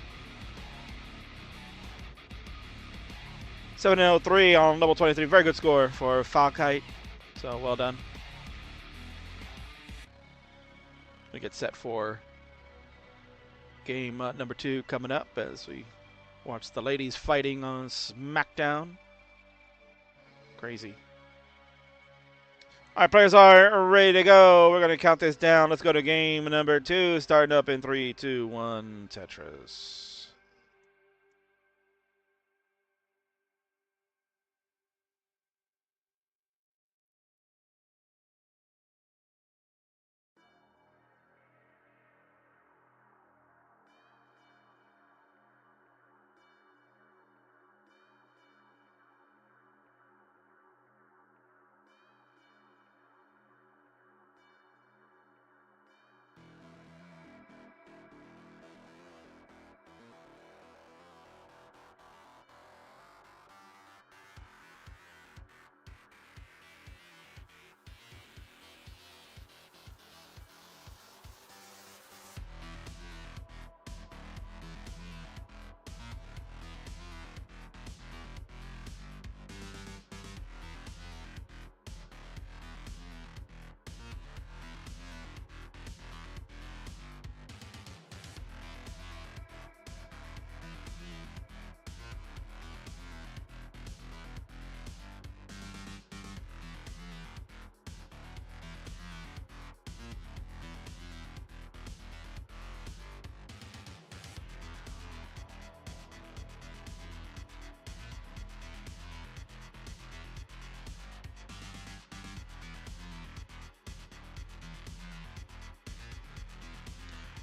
703 on level 23. Very good score for Falkite. So well done. We get set for game number 2 coming up as we watch the ladies fighting on SmackDown. Crazy. All right, players are ready to go. We're going to count this down. Let's go to game number 2, starting up in 3, 2, 1, Tetris.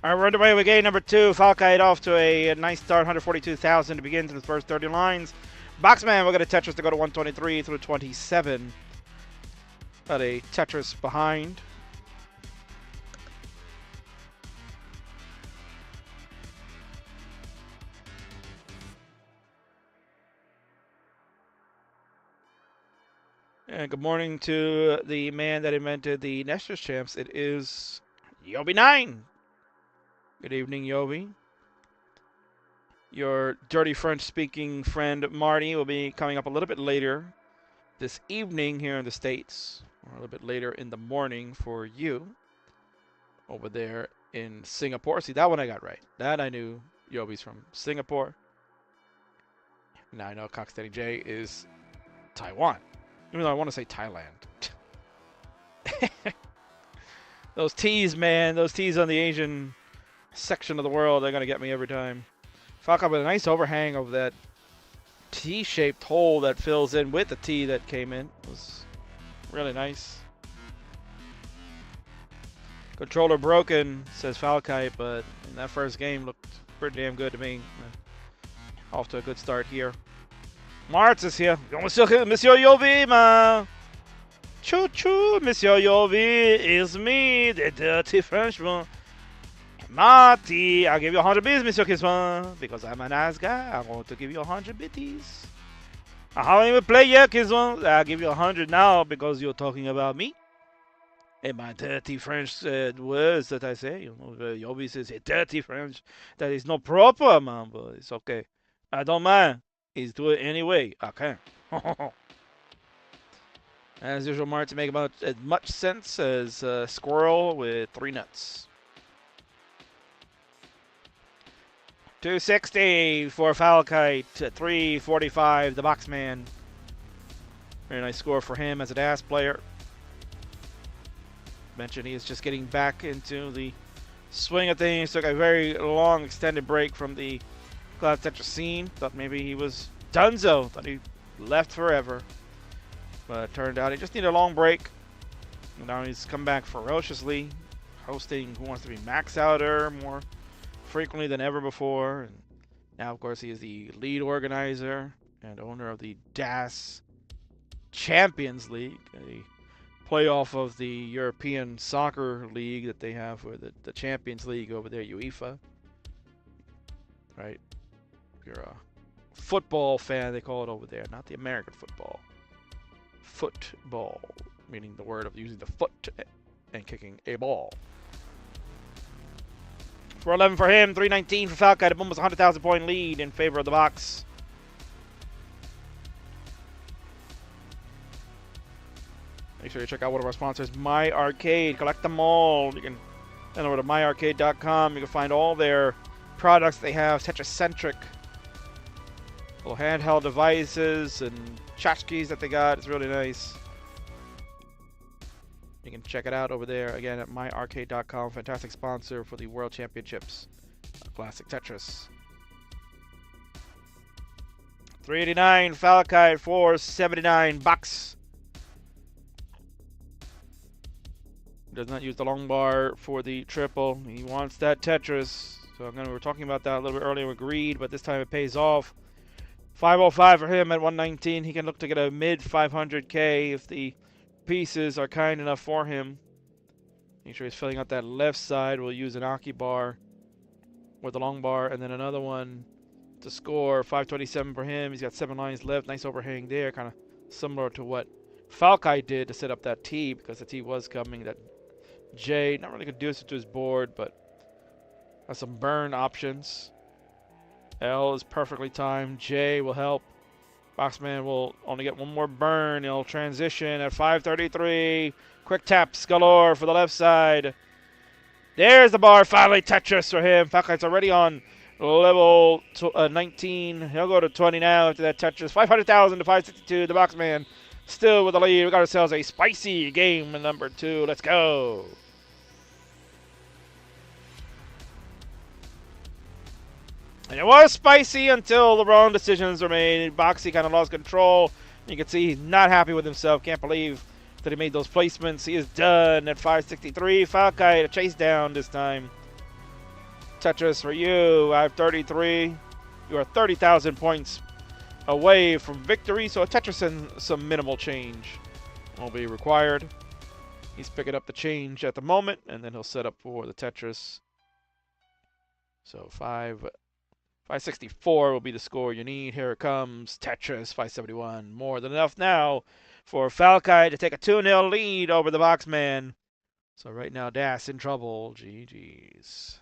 All right, we're underway with game number 2. Falkite off to a nice start, 142,000 to begin to the first 30 lines. Boxman, we're going to Tetris to go to 123 through 27. Got a Tetris behind. And good morning to the man that invented the Nestor's Champs. It is Yobi9. Good evening, Yobi. Your dirty French-speaking friend Marty will be coming up a little bit later this evening here in the States, or a little bit later in the morning for you over there in Singapore. See, that one I got right. That I knew. Yobi's from Singapore. Now I know Cocksteady J is Taiwan. Even though I want to say Thailand. Those T's, man. Those T's on the Asian section of the world, they're going to get me every time. Falcon with a nice overhang of that T-shaped hole that fills in with the T that came in. It was really nice. Controller broken, says Falkite, but in that first game looked pretty damn good to me. Off to a good start here. Martz is here. Monsieur Yovi, ma. Choo-choo, Monsieur Yovi, is me, the dirty Frenchman. Marty, I'll give you 100 bits, Monsieur Kingsman, because I'm a nice guy. I want to give you 100 bitties. I haven't even played yet, Kingsman. I'll give you 100 now because you're talking about me. And my dirty French words that I say, you know, Yobi says, hey, dirty French. That is not proper, man, but it's okay. I don't mind. He's doing it anyway. I can. As usual, Marty make about as much sense as a squirrel with 3 nuts. 260 for Falkite, 345 the Boxman. Very nice score for him as a DAS player. Mentioned he is just getting back into the swing of things. Took a very long extended break from the Class Tetris scene. Thought maybe he was donezo. Thought he left forever. But it turned out he just needed a long break. And now he's come back ferociously, hosting Who Wants to Be Max Outer more frequently than ever before. And now, of course, he is the lead organizer and owner of the DAS Champions League, a playoff of the European Soccer League that they have, or the Champions League over there, UEFA. Right? If you're a football fan, they call it over there, not the American football. Football, meaning the word of using the foot and kicking a ball. 411 for him, 319 for Falkite, almost 100,000 point lead in favor of the box. Make sure you check out one of our sponsors, My Arcade. Collect them all. You can head over to myarcade.com. You can find all their products they have, Tetris-centric. Little handheld devices and tchotchkes that they got. It's really nice. You can check it out over there again at myarcade.com. Fantastic sponsor for the World Championships of Classic Tetris. 389 Falkite, 479 Box. Does not use the long bar for the triple. He wants that Tetris. So we were talking about that a little bit earlier with Greed, but this time it pays off. 505 for him at 119. He can look to get a mid 500K if the pieces are kind enough for him. Make sure he's filling out that left side. We'll use an Aki bar with the long bar, and then another one to score. 527 for him. He's got 7 lines left. Nice overhang there, kind of similar to what Falkite did to set up that T, because the T was coming. That J, not really conducive to his board, but has some burn options. L is perfectly timed. J will help. Boxman will only get one more burn. He'll transition at 533. Quick taps galore for the left side. There's the bar. Finally Tetris for him. Falkite's already on level 19. He'll go to 20 now after that Tetris. 500,000 to 562. The Boxman still with the lead. We got ourselves a spicy game number 2. Let's go. And it was spicy until the wrong decisions were made. Boxy kind of lost control. You can see he's not happy with himself. Can't believe that he made those placements. He is done at 563. Falkite, a chase down this time. Tetris for you. I have 33. You are 30,000 points away from victory, so a Tetris and some minimal change will be required. He's picking up the change at the moment, and then he'll set up for the Tetris. So 564 will be the score you need. Here it comes. Tetris 571. More than enough now for Falkai to take a 2-0 lead over the Boxman. So right now, Das in trouble. GG's.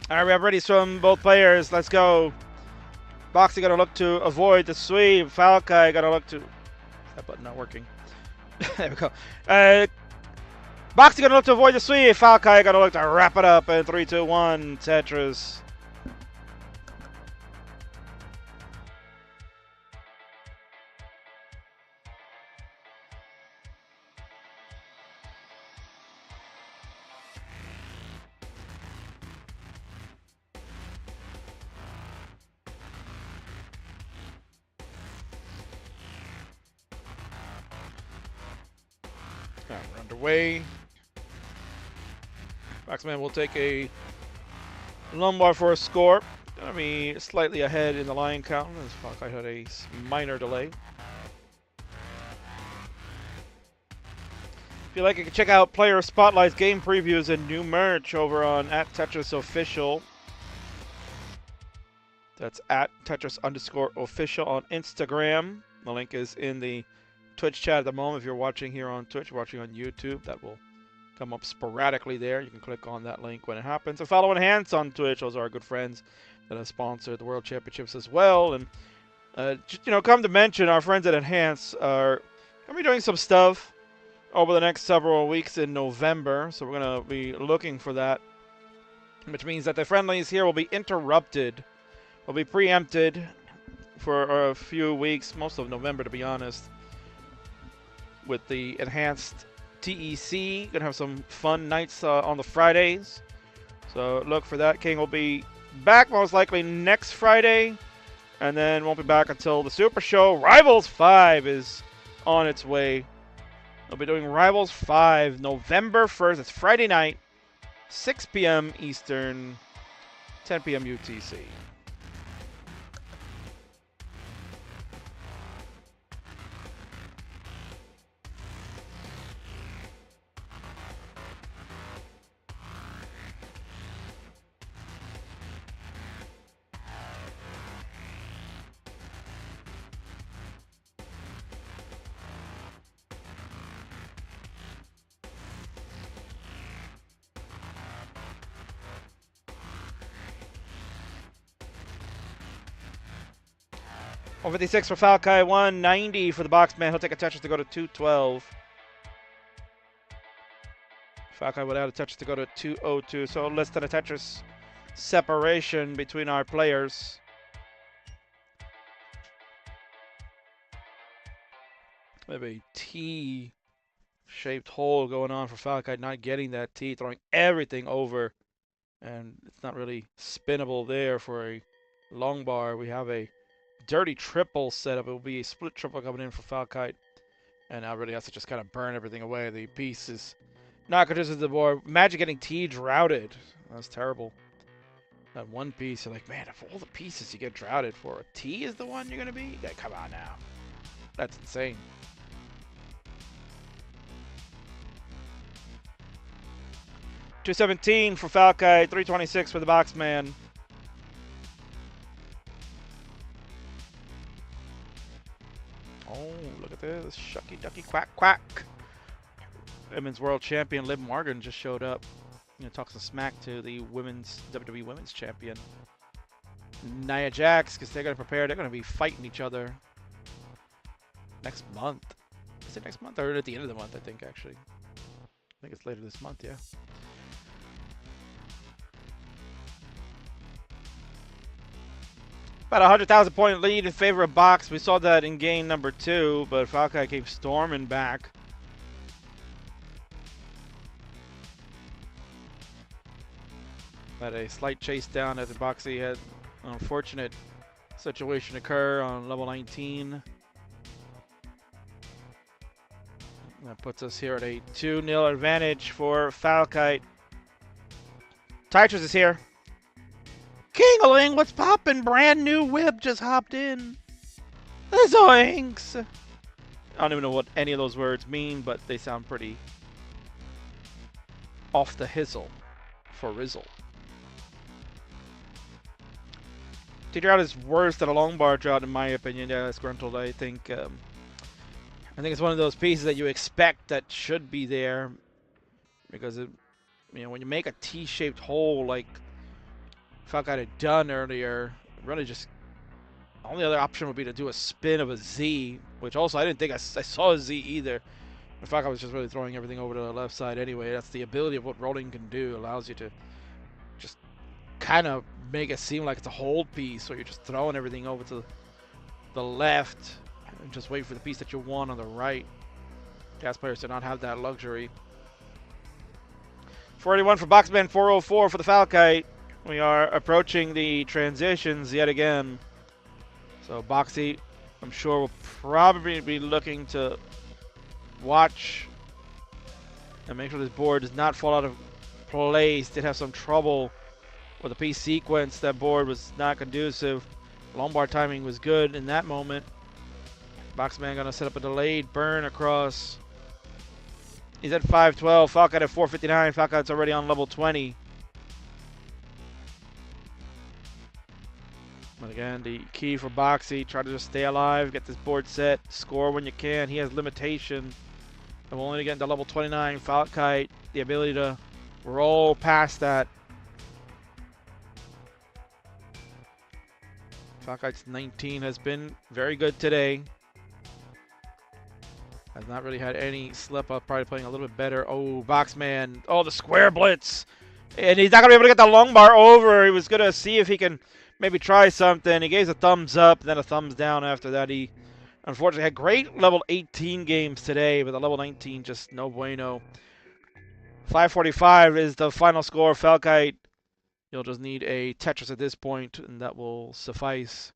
All right, we have readies from both players. Let's go. Boxy going to look to avoid the sweep. Falkai going to look to... That button not working. There we go. Boxy going to look to avoid the sweep. Falkai going to look to wrap it up in 3, 2, 1. Tetris. We're underway. Boxman will take a lumbar for a score. Gonna be slightly ahead in the line count as Falkai had a minor delay. If you like, you can check out player spotlights, game previews, and new merch over on @TetrisOfficial. That's @Tetris_official on Instagram. The link is in the Twitch chat at the moment. If you're watching here on Twitch, watching on YouTube, that will come up sporadically there. You can click on that link when it happens. And follow Enhance on Twitch. Those are our good friends that have sponsored the World Championships as well. And come to mention, our friends at Enhance are going to be doing some stuff over the next several weeks in November. So we're going to be looking for that, which means that the friendlies here will be interrupted, will be preempted for a few weeks, most of November to be honest, with the enhanced TEC. Gonna have some fun nights on the Fridays, so look for that. King will be back most likely next Friday, and then won't be back until the Super Show. Rivals 5 is on its way. They'll be doing Rivals 5 November 1st. It's Friday night, 6 p.m. Eastern, 10 p.m. UTC. $156 for Falkai, 190 for the Boxman. He'll take a Tetris to go to 212. Falkai would add a Tetris to go to 202. So less than a Tetris separation between our players. We have a T-shaped hole going on for Falkai, not getting that T, throwing everything over. And it's not really spinnable there for a long bar. We have a dirty triple setup. It will be a split triple coming in for Falkite. And now really has to just kind of burn everything away. The piece is not conducive to the board. Imagine getting T routed. That's terrible. That one piece, you're like, man, of all the pieces you get droughted for, a T is the one you're going to be? Yeah, come on now. That's insane. $217 for Falkite, $326 for the Boxman. Oh, look at this. Shucky ducky quack quack. Women's World Champion Liv Morgan just showed up. Talk some smack to the WWE Women's Champion Nia Jax, because they're going to prepare. They're going to be fighting each other next month. Is it next month or at the end of the month? I think actually. I think it's later this month. Yeah. About 100,000 point lead in favor of Box. We saw that in game number 2, but Falkite came storming back. Had a slight chase down after Boxy had an unfortunate situation occur on level 19. That puts us here at a 2-0 advantage for Falkite. Tetris is here. Kingling, what's poppin'? Brand new whip just hopped in. Zoinks! I don't even know what any of those words mean, but they sound pretty off the hizzle for Rizzle. T-Drought is worse than a long bar drought in my opinion. Yeah, Scruntled. I think it's one of those pieces that you expect that should be there, because it, when you make a T-shaped hole like Falkite had done earlier, really just the only other option would be to do a spin of a Z, which also I didn't think I saw a Z either. In fact, I was just really throwing everything over to the left side anyway. That's the ability of what rolling can do. It allows you to just kind of make it seem like it's a hold piece, so you're just throwing everything over to the left and just wait for the piece that you want on the right. Gas players do not have that luxury. 481 for Boxman, 404 for the Falkite. We are approaching the transitions yet again. So Boxy, I'm sure, will probably be looking to watch and make sure this board does not fall out of place. Did have some trouble with the piece sequence. That board was not conducive. Lombard timing was good in that moment. Boxman gonna set up a delayed burn across. He's at 512. Falkite at 459. Falkite's already on level 20. But again, the key for Boxy, try to just stay alive, get this board set, score when you can. He has limitation. And we'll only get into level 29. Falkite, the ability to roll past that. Falkite's 19 has been very good today. Has not really had any slip up, probably playing a little bit better. Oh, Boxman. Oh, the square blitz. And he's not going to be able to get the long bar over. He was going to see if he can maybe try something. He gave a thumbs up, then a thumbs down after that. He unfortunately had great level 18 games today, but the level 19 just no bueno. 545 is the final score. Falkite, you'll just need a Tetris at this point, and that will suffice.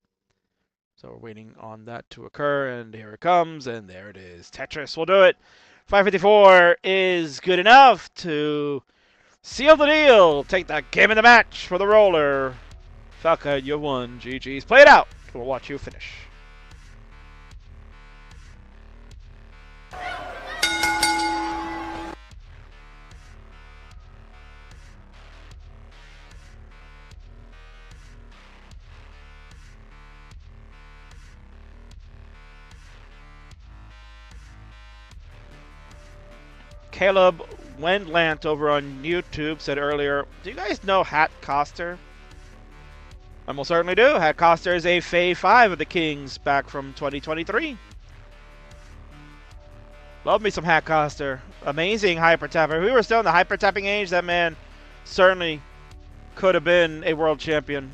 So we're waiting on that to occur, and here it comes, and there it is. Tetris will do it. 554 is good enough to seal the deal. Take that game in the match for the roller. Falkite, you won. GG's. Play it out. We'll watch you finish. Caleb Wendlant over on YouTube said earlier, do you guys know Hat Coster? I most certainly do. Hat Coster is a Fave 5 of the Kings back from 2023. Love me some Hat Coster. Amazing hyper tapper. If we were still in the hyper tapping age, that man certainly could have been a world champion.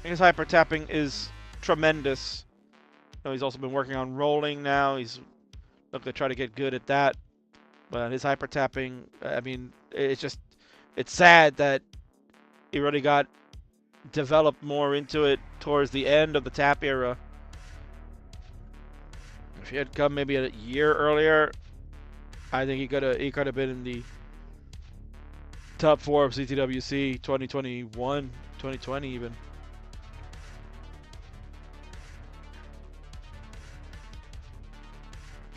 His hyper tapping is tremendous. He's also been working on rolling now. He's looking to try to get good at that. But his hyper tapping, I mean, it's sad that he really got developed more into it towards the end of the tap era. If he had come maybe a year earlier, I think he could have been in the top 4 of CTWC 2021, 2020 even.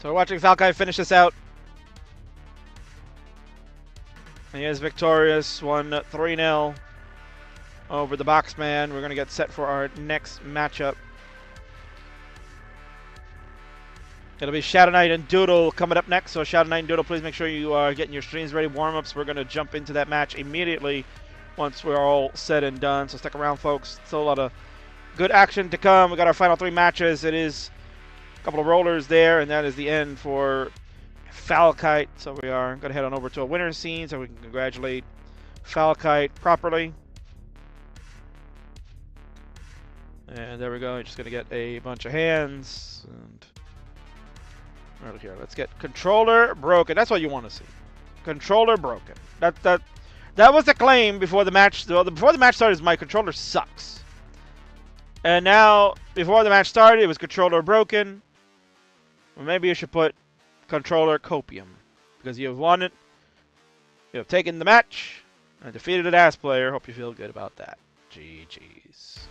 So we're watching Falcai finish this out. And he is victorious, won 3-0 over the Boxman. We're going to get set for our next matchup. It'll be Shadow Knight and Doodle coming up next. So Shadow Knight and Doodle, please make sure you are getting your streams ready, warm-ups. We're going to jump into that match immediately once we're all said and done. So stick around, folks. Still a lot of good action to come. We got our final 3 matches. It is a couple of rollers there, and that is the end for Falcite. So we are going to head on over to a winner's scene so we can congratulate Falcite properly. And there we go. You're just going to get a bunch of hands. And right here, let's get controller broken. That's what you want to see. Controller broken. That was the claim before the match. Well, before the match started, is my controller sucks. And now, before the match started, it was controller broken. Well, maybe you should put controller copium, because you have won it. You have taken the match and defeated an ass player. Hope you feel good about that. GG's.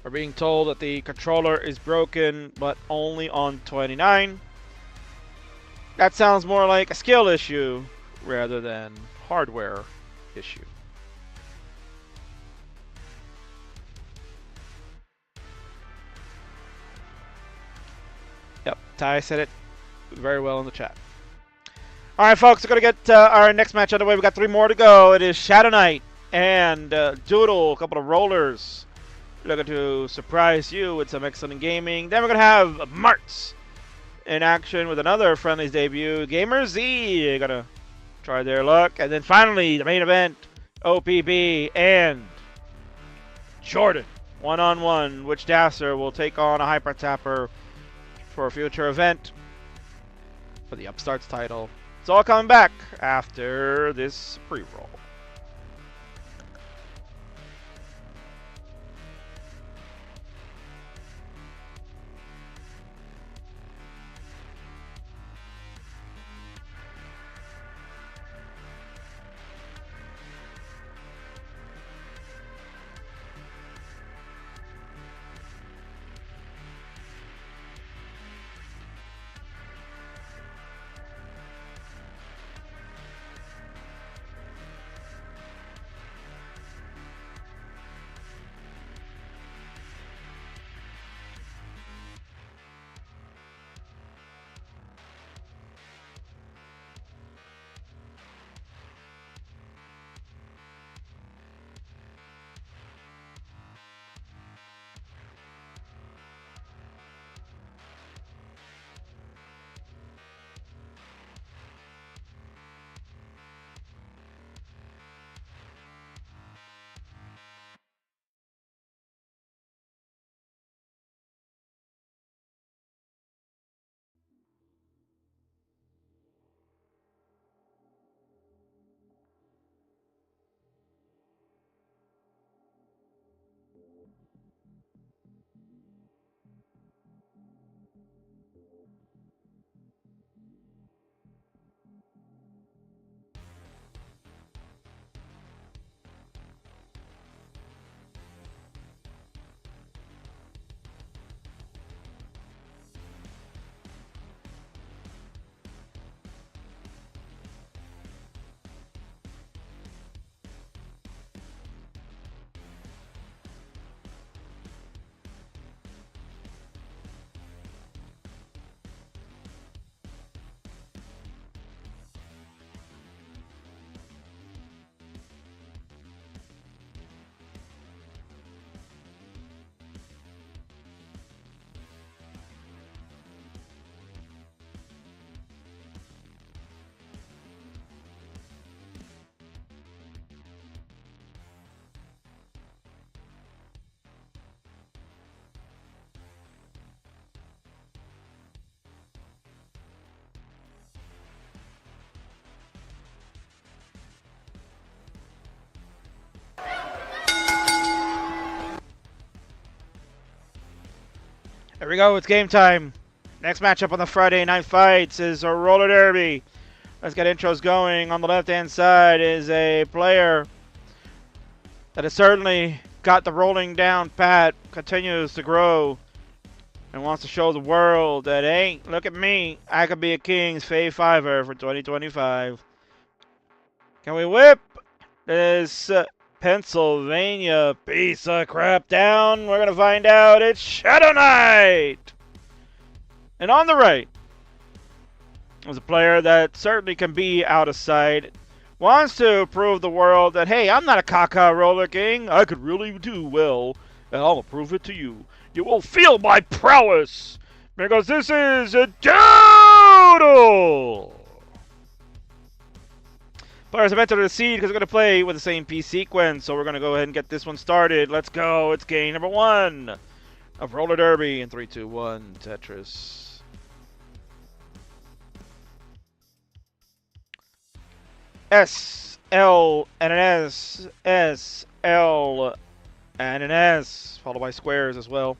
We're being told that the controller is broken, but only on 29. That sounds more like a skill issue rather than hardware issue. Yep, Ty said it very well in the chat. All right, folks, we're going to get our next match underway. We've got 3 more to go. It is Shadow Knight and Doodle, a couple of rollers. Looking to surprise you with some excellent gaming. Then we're going to have Martz in action with another Friendlies debut. Gamer Z going to try their luck. And then finally, the main event, OPB and Jordan. One-on-one, which Dasser will take on a Hyper Tapper for a future event for the Upstarts title. It's all coming back after this pre-roll. There we go, it's game time. Next matchup on the Friday Night Fights is a roller derby. Let's get intros going. On the left-hand side is a player that has certainly got the rolling down pat, continues to grow, and wants to show the world that, hey, look at me. I could be a King's Fave Fiver for 2025. Can we whip this Pennsylvania piece of crap down? We're going to find out. It's Shadow Knight! And on the right is a player that certainly can be out of sight. Wants to prove the world that, hey, I'm not a caca roller king. I could really do well, and I'll prove it to you. You will feel my prowess, because this is a Doodle! Players have entered the seed because we're going to play with the same piece sequence, so we're going to go ahead and get this one started. Let's go. It's game number 1 of Roller Derby in 3, 2, 1, Tetris. S, L, and an S, S, L, and an S, followed by squares as well.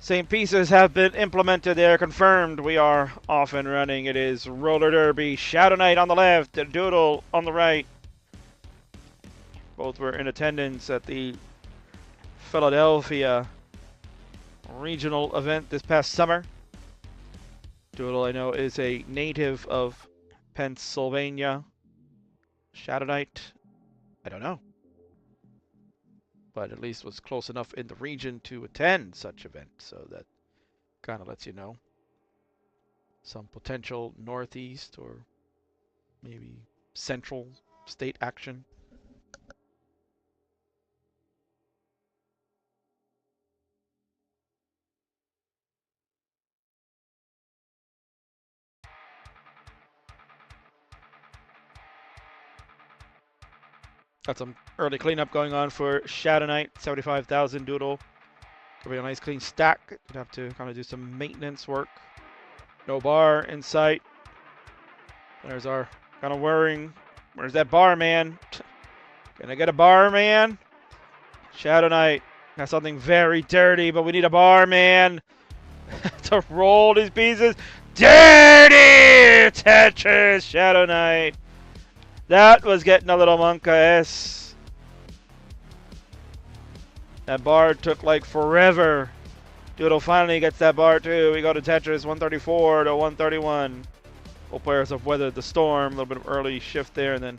Same pieces have been implemented. They are confirmed. We are off and running. It is Roller Derby. Shadow Knight on the left and Doodle on the right. Both were in attendance at the Philadelphia regional event this past summer. Doodle, I know, is a native of Pennsylvania. Shadow Knight, I don't know. But at least was close enough in the region to attend such event, so that kind of lets you know some potential Northeast or maybe Central state action. Got some early cleanup going on for Shadow Knight, 75,000 Doodle. Could be a nice clean stack. You'd have to kind of do some maintenance work. No bar in sight. There's our kind of worrying. Where's that bar man? Can I get a bar man? Shadow Knight got something very dirty, but we need a bar man to roll these pieces. Dirty Tetris, Shadow Knight. That was getting a little monka-esque. That bar took like forever. Doodle finally gets that bar too. We go to Tetris 134 to 131. Both players have weathered the storm. A little bit of early shift there, and then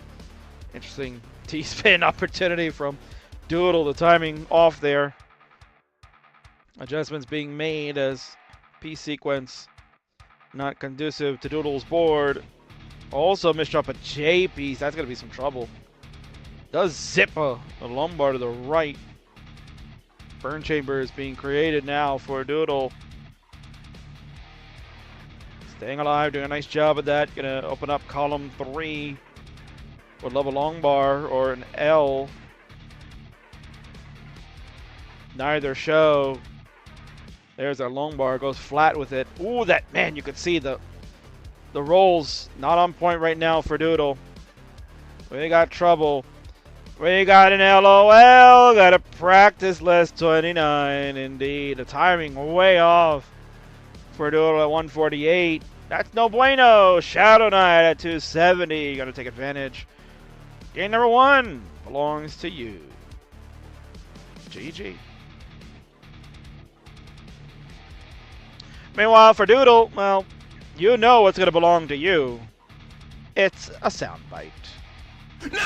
interesting T-spin opportunity from Doodle. The timing off there. Adjustments being made as piece sequence not conducive to Doodle's board. Also missed up a J piece. That's going to be some trouble. Does zip a lumbar to the right. Burn chamber is being created now for Doodle. Staying alive, doing a nice job of that. Going to open up column 3. Would love a long bar or an L. Neither show. There's our long bar. Goes flat with it. Ooh, that, man, you could see the rolls not on point right now for Doodle. We got trouble. We got an LOL. Got a practice list 29. Indeed. The timing way off for Doodle at 148. That's no bueno. Shadow Knight at 270. You got to take advantage. Game number 1 belongs to you. GG. Meanwhile, for Doodle, well, you know what's going to belong to you. It's a soundbite. No!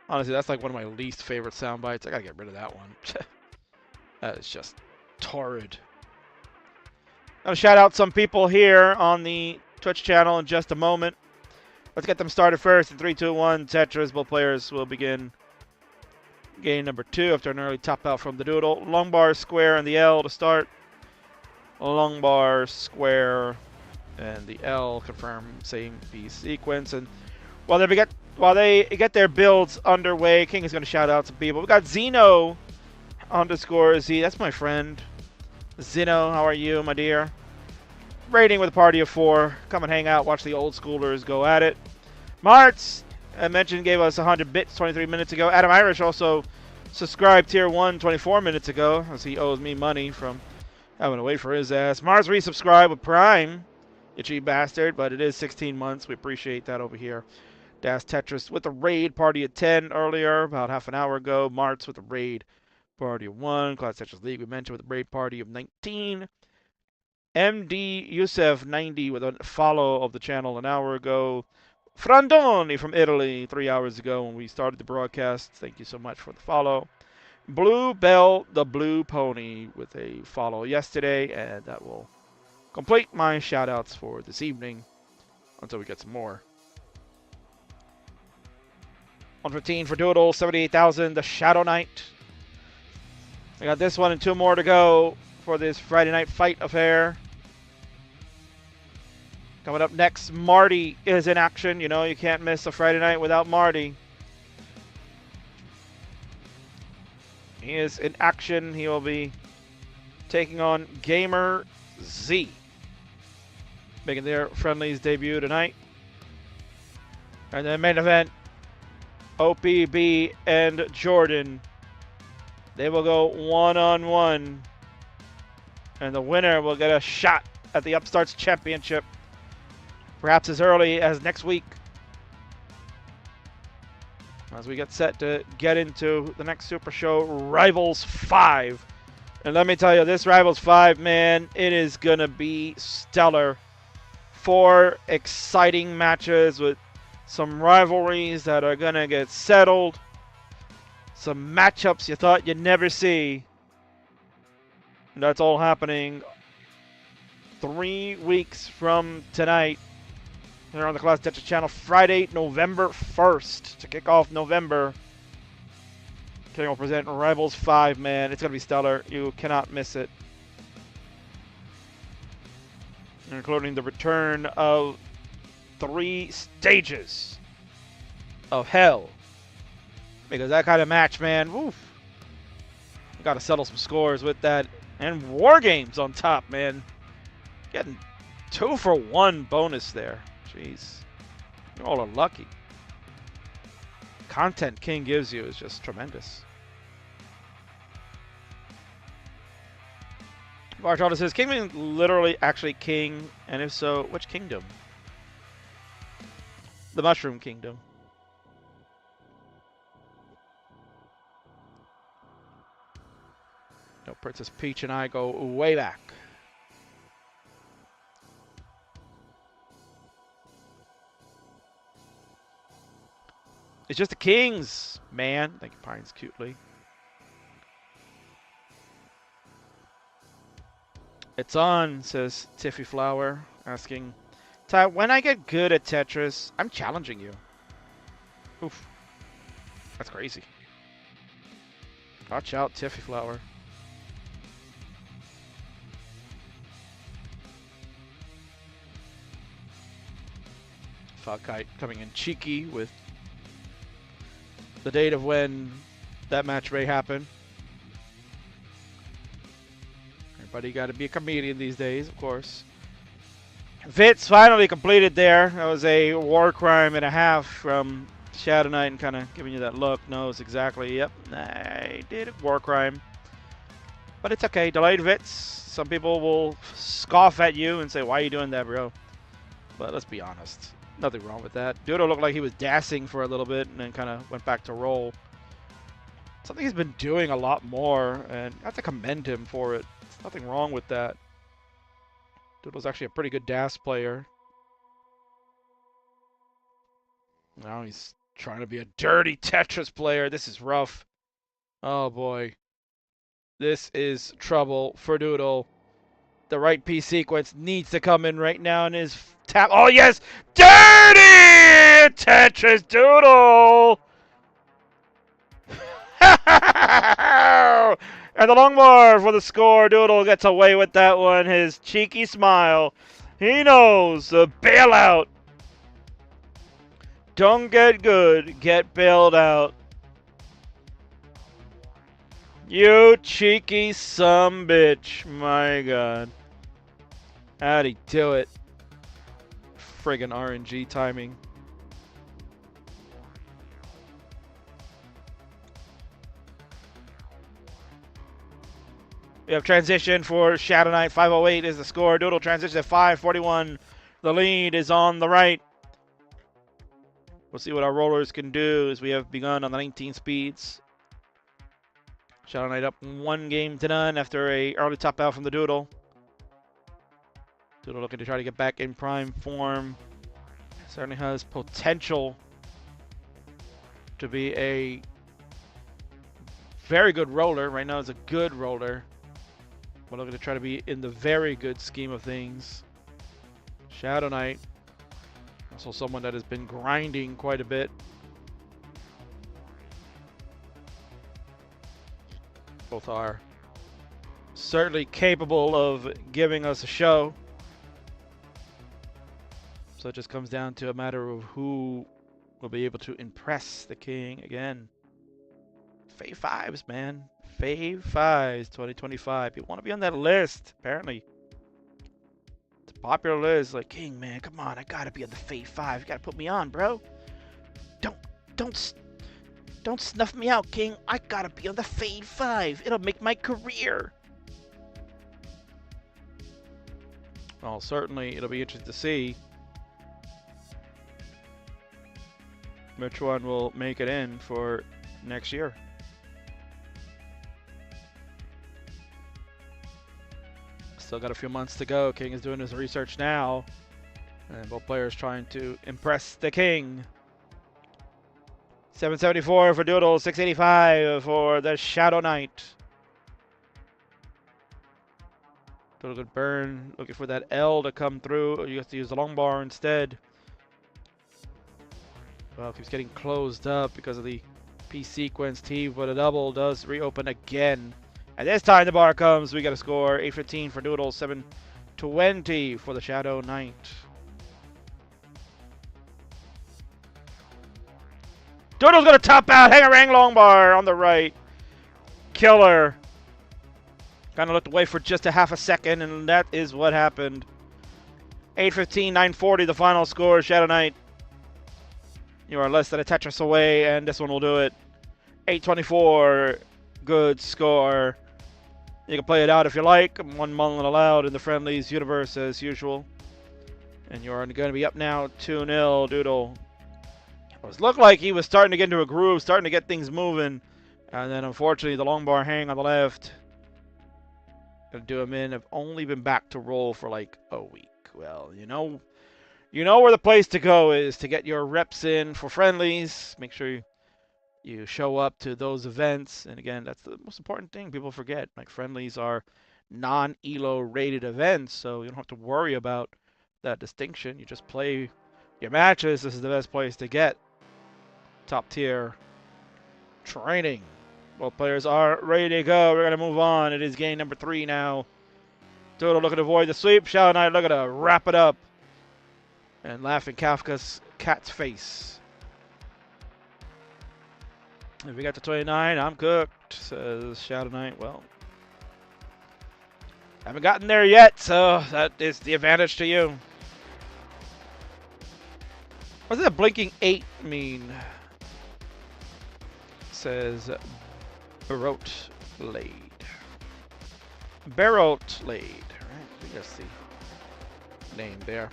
Honestly, that's like one of my least favorite sound bites. I gotta get rid of that one. That is just torrid. Gonna shout out some people here on the Twitch channel in just a moment. Let's get them started first. In 3, 2, 1, Tetris. Both players will begin game number 2 after an early top out from the Doodle. Long bar, square, and the L to start. Long bar, square, and the L confirm same piece sequence. And while they get their builds underway, King is going to shout out some people. We got Zeno _Z. That's my friend. Zeno, how are you, my dear? Raiding with a party of 4. Come and hang out, watch the old schoolers go at it. Martz, I mentioned, gave us 100 bits 23 minutes ago. Adam Irish also subscribed tier 1 24 minutes ago, as he owes me money from having to wait for his ass. Mars resubscribed with Prime, you cheap bastard, but it is 16 months. We appreciate that over here. Das Tetris with a raid party at 10 earlier, about half an hour ago. Martz with a raid party of 1. Class Tetris League, we mentioned, with a raid party of 19. MD Youssef 90 with a follow of the channel an hour ago. Frandoni from Italy 3 hours ago when we started the broadcast. Thank you so much for the follow. Blue Bell the Blue Pony with a follow yesterday, and that will complete my shout-outs for this evening until we get some more. 115 for Doodle, 78,000, the Shadow Knight. I got this one and 2 more to go for this Friday night fight affair. Coming up next, Marty is in action. You know, you can't miss a Friday night without Marty. He is in action. He will be taking on Gamer Z, making their Friendlies debut tonight. And then main event, OPB and Jordan. They will go one-on-one. And the winner will get a shot at the Upstarts Championship, perhaps as early as next week, as we get set to get into the next Super Show, Rivals 5. And let me tell you, this Rivals 5, man, it is going to be stellar. 4 exciting matches with some rivalries that are going to get settled. Some matchups you thought you'd never see. And that's all happening 3 weeks from tonight here on the Class Tetris channel, Friday, November 1st, to kick off November. King will present Rivals 5, man. It's going to be stellar. You cannot miss it. Including the return of 3 stages of hell. Because that kind of match, man, woof. You got to settle some scores with that. And War Games on top, man. Getting 2-for-1 bonus there. Jeez. You all are lucky. Content King gives you is just tremendous. Bartolda says, Kingsman literally actually king? And if so, which kingdom? The Mushroom Kingdom. No, Princess Peach and I go way back. It's just the kings, man. Thank you, Pines, cutely. It's on, says Tiffy Flower, asking, Ty, when I get good at Tetris, I'm challenging you. Oof. That's crazy. Watch out, Tiffy Flower. Falkite coming in cheeky with the date of when that match may happen. Everybody got to be a comedian these days, of course. Vitz finally completed there. That was a war crime and a half from Shadow Knight, and kind of giving you that look. Knows exactly, yep, I did a war crime. But it's okay. Delayed Vitz. Some people will scoff at you and say, why are you doing that, bro? But let's be honest. Nothing wrong with that. Dodo looked like he was dancing for a little bit and then kind of went back to roll. Something he's been doing a lot more, and I have to commend him for it. There's nothing wrong with that. Doodle's actually a pretty good DAS player. Now he's trying to be a dirty Tetris player. This is rough. Oh boy. This is trouble for Doodle. The right P sequence needs to come in right now in his tap. Oh yes! Dirty Tetris Doodle! And the long bar for the score. Doodle gets away with that one. His cheeky smile. He knows the bailout. Don't get good, get bailed out. You cheeky sumbitch. My God. How'd he do it? Friggin' RNG timing. We have transition for Shadow Knight. 508 is the score. Doodle transition at 541. The lead is on the right. We'll see what our rollers can do as we have begun on the 19 speeds. Shadow Knight up 1 game to none after a early top out from the Doodle. Doodle looking to try to get back in prime form. Certainly has potential to be a very good roller. Right now it's a good roller. We're looking to try to be in the very good scheme of things. Shadow Knight, also someone that has been grinding quite a bit. Both are certainly capable of giving us a show. So it just comes down to a matter of who will be able to impress the king again. Fave 5s, man. Fave 5s 2025. You want to be on that list, apparently. It's a popular list. Like, King, man, come on. I got to be on the Fave 5. You got to put me on, bro. Don't snuff me out, King. I got to be on the Fave 5. It'll make my career. Well, certainly it'll be interesting to see which one will make it in for next year. Still got a few months to go. King is doing his research now. And both players trying to impress the king. 774 for Doodle, 685 for the Shadow Knight. Doodle could burn, looking for that L to come through. You have to use the long bar instead. Well, keeps getting closed up because of the P sequence. T with a double does reopen again. And this time the bar comes. We got a score 815 for Doodle, 720 for the Shadow Knight. Doodle's gonna top out. Hang-a-rang long bar on the right. Killer. Kind of looked away for just a half a second, and that is what happened. 815, 940 the final score. Shadow Knight, you are less than a Tetris away, and this one will do it. 824, good score. You can play it out if you like. 1 mulligan allowed in the Friendlies universe as usual. And you are going to be up now 2-0, Doodle. It looked like he was starting to get into a groove, starting to get things moving. And then unfortunately the long bar hang on the left. Gonna do him in. I've only been back to roll for like a week. Well, you know where the place to go is to get your reps in for Friendlies. Make sure you show up to those events. And again, that's the most important thing people forget. Like, Friendlies are non-ELO rated events, so you don't have to worry about that distinction. You just play your matches. This is the best place to get top tier training. Both players are ready to go. We're going to move on. It is game number 3 now. Doodle looking to avoid the sweep. Shadow Knight looking to wrap it up and laugh in Kafka's cat's face. If we got to 29, I'm cooked, says Shadow Knight. Well, haven't gotten there yet, so that is the advantage to you. What does that blinking 8 mean? Says Barot Blade. Barot Blade. Right, I think that's the name there.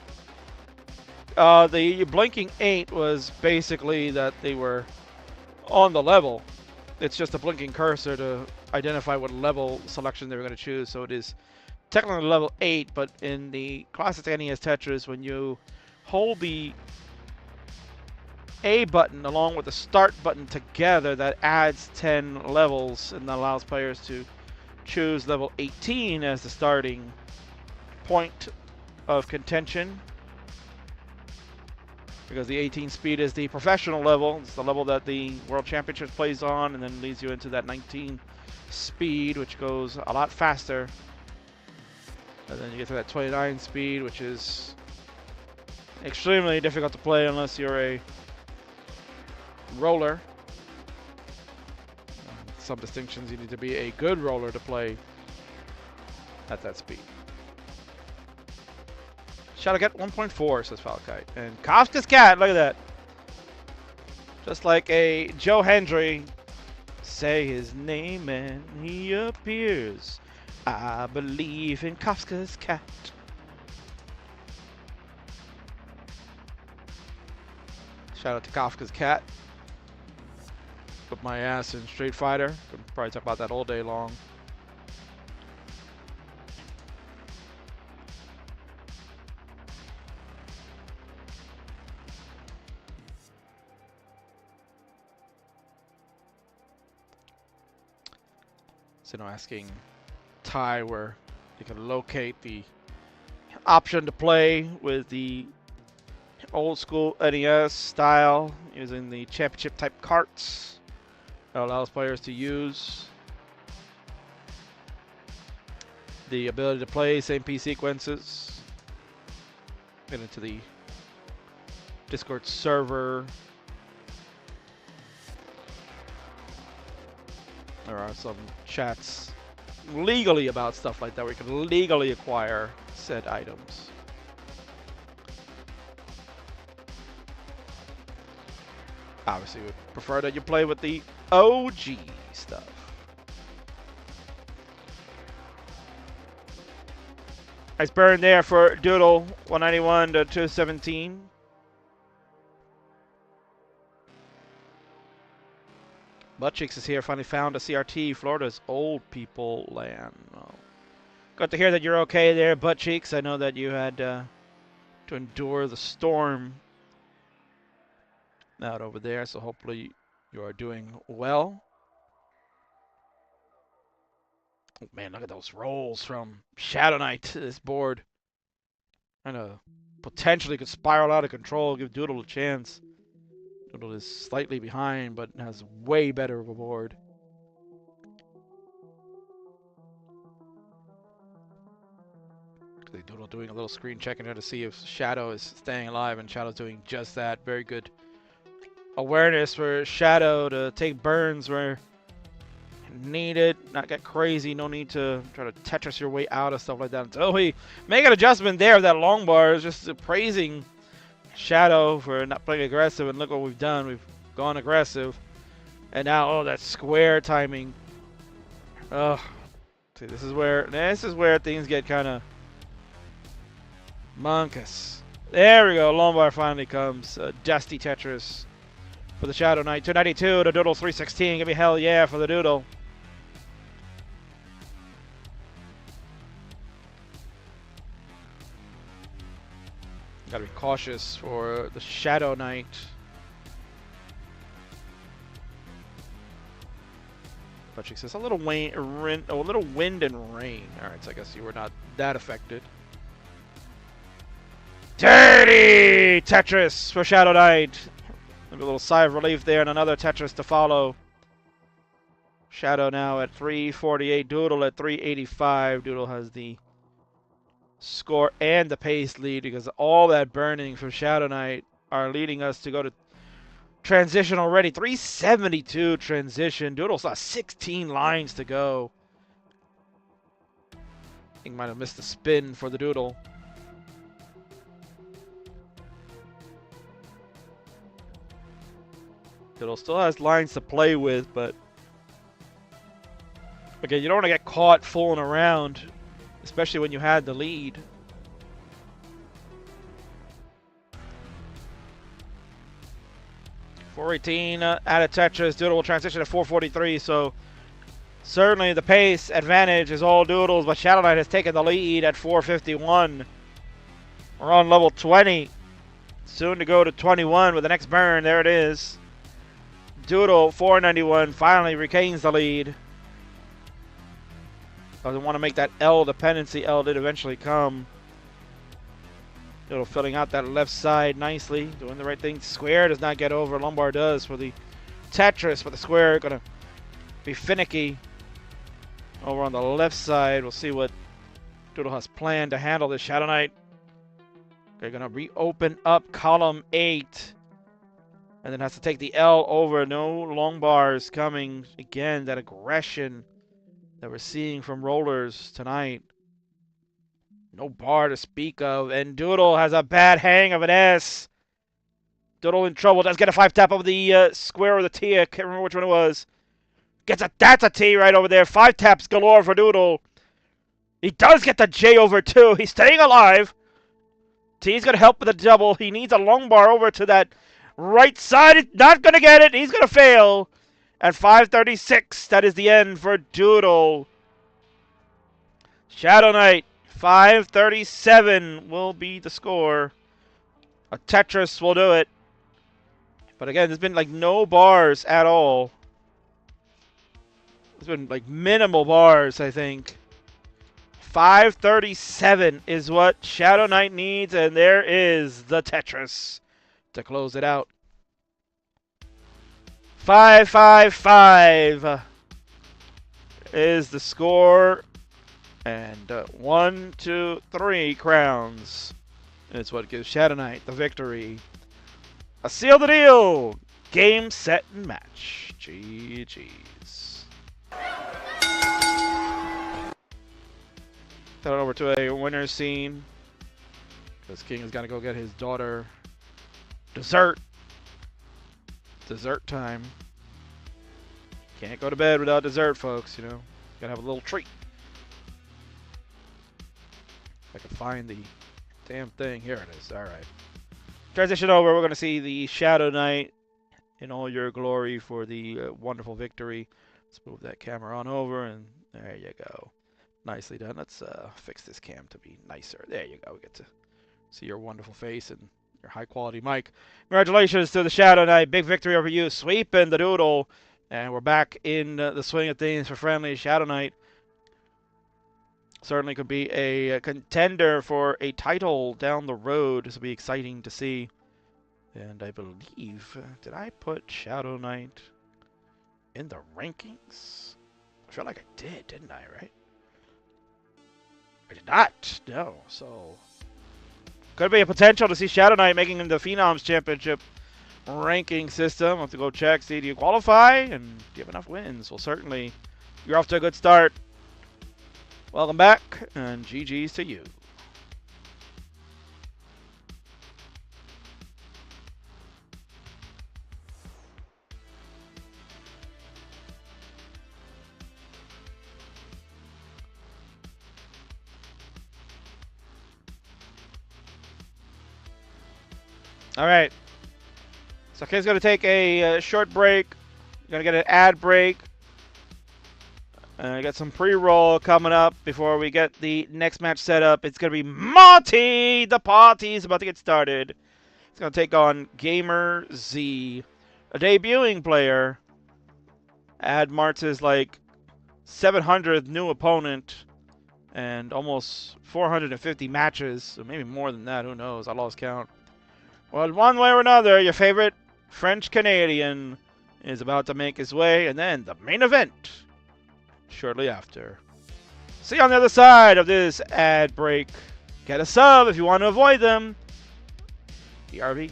The blinking 8 was basically that they were on the level. It's just a blinking cursor to identify what level selection they were going to choose. So it is technically level 8, but in the classic NES Tetris, when you hold the A button along with the start button together, that adds 10 levels and allows players to choose level 18 as the starting point of contention. Because the 18 speed is the professional level. It's the level that the World Championships plays on, and then leads you into that 19 speed, which goes a lot faster. And then you get to that 29 speed, which is extremely difficult to play unless you're a roller. Some distinctions, you need to be a good roller to play at that speed. Shadow Cat 1.4, says Falkite. And Kafka's cat, look at that. Just like a Joe Hendry, say his name and he appears. I believe in Kafka's cat. Shout out to Kafka's cat. Put my ass in Street Fighter. Could probably talk about that all day long. So now asking Ty where you can locate the option to play with the old school NES style using the championship type carts that allows players to use the ability to play same P sequences. Get into the Discord server. There are some chats legally about stuff like that where you can legally acquire said items. Obviously, we prefer that you play with the OG stuff. Nice burn there for Doodle, 191 to 217. Buttcheeks is here, finally found a CRT, Florida's old people land. Well, good to hear that you're okay there, Buttcheeks. I know that you had to endure the storm out over there, so hopefully you are doing well. Oh man, look at those rolls from Shadow Knight to this board. Kind of potentially could spiral out of control, give Doodle a chance. Doodle is slightly behind, but has way better of a board. Doodle doing a little screen checking there to see if Shadow is staying alive, and Shadow's doing just that. Very good awareness for Shadow to take burns where needed, not get crazy, no need to try to Tetris your way out of stuff like that. Until we make an adjustment there of that long bar, is just praising Shadow for not playing aggressive, and look what we've done. We've gone aggressive, and now, oh, that square timing. Oh, see, this is where things get kind of monkus. There we go. Long bar finally comes. Dusty Tetris for the Shadow Knight. 292 to Doodle 316. Give me hell yeah for the Doodle. Gotta be cautious for the Shadow Knight. But she says a little wind and rain. All right, so I guess you were not that affected. Dirty Tetris for Shadow Knight. Maybe a little sigh of relief there, and another Tetris to follow. Shadow now at 348. Doodle at 385. Doodle has the score and the pace lead because all that burning from Shadow Knight are leading us to go to transition already. 372 transition. Doodle saw 16 lines to go. I think might have missed a spin for the Doodle. Doodle still has lines to play with, but again, you don't want to get caught fooling around, especially when you had the lead. .418 out of Tetris. Doodle will transition to 443, so certainly the pace advantage is all Doodle's, but Shadow Knight has taken the lead at 451. We're on level 20. Soon to go to 21 with the next burn. There it is. Doodle, 491, finally regains the lead. Doesn't want to make that L dependency. L did eventually come. Doodle filling out that left side nicely, doing the right thing. Square does not get over. Lombard does for the Tetris, but the square going to be finicky over on the left side. We'll see what Doodle has planned to handle this Shadow Knight. They're going to reopen up column 8. And then has to take the L over. No long bars coming. Again, that aggression that we're seeing from rollers tonight. No bar to speak of. And Doodle has a bad hang of an S. Doodle in trouble. Does get a 5-tap over the square or the T. I can't remember which one it was. That's a T right over there. 5 taps galore for Doodle. He does get the J over 2. He's staying alive. T's going to help with a double. He needs a long bar over to that right side. He's not going to get it. He's going to fail. At 536, that is the end for Doodle. Shadow Knight, 537 will be the score. A Tetris will do it. But again, there's been like no bars at all. There's been like minimal bars, I think. 537 is what Shadow Knight needs, and there is the Tetris to close it out. 555 is the score, and 1, 2, 3 crowns is what gives Shadow Knight the victory. A seal the deal. Game, set, and match. GG's. Head over to a winner's scene because King is gonna go get his daughter dessert. Dessert time. Can't go to bed without dessert, folks, you know. Gotta have a little treat. If I can find the damn thing. Here it is. Alright. Transition over. We're going to see the Shadow Knight in all your glory for the wonderful victory. Let's move that camera on over, and there you go. Nicely done. Let's fix this cam to be nicer. There you go. We get to see your wonderful face and your high-quality mic. Congratulations to the Shadow Knight. Big victory over you. Sweeping the Doodle. And we're back in the swing of things for Friendlies. Shadow Knight certainly could be a contender for a title down the road. This will be exciting to see. And I believe, did I put Shadow Knight in the rankings? I feel like I did, didn't I, right? I did not, no. So, could be a potential to see Shadow Knight making the Phenoms Championship ranking system. I'll have to go check, see, do you qualify? And do you have enough wins? Well, certainly, you're off to a good start. Welcome back, and GG's to you. All right. So King's going to take a short break. Going to get an ad break. I got some pre-roll coming up before we get the next match set up. It's going to be Monty! The party's about to get started. It's going to take on Gamer Z, a debuting player. Ad Martz's like 700th new opponent and almost 450 matches. So maybe more than that. Who knows? I lost count. Well, one way or another, your favorite French-Canadian is about to make his way. And then the main event shortly after. See you on the other side of this ad break. Get a sub if you want to avoid them. BRB.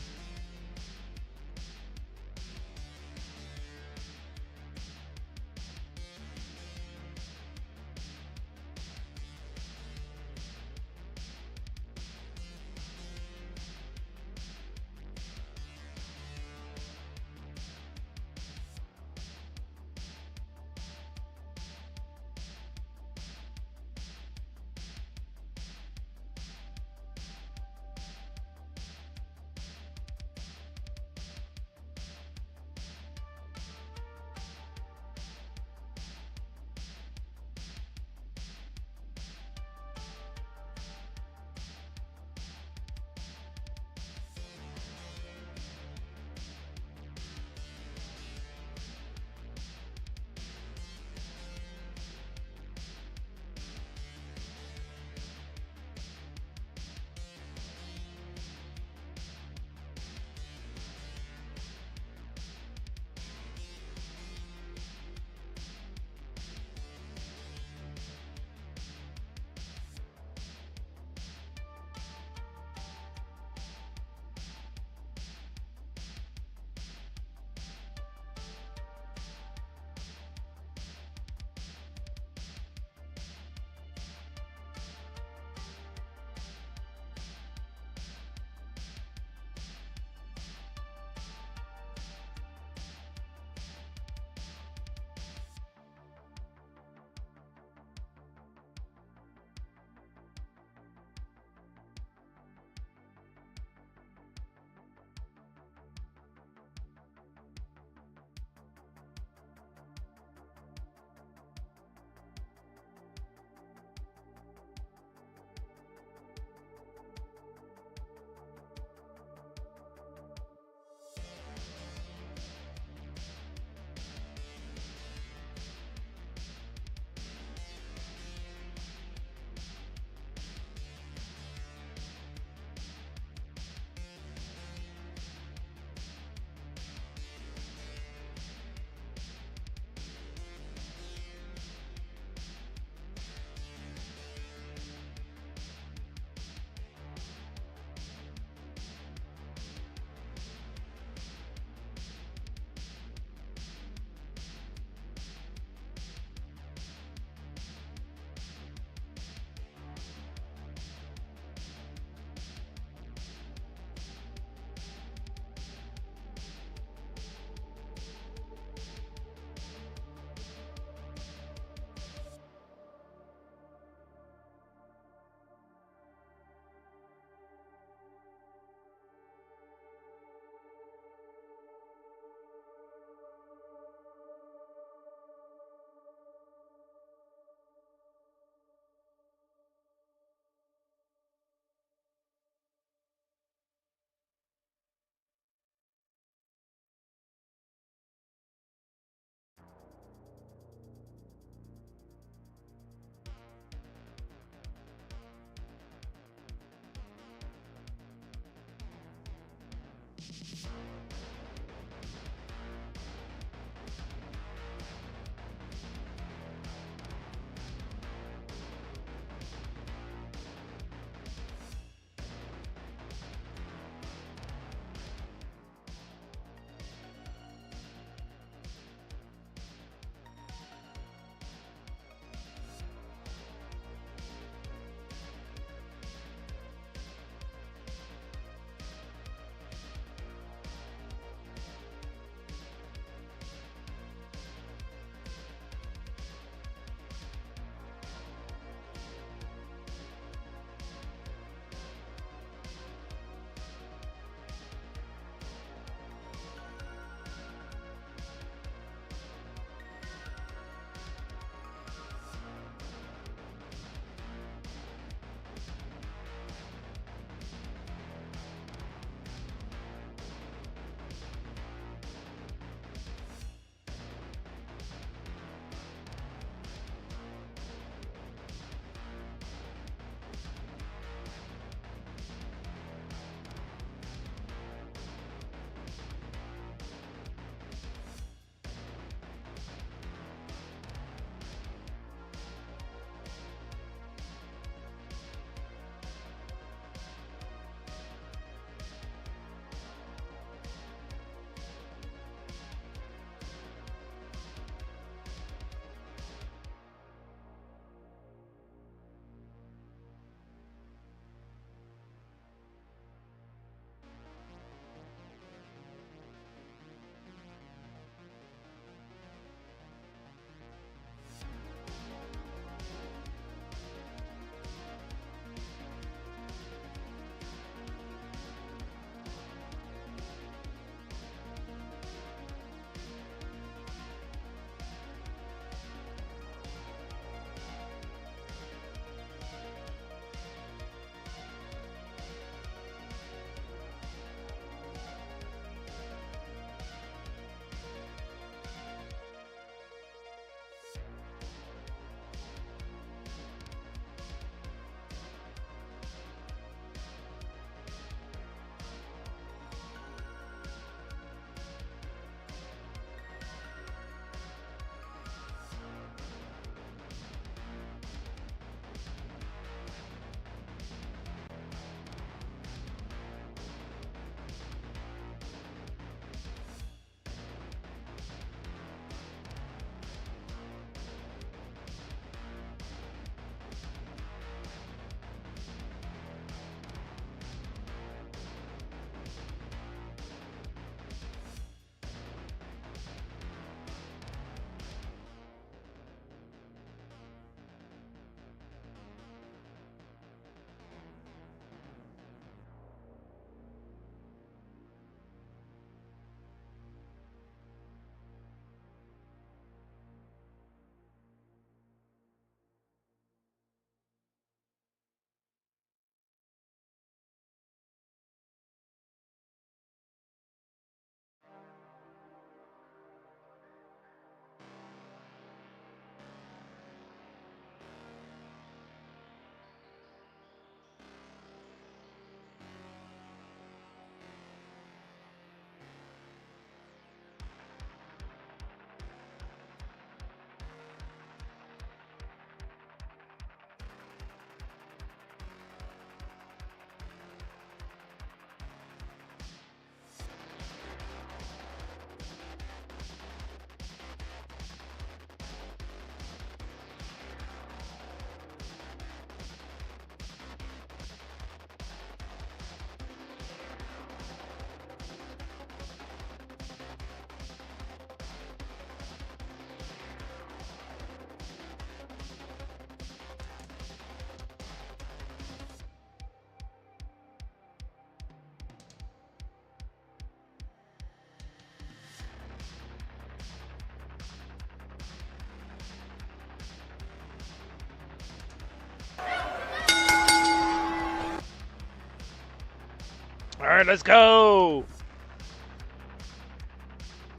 All right, let's go.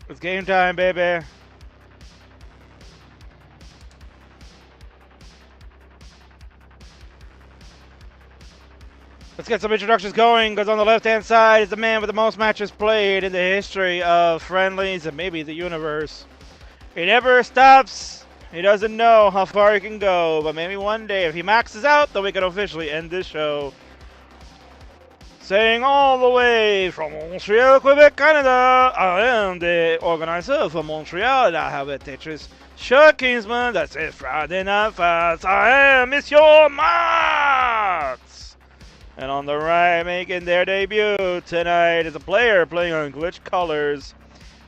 It's game time, baby. Let's get some introductions going, because on the left-hand side is the man with the most matches played in the history of Friendlies and maybe the universe. He never stops. He doesn't know how far he can go, but maybe one day, if he maxes out, then we can officially end this show. Saying all the way from Montreal, Quebec, Canada, I am the organizer for Montreal. I have a Tetris show, Kingsman. That's it, Friday Night Fights. I am Monsieur Marks. And on the right, making their debut tonight is a player playing on glitch colors.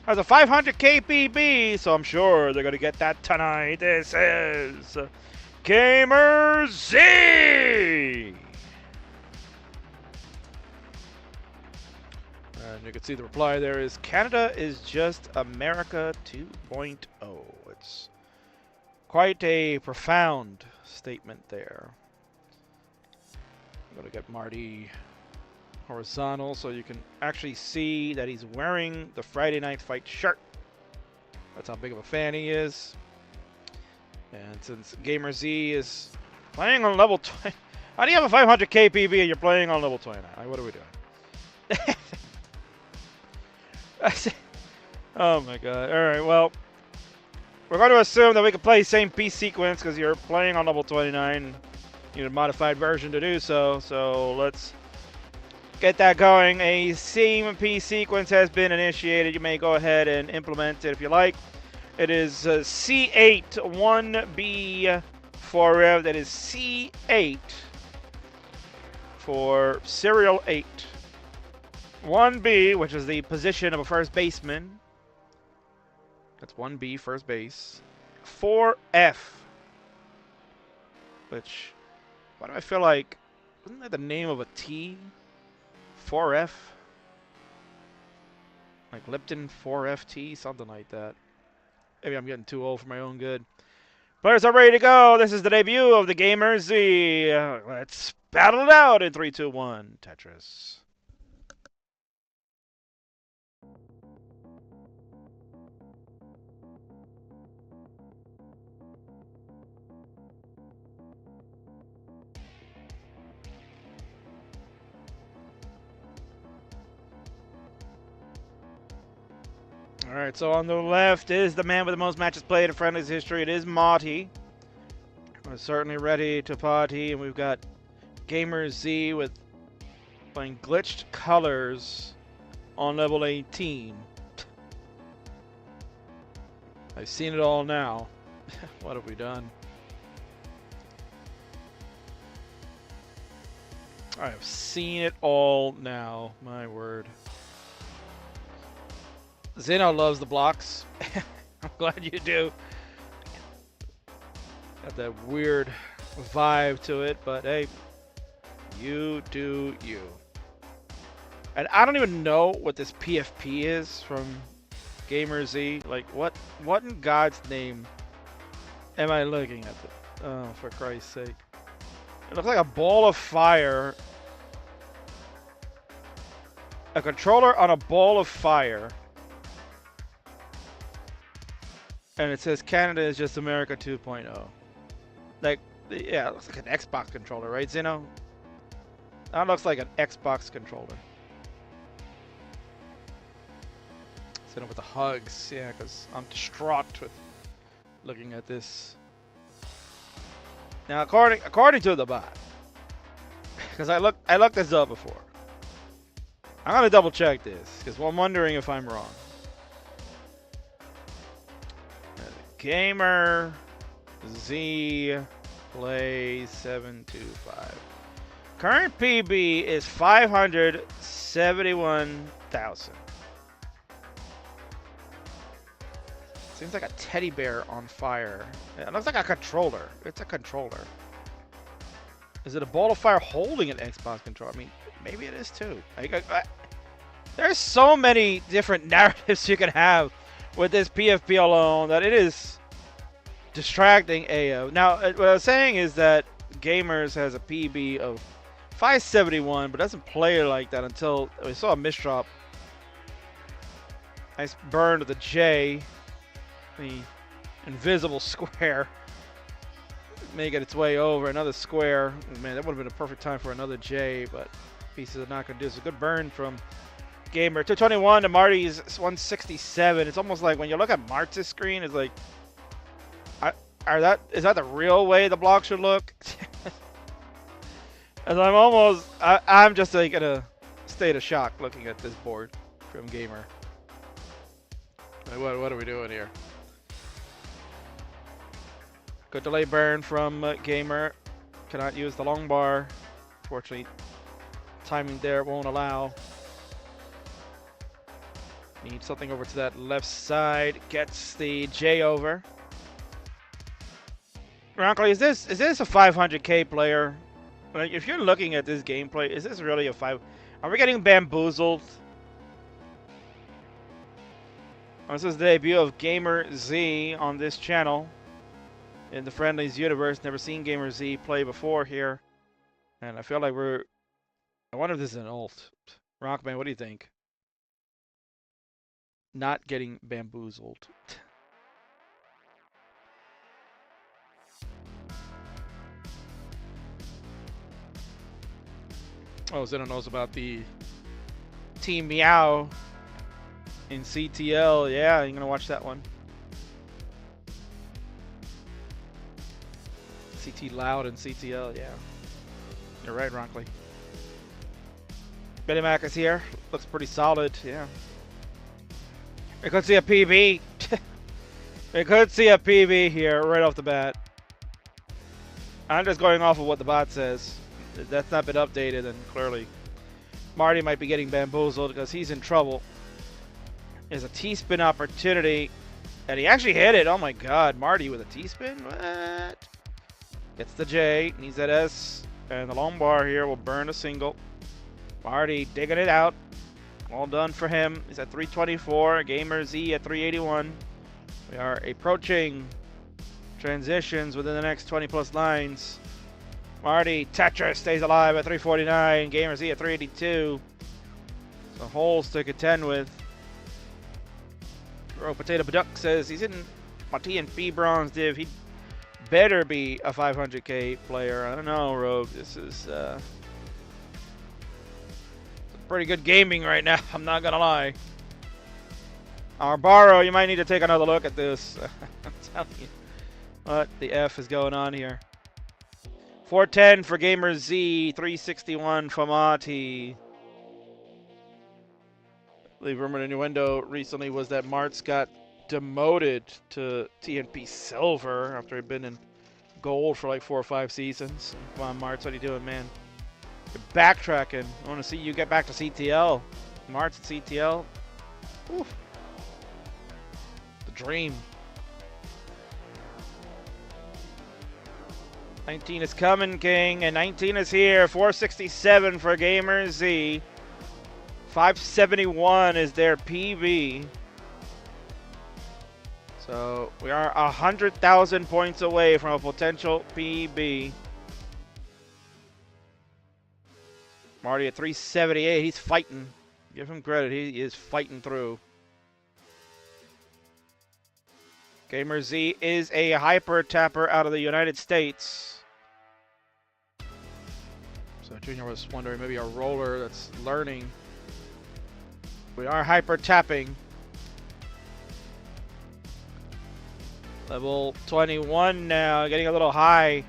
Has a 500 KPB, so I'm sure they're going to get that tonight. This is Gamer Z! And you can see the reply there is, Canada is just America 2.0. It's quite a profound statement there. I'm going to get Marty horizontal so you can actually see that he's wearing the Friday Night Fight shirt. That's how big of a fan he is. And since Gamer Z is playing on level 20, how do you have a 500 KPB and you're playing on level 29? Like, what are we doing? Oh my god. Alright, well, we're going to assume that we can play same piece sequence because you're playing on level 29. You need a modified version to do so. So let's get that going. A same piece sequence has been initiated. You may go ahead and implement it if you like. It is C8 1B for Rev. That is C8 for serial 8. 1B, which is the position of a first baseman. That's 1B, first base. 4F, which, why do I feel like, isn't that the name of a T? 4F? Like Lipton 4FT, something like that. Maybe I'm getting too old for my own good. Players are ready to go. This is the debut of the Gamer Z. Let's battle it out in 3, 2, 1. Tetris. All right, so on the left is the man with the most matches played in Friendlies history. It is Marty. We're certainly ready to party, and we've got Gamer Z with playing glitched colors on level 18. I've seen it all now. What have we done? I have seen it all now. My word. Zeno loves the blocks. I'm glad you do. Got that weird vibe to it, but hey, you do you. And I don't even know what this PFP is from Gamer Z. Like, what in God's name am I looking at? Oh, for Christ's sake. It looks like a ball of fire. A controller on a ball of fire. And it says Canada is just America 2.0. Like, yeah, it looks like an Xbox controller, right, Zeno? That looks like an Xbox controller. Zeno with the hugs, yeah, because I'm distraught with looking at this. Now, according to the bot, because I looked this up before. I'm gonna double check this because I'm wondering if I'm wrong. Gamer Z play 725. Current PB is 571,000. Seems like a teddy bear on fire. It looks like a controller. It's a controller. Is it a ball of fire holding an Xbox controller? I mean, maybe it is too. There's so many different narratives you can have with this PFP alone that it is distracting AO. Now, what I was saying is that Gamers has a PB of 571, but doesn't play it like that until we saw a misdrop. Nice burn to the J, the invisible square. make it its way over. Another square. Man, that would have been a perfect time for another J, but pieces are not going to do. It's a good burn from Gamer. 221 to Marty's 167. It's almost like when you look at Martz's screen, it's like, is that the real way the block should look? As I'm just like in a state of shock looking at this board from Gamer. Like, what are we doing here? Good delay burn from Gamer. Cannot use the long bar. Fortunately, timing there won't allow. Need something over to that left side. Gets the J over. Ronkley, is this a 500k player? Like, if you're looking at this gameplay, is this really a 5? Are we getting bamboozled? This is the debut of Gamer Z on this channel in the Friendlies universe. Never seen Gamer Z play before here, and I feel like I wonder if this is an ult. Rockman, what do you think? Not getting bamboozled. Oh, Zeno knows about the Team Meow in CTL. Yeah, you're gonna watch that one. CT Loud and CTL, yeah. You're right, Ronkley. Benny Mac is here. Looks pretty solid, yeah. We could see a PB. We could see a PB here right off the bat. I'm just going off of what the bot says. If that's not been updated, then clearly Marty might be getting bamboozled because he's in trouble. There's a T-spin opportunity, and he actually hit it. Oh my God, Marty with a T-spin? What? Gets the J, needs that S, and the long bar here will burn a single. Marty digging it out. All done for him. He's at 324. Gamer Z at 381. We are approaching transitions within the next 20 plus lines. Marty Tetris stays alive at 349. Gamer Z at 382. So holes to contend with. Rogue Potato Paduck says he's in my TNP bronze div. He better be a 500k player. I don't know, Rogue. This is pretty good gaming right now. I'm not gonna lie. Our Borrow, you might need to take another look at this. I'm telling you what the F is going on here. 410 for Gamer Z, 361 for Marty. I believe rumor innuendo recently was that Martz got demoted to TNP Silver after he'd been in Gold for like 4 or 5 seasons. Come on, Martz, what are you doing, man? You're backtracking. I want to see you get back to CTL. Martz at CTL. Oof. The dream. 19 is coming, King, and 19 is here. 467 for Gamer Z. 571 is their PB. So we are 100,000 points away from a potential PB. Marty at 378. He's fighting. Give him credit. He is fighting through. Gamer Z is a hyper tapper out of the United States. So Junior was wondering maybe a roller that's learning. We are hyper tapping. Level 21 now, getting a little high.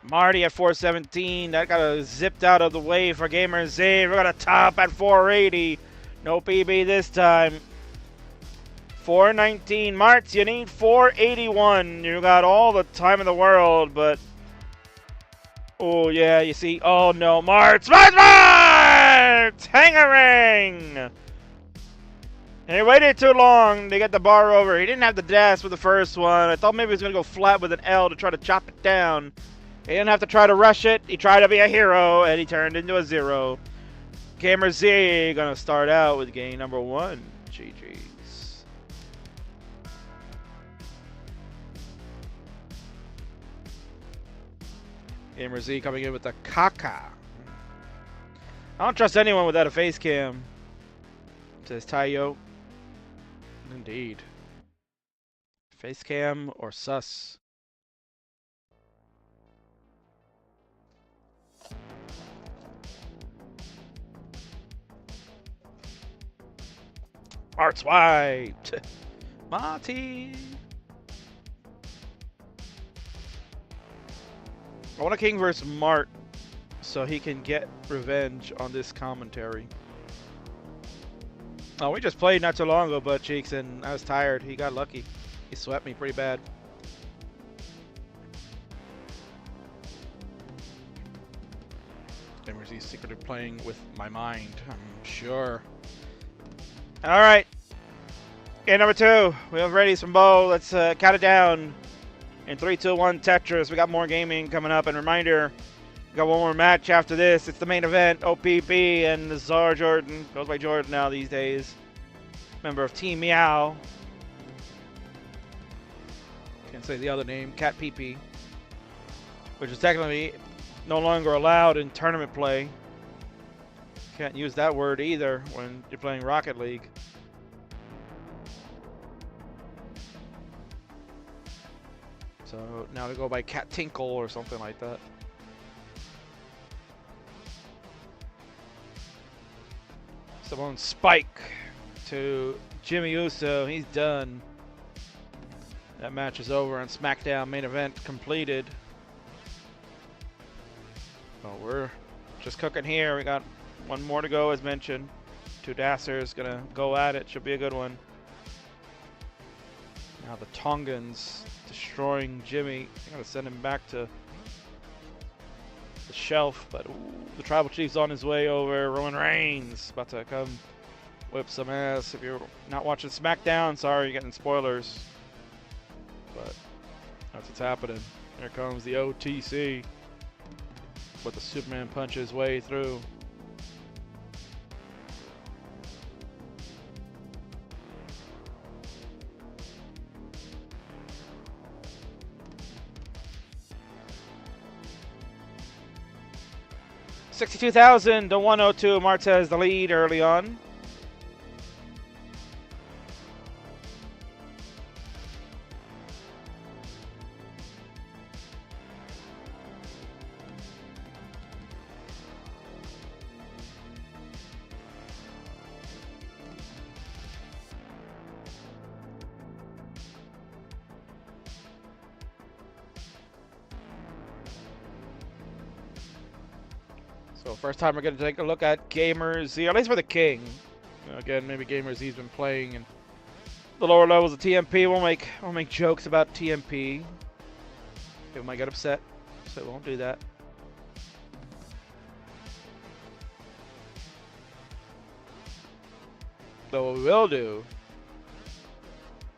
Marty at 417. That got zipped out of the way for Gamer Z. We're gonna top at 480. No PB this time. 419. Martz, you need 481. You got all the time in the world, but oh yeah, you see. Oh no, Martz! Martz! Hang-a-ring! He waited too long to get the bar over. He didn't have the dash with the first one. I thought maybe he was going to go flat with an L to try to chop it down. He didn't have to try to rush it. He tried to be a hero, and he turned into a 0. Gamer Z going to start out with game number 1. GG's. Gamer Z coming in with the caca. I don't trust anyone without a face cam. Says Tayo. Indeed. Face cam or sus. Art's wiped. Marty. I want a King versus Mart so he can get revenge on this commentary. Oh, we just played not too long ago, Butt Cheeks, and I was tired. He got lucky. He swept me pretty bad. He's secretly playing with my mind, I'm sure. All right. Game number 2. We have ready some Bo. Let's count it down. In 3, 2, 1, Tetris. We got more gaming coming up. And reminder, we got one more match after this. It's the main event. OPP and Czar Jordan. Goes by Jordan now these days. Member of Team Meow. Can't say the other name. Cat PP. Which is technically no longer allowed in tournament play. Can't use that word either when you're playing Rocket League. So now to go by Cat Tinkle or something like that. Simone Spike to Jimmy Uso. He's done. That match is over on SmackDown. Main event completed. Well, we're just cooking here. We got one more to go, as mentioned. 2 Dassers gonna go at it. Should be a good one. Now the Tongans destroying Jimmy. I gotta send him back to the shelf, but ooh, the Tribal Chief's on his way over. Roman Reigns about to come whip some ass. If you're not watching SmackDown, sorry, you're getting spoilers. But that's what's happening. Here comes the OTC. But the Superman punch his way through. $62,000 to 102. Mart has the lead early on. So first time we're going to take a look at Gamer Z, at least for the King. Again, maybe Gamer Z's been playing in the lower levels of TMP. We'll make jokes about TMP. People might get upset, so we won't do that. So what we will do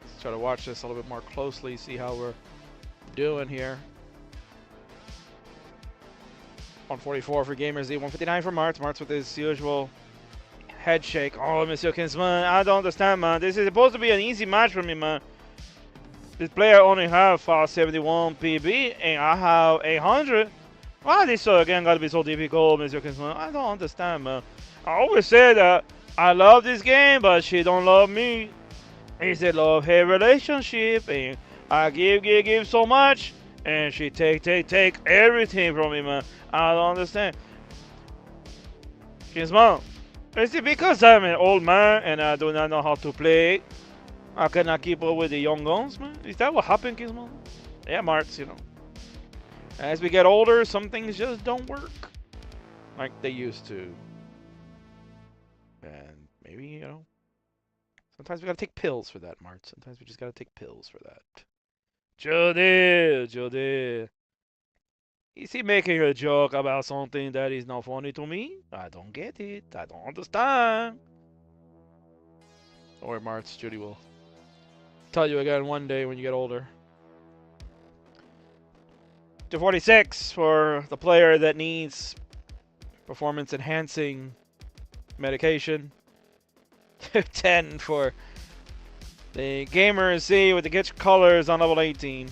is try to watch this a little bit more closely, see how we're doing here. 144 for Gamer Z, 159 for Martz. Martz with his usual head shake. Oh, Monsieur Kingsman, I don't understand, man. This is supposed to be an easy match for me, man. This player only have 571 PB, and I have 800. Why this again gotta be so difficult, Monsieur Kingsman? I don't understand, man. I always say that I love this game, but she don't love me. It's a love-hate relationship, and I give so much, and she take everything from me, man. I don't understand. Kingsman, is it because I'm an old man and I do not know how to play? I cannot keep up with the young guns, man? Is that what happened, Kingsman? Yeah, Martz, you know. As we get older, some things just don't work like they used to. And maybe, you know, sometimes we gotta take pills for that, Martz. Sometimes we just gotta take pills for that. Jody. Is he making a joke about something that is not funny to me? I don't get it. I don't understand. Don't worry, Martz. Judy will tell you again one day when you get older. 246 for the player that needs performance-enhancing medication. 10 for the Gamer Z with the Gitch colors on level 18.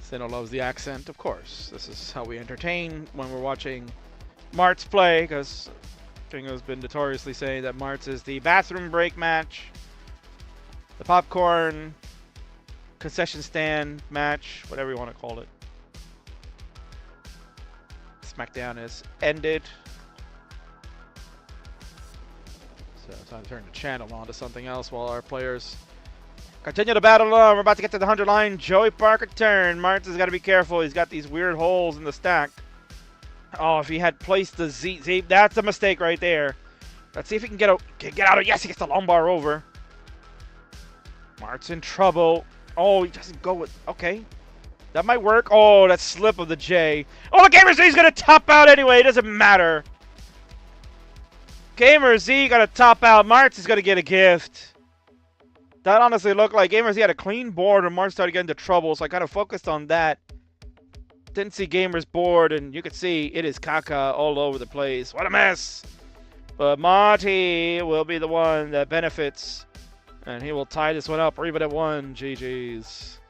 Sino loves the accent, of course. This is how we entertain when we're watching Martz play, because Kingo's been notoriously saying that Martz is the bathroom break match, the popcorn concession stand match, whatever you want to call it. SmackDown is ended. So it's time to turn the channel on to something else while our players continue to battle on. We're about to get to the 100 line. Joey Parker turn. Martin's got to be careful. He's got these weird holes in the stack. Oh, if he had placed the Z. See, that's a mistake right there. Let's see if he can get out of. Yes, he gets the long bar over. Mart's in trouble. Oh, he doesn't go with. Okay. That might work. Oh, that slip of the J. Oh, the Gamer Z's going to top out anyway. It doesn't matter. Gamer Z got to top out. Mart's is going to get a gift. That honestly looked like Gamer Z had a clean board and Mart started getting into trouble, so I kind of focused on that. Didn't see Gamer's board, and you can see it is caca all over the place. What a mess! But Marty will be the one that benefits, and he will tie this one up or even at 1. GG's.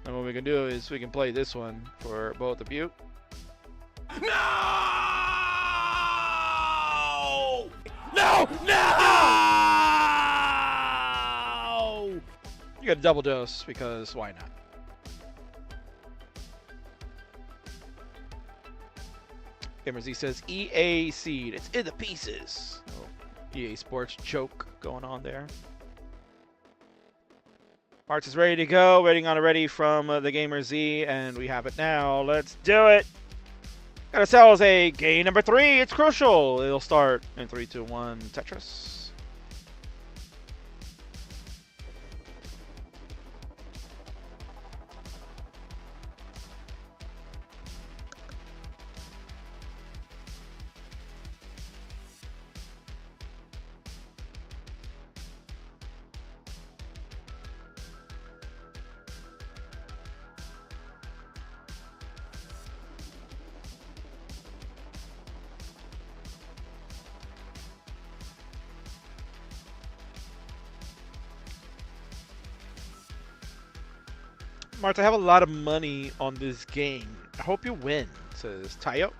And what we can do is we can play this one for both of you. No! No! No! You got a double dose because why not? Gamer Z says EA seed. It's in the pieces. Oh, EA Sports joke going on there. Parts is ready to go. Waiting on a ready from the Gamer Z, and we have it now. Let's do it. Gotta sell us a game number 3. It's crucial. It'll start in 3, 2, 1. Tetris. Marta, I have a lot of money on this game. I hope you win, says Tayo.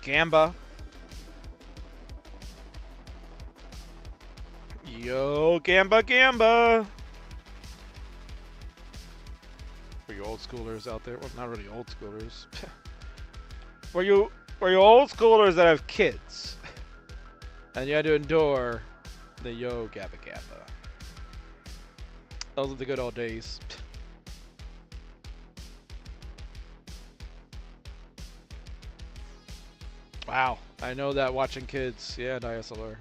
Gamba. Yo, Gamba, Gamba. For you old schoolers out there, well, not really old schoolers. For you old schoolers that have kids, and you had to endure the yo Gabba Gabba. Those are the good old days. Wow, I know that watching kids. Yeah, DSLR.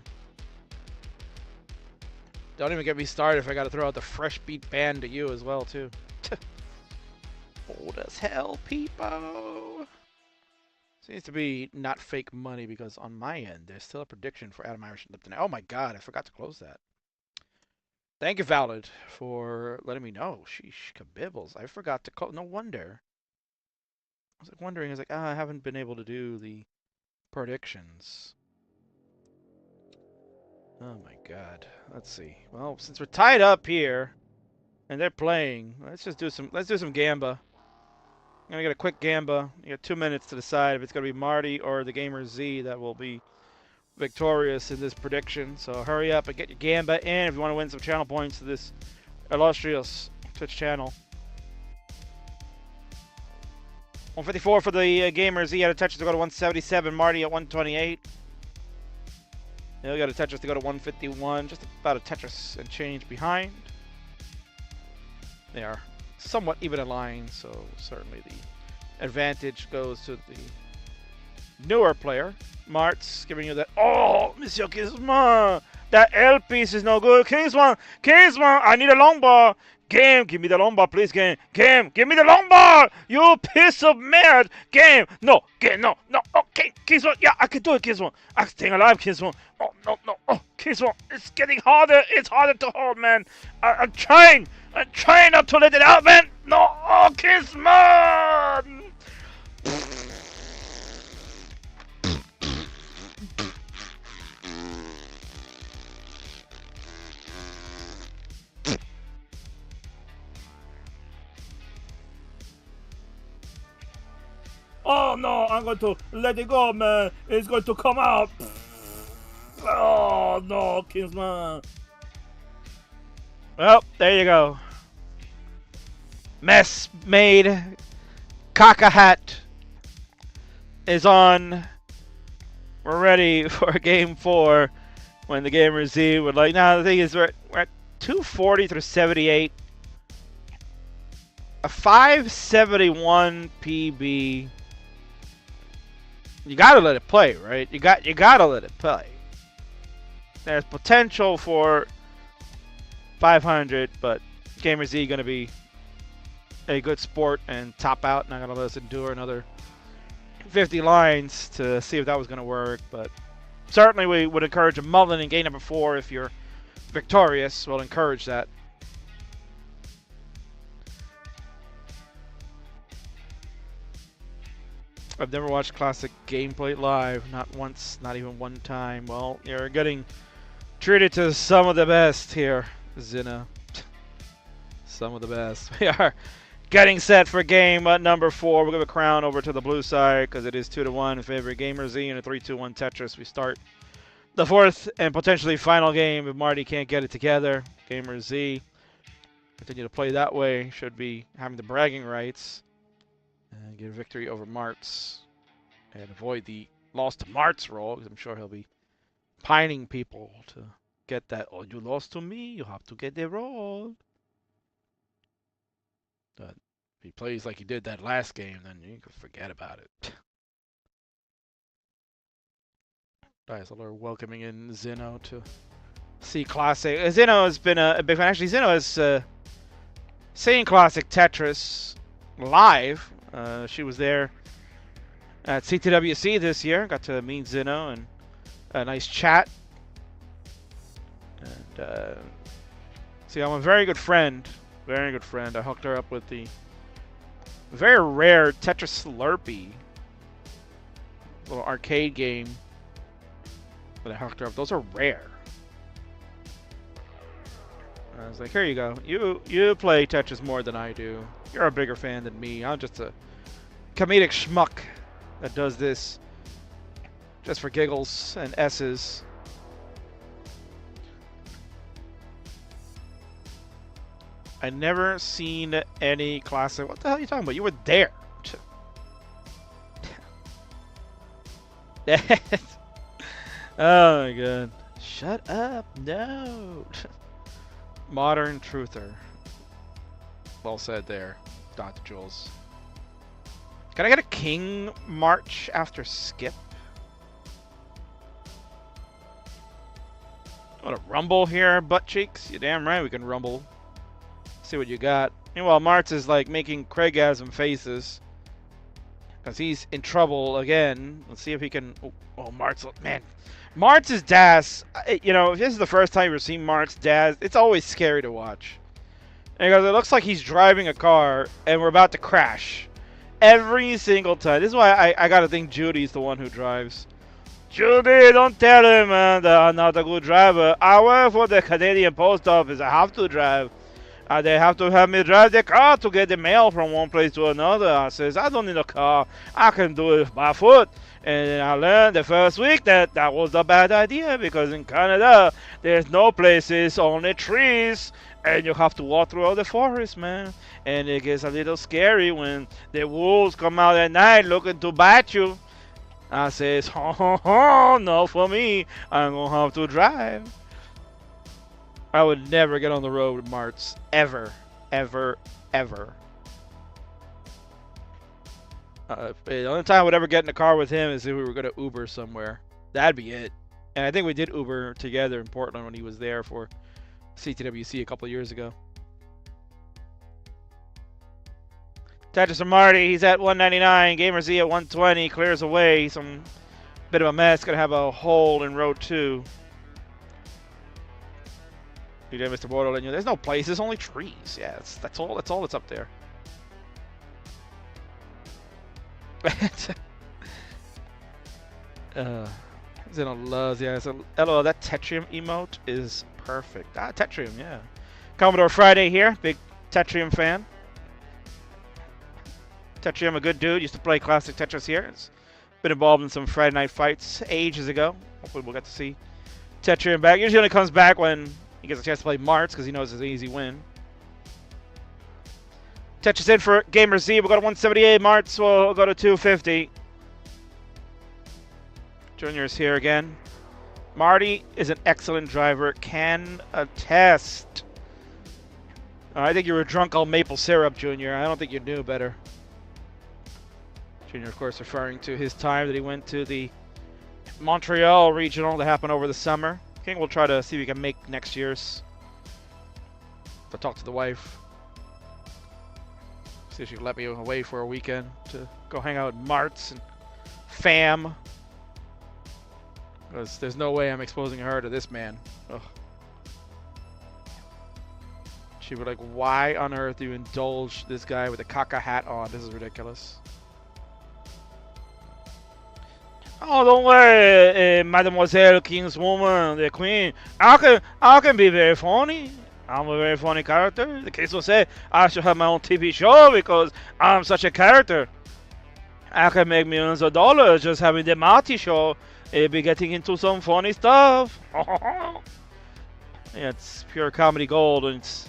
Don't even get me started if I gotta throw out the Fresh Beat band to you as well, too. Old as hell, people. Seems to be not fake money because on my end, there's still a prediction for Adam Irish and Lipton. Oh my god, I forgot to close that. Thank you, Valid, for letting me know. Sheesh, kabibbles. I forgot to call. No wonder. I was like wondering. I was like, I haven't been able to do the predictions. Oh my god. Let's see. Well, since we're tied up here, and they're playing, let's do some Gamba. I'm gonna get a quick Gamba. You got 2 minutes to decide if it's gonna be Marty or the Gamer Z that will be victorious in this prediction, so hurry up and get your Gamba in if you want to win some channel points to this illustrious Twitch channel. 154 for the Gamers. He had a Tetris to go to 177. Marty at 128. He'll got a Tetris to go to 151. Just about a Tetris and change behind. They are somewhat even in line, so certainly the advantage goes to the newer player. Mart's giving you that. Oh, Monsieur Kingsman! That L piece is no good. Kingsman! Kingsman! I need a long ball! Game! Give me the long ball, please, game! Game! Give me the long ball! You piece of merd! Game! No! Game! No! No! Okay! Kingsman! Yeah, I can do it, Kingsman! I'm staying alive, Kingsman! Oh, no, no! Oh, Kingsman! It's getting harder! It's harder to hold, man! I'm trying! I'm trying not to let it out, man! No! Oh, Kingsman! Oh no, I'm going to let it go, man. It's going to come out. Oh no, Kingsman. Well, there you go. Mess made. Caca hat is on we're ready for game 4 when the Gamer Z would like. Now, the thing is, we're at 240 through 78. A 571 PB. You gotta let it play, right? You gotta let it play. There's potential for 500, but Gamer Z gonna be a good sport and top out. Not gonna let us endure another 50 lines to see if that was gonna work, but certainly we would encourage a mulligan in game number 4 if you're victorious. We'll encourage that. I've never watched classic gameplay live, not once, not even one time. Well, you're getting treated to some of the best here, Zina. Some of the best. We are getting set for game number 4. We'll give a crown over to the blue side because it is 2-1 in favor of Gamer Z and a 3-2-1 Tetris. We start the 4th and potentially final game if Marty can't get it together. Gamer Z continue to play that way. Should be having the bragging rights. And get a victory over Martz. And avoid the loss to Martz roll, because I'm sure he'll be pining people to get that. Oh, you lost to me, you have to get the roll. But if he plays like he did that last game, then you can forget about it. Alright, so we're welcoming in Zeno to see Classic. Zeno has been a big fan. Actually, Zeno has seen Classic Tetris live. She was there at CTWC this year. Got to meet Zeno and a nice chat. And see, I'm a very good friend. Very good friend. I hooked her up with the very rare Tetris Slurpee. Little arcade game that I hooked her up. Those are rare. I was like, here you go. You play Tetris more than I do. You're a bigger fan than me. I'm just a comedic schmuck that does this just for giggles and S's. I never seen any classic. What the hell are you talking about? You were there. Oh my god. Shut up. No. Modern truther. Well said there, Dr. Jules. Can I get a king march after skip? Want to rumble here, butt cheeks? You damn right we can rumble. See what you got. Meanwhile, Martz is like making Craigasm faces. Because he's in trouble again. Let's see if he can... Oh, Martz, man. Martz's DAS, you know, if this is the first time you've ever seen Martz DAS, it's always scary to watch. And because it looks like he's driving a car and we're about to crash. Every single time. This is why I gotta think Judy's the one who drives. Judy, don't tell him that I'm not a good driver. I work for the Canadian Post Office. I have to drive. They have to have me drive the car to get the mail from one place to another. I says, I don't need a car. I can do it by foot. And then I learned the first week that that was a bad idea because in Canada, there's no places, only trees. And you have to walk through all the forest, man. And it gets a little scary when the wolves come out at night looking to bite you. I says, oh, no for me. I'm going to have to drive. I would never get on the road with Martz. Ever. Ever. Ever. The only time I would ever get in a car with him is if we were going to Uber somewhere. That'd be it. And I think we did Uber together in Portland when he was there for CTWC a couple of years ago. Tetris and Marty, he's at 199. Gamer Z at 120. Clears away. Some bit of a mess. Gonna have a hole in row 2. DJ Mr. Borderland, there's no places, only trees. Yeah, that's all that's up there. Zeno loves, yeah. So, hello, that Tetrium emote is perfect. Ah, Tetrium, yeah. Commodore Friday here, big Tetrium fan. Tetrium, a good dude, used to play classic Tetris here. He's been involved in some Friday night fights ages ago. Hopefully we'll get to see Tetrium back. Usually only comes back when he gets a chance to play Martz because he knows it's an easy win. Tetris in for Gamer Z. We'll go to 178. Martz will go to 250. Junior's here again. Marty is an excellent driver. Can attest. I think you were drunk on maple syrup, Junior. I don't think you knew better. Junior, of course, referring to his time that he went to the Montreal Regional that happened over the summer. King will try to see if we can make next year's. To talk to the wife. See if she can let me away for a weekend to go hang out with Martz and Fam. Because there's no way I'm exposing her to this man. Ugh. She'd be like, why on earth do you indulge this guy with a caca hat on? This is ridiculous. Oh, don't worry, Mademoiselle Kingswoman, the Queen. I can be very funny. I'm a very funny character. The case will say I should have my own TV show because I'm such a character. I can make millions of dollars just having the Marty show. It'll be getting into some funny stuff. Yeah, it's pure comedy gold and it's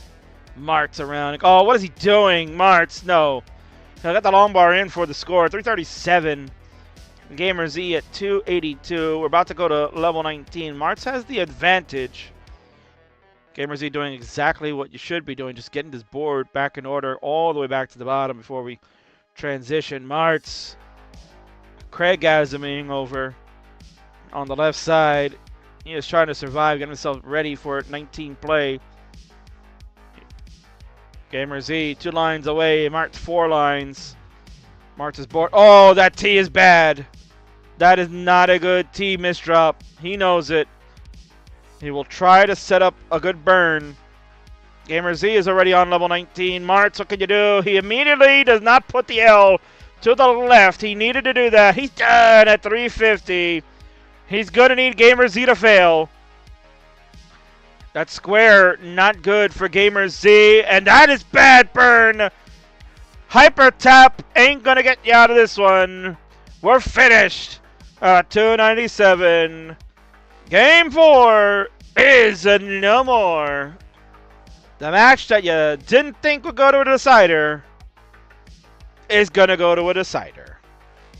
Mart's around. Oh, what is he doing? Mart's, no. I got the long bar in for the score. 337. Gamer Z at 282. We're about to go to level 19. Martz has the advantage. Gamer Z doing exactly what you should be doing. Just getting this board back in order all the way back to the bottom before we transition. Martz. Craig Gazaming over on the left side. He is trying to survive, getting himself ready for 19 play. Gamer Z 2 lines away. Martz 4 lines. Martz is bored. Oh, that T is bad. That is not a good T misdrop. He knows it. He will try to set up a good burn. Gamer Z is already on level 19. Martz, what can you do? He immediately does not put the L to the left. He needed to do that. He's done at 350. He's going to need Gamer Z to fail. That square, not good for Gamer Z. And that is bad burn. Hyper tap ain't going to get you out of this one. We're finished. 297. Game 4 is no more. The match that you didn't think would go to a decider is going to go to a decider.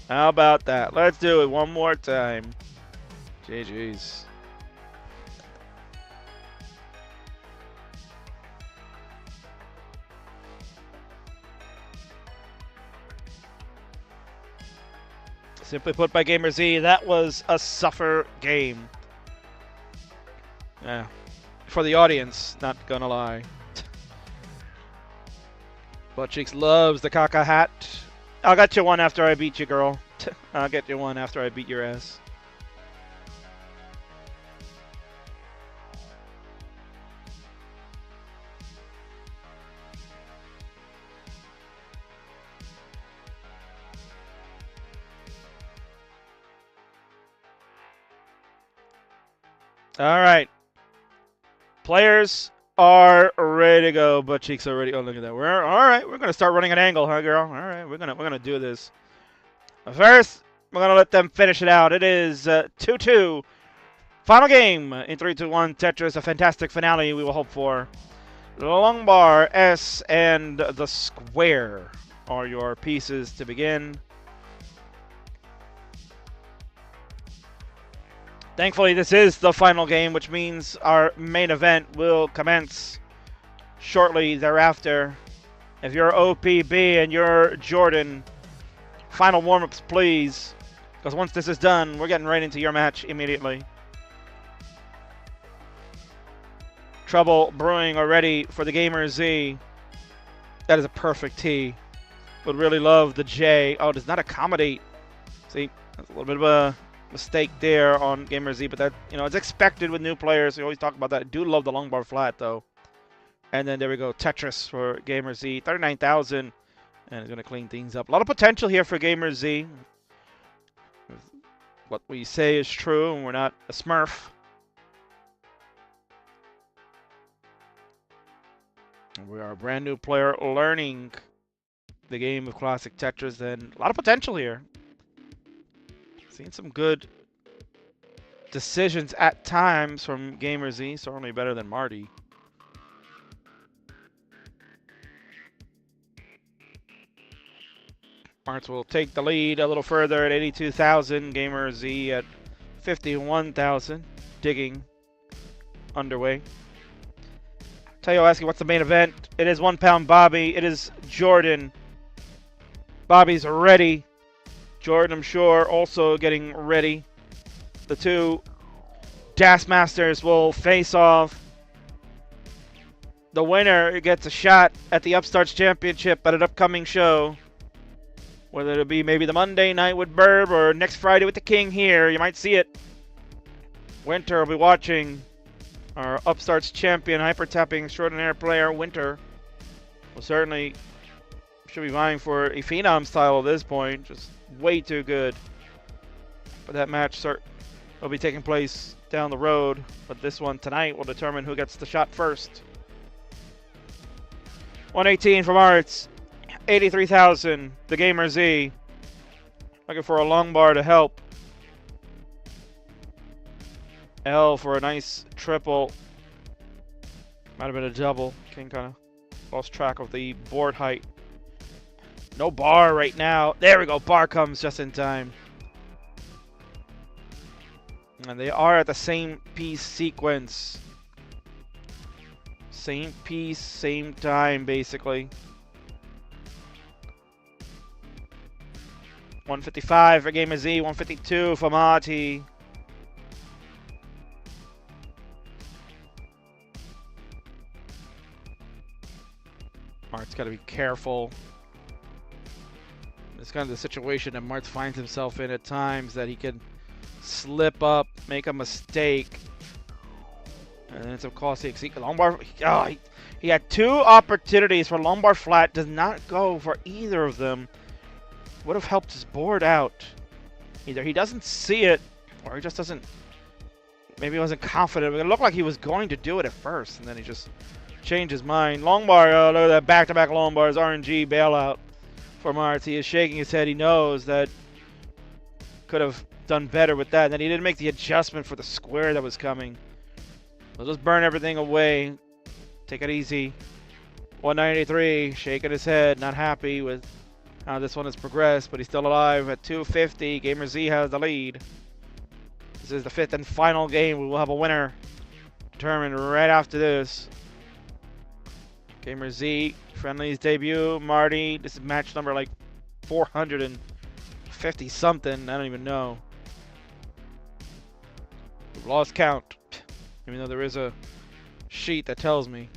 How about that? Let's do it one more time. GG's. Simply put by Gamer Z, that was a suffer game. Yeah. For the audience, not gonna lie. Butt Cheeks loves the caca hat. I'll get you one after I beat you, girl. I'll get you one after I beat your ass. All right. Players are ready to go. Butt Cheeks are ready. Oh, look at that. All right. We're gonna start running an angle, huh, girl? All right. We're gonna do this. First, we're gonna let them finish it out. It is 2-2. Final game in 3, 2, 1. Tetris. A fantastic finale we will hope for. The long bar, S, and the square are your pieces to begin. Thankfully, this is the final game, which means our main event will commence shortly thereafter. If you're OPB and you're Jordan, final warm-ups, please. Because once this is done, we're getting right into your match immediately. Trouble brewing already for the Gamer Z. That is a perfect T. Would really love the J. Oh, does not accommodate. See, that's a little bit of a mistake there on Gamer Z, but that, you know, it's expected with new players. We always talk about that. I do love the long bar flat, though. And then there we go. Tetris for Gamer Z. 39,000. And it's going to clean things up. A lot of potential here for Gamer Z. What we say is true, and we're not a smurf. We are a brand new player learning the game of classic Tetris, and a lot of potential here. Seen some good decisions at times from Gamer Z, certainly better than Marty. Martz will take the lead a little further at 82,000. Gamer Z at 51,000. Digging underway. Tell you, asking what's the main event? It is 1 pound Bobby. It is Jordan. Bobby's ready. Jordan, I'm sure, also getting ready. The two Das Masters will face off. The winner gets a shot at the Upstarts Championship at an upcoming show. Whether it'll be maybe the Monday night with Burb or next Friday with the King here. You might see it. Winter will be watching our Upstarts champion, hyper-tapping extraordinaire player, Winter. Will certainly should be vying for a Phenom's title at this point. Just way too good. But that match will be taking place down the road. But this one tonight will determine who gets the shot first. 118 from Arts. 83,000. The Gamer Z. Looking for a long bar to help. L for a nice triple. Might have been a double. King kind of lost track of the board height. No bar right now. There we go. Bar comes just in time. And they are at the same piece sequence. Same piece, same time, basically. 155 for Gamer Z, 152 for Marty. Mart's got to be careful. It's kind of the situation that Mart finds himself in at times, that he can slip up, make a mistake, and then it's of course the longbar. Oh, he had two opportunities for longbar flat, does not go for either of them. Would have helped his board out. Either he doesn't see it, or he just doesn't. Maybe he wasn't confident. It looked like he was going to do it at first, and then he just changed his mind. Longbar, look at that back-to-back longbars, RNG bailout for Mart. He is shaking his head. He knows that could have done better with that. And then he didn't make the adjustment for the square that was coming. So just burn everything away. Take it easy. 193, shaking his head, not happy with how this one has progressed, but he's still alive at 250. Gamer Z has the lead. This is the fifth and final game. We will have a winner determined right after this. Gamer Z, Friendlies debut. Marty, this is match number like 450 something. I don't even know. We've lost count, even though there is a sheet that tells me.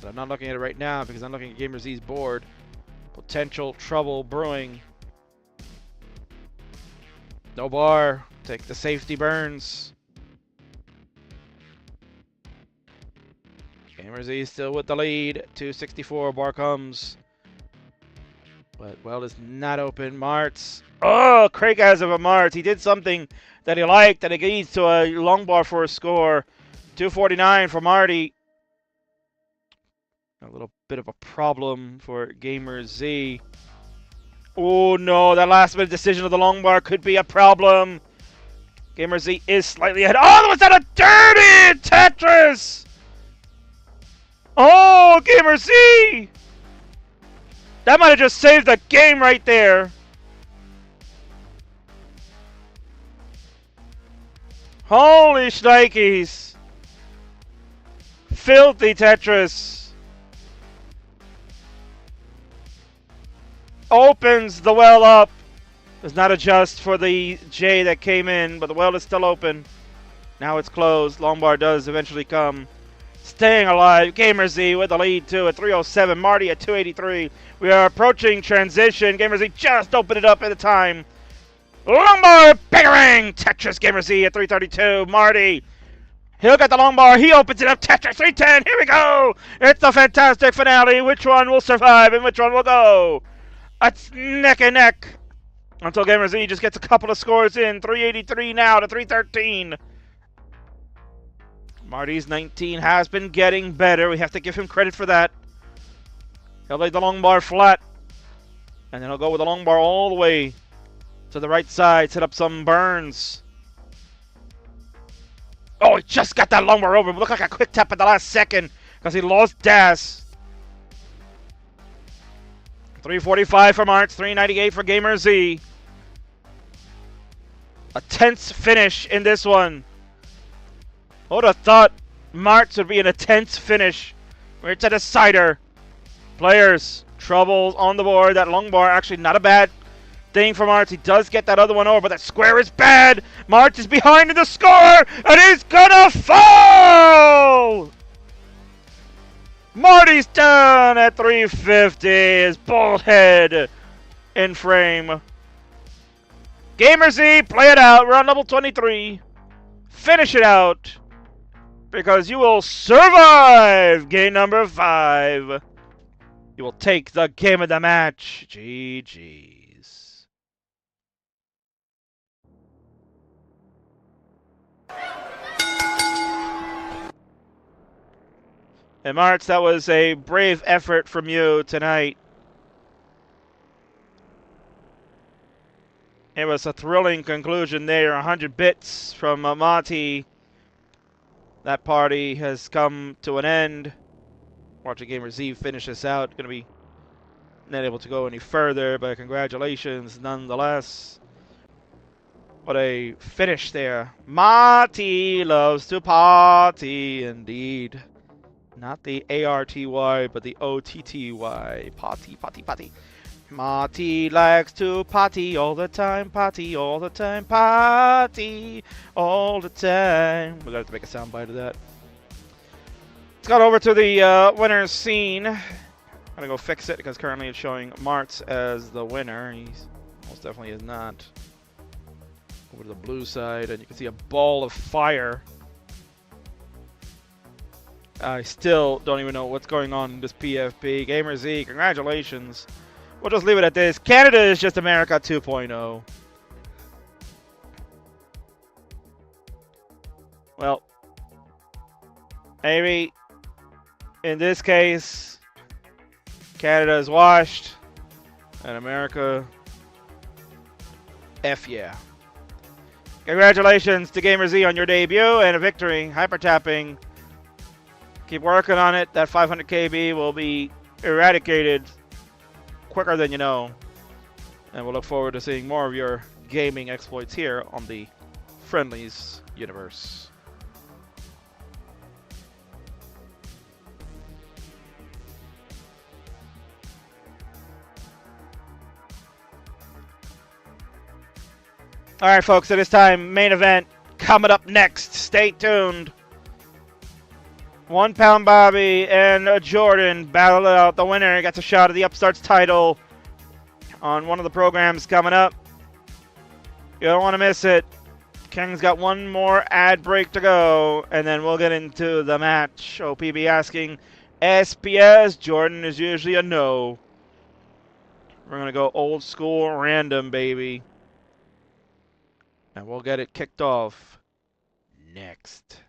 But I'm not looking at it right now because I'm looking at Gamer Z's board. Potential trouble brewing. No bar. Take the safety burns. Gamer Z still with the lead. 264. Bar comes. But well is not open. Martz. Oh, Craig has of a Martz. He did something that he liked, and it leads to a long bar for a score. 249 for Marty. A little bit of a problem for Gamer Z. Oh no, that last minute decision of the long bar could be a problem. Gamer Z is slightly ahead. Oh, was that a dirty Tetris? Oh, Gamer Z! That might have just saved the game right there. Holy shnikes. Filthy Tetris. Opens the well up. Does not adjust for the J that came in, but the well is still open. Now it's closed. Long bar does eventually come. Staying alive. Gamer Z with the lead too at 307. Marty at 283. We are approaching transition. Gamer Z just opened it up at the time. Long bar, biggering. Tetris Gamer Z at 332. Marty. He'll get the long bar. He opens it up. Tetris 310. Here we go. It's the fantastic finale. Which one will survive and which one will go? It's neck and neck until Gamer Z just gets a couple of scores in. 383 now to 313. Marty's 19 has been getting better. We have to give him credit for that. He'll lay the long bar flat. And then he'll go with the long bar all the way to the right side. Set up some burns. Oh, he just got that long bar over. It looked like a quick tap at the last second because he lost Das. 345 for Martz, 398 for Gamer Z. A tense finish in this one. Who would have thought Marts would be in a tense finish? Where it's a decider. Players, trouble on the board. That long bar, actually not a bad thing for Marts. He does get that other one over, but that square is bad. Marts is behind in the score, and he's gonna fall! Marty's down at 350. His bald head in frame. Gamer Z, play it out. We're on level 23. Finish it out, because you will survive game number 5. You will take the game of the match. GG's. And Marts, that was a brave effort from you tonight. It was a thrilling conclusion there. 100 bits from Monty. That party has come to an end. Watching Gamer Z finish this out. Going to be not able to go any further, but congratulations nonetheless. What a finish there. Monty loves to party indeed. Not the A-R-T-Y, but the O-T-T-Y. Party, party, party. Marty likes to party all the time, party all the time, party all the time. We're going to have to make a soundbite of that. Let's go over to the winner's scene. I'm going to go fix it because currently it's showing Marts as the winner. He's most definitely is not. Over to the blue side, and you can see a ball of fire. I still don't even know what's going on in this PFP. Gamer Z, congratulations. We'll just leave it at this. Canada is just America 2.0. Well, maybe in this case, Canada is washed, and America, F yeah. Congratulations to Gamer Z on your debut and a victory. Hyper tapping. Keep working on it. That 500 KB will be eradicated quicker than you know. And we'll look forward to seeing more of your gaming exploits here on the Friendlies universe. Alright folks, it is time. Main event coming up next. Stay tuned. 1 Pound Bobby and Jordan battle it out. The winner gets a shot at the Upstarts title on one of the programs coming up. You don't want to miss it. King's got one more ad break to go, and then we'll get into the match. OPB asking SPS. Jordan is usually a no. We're going to go old school random, baby. And we'll get it kicked off next.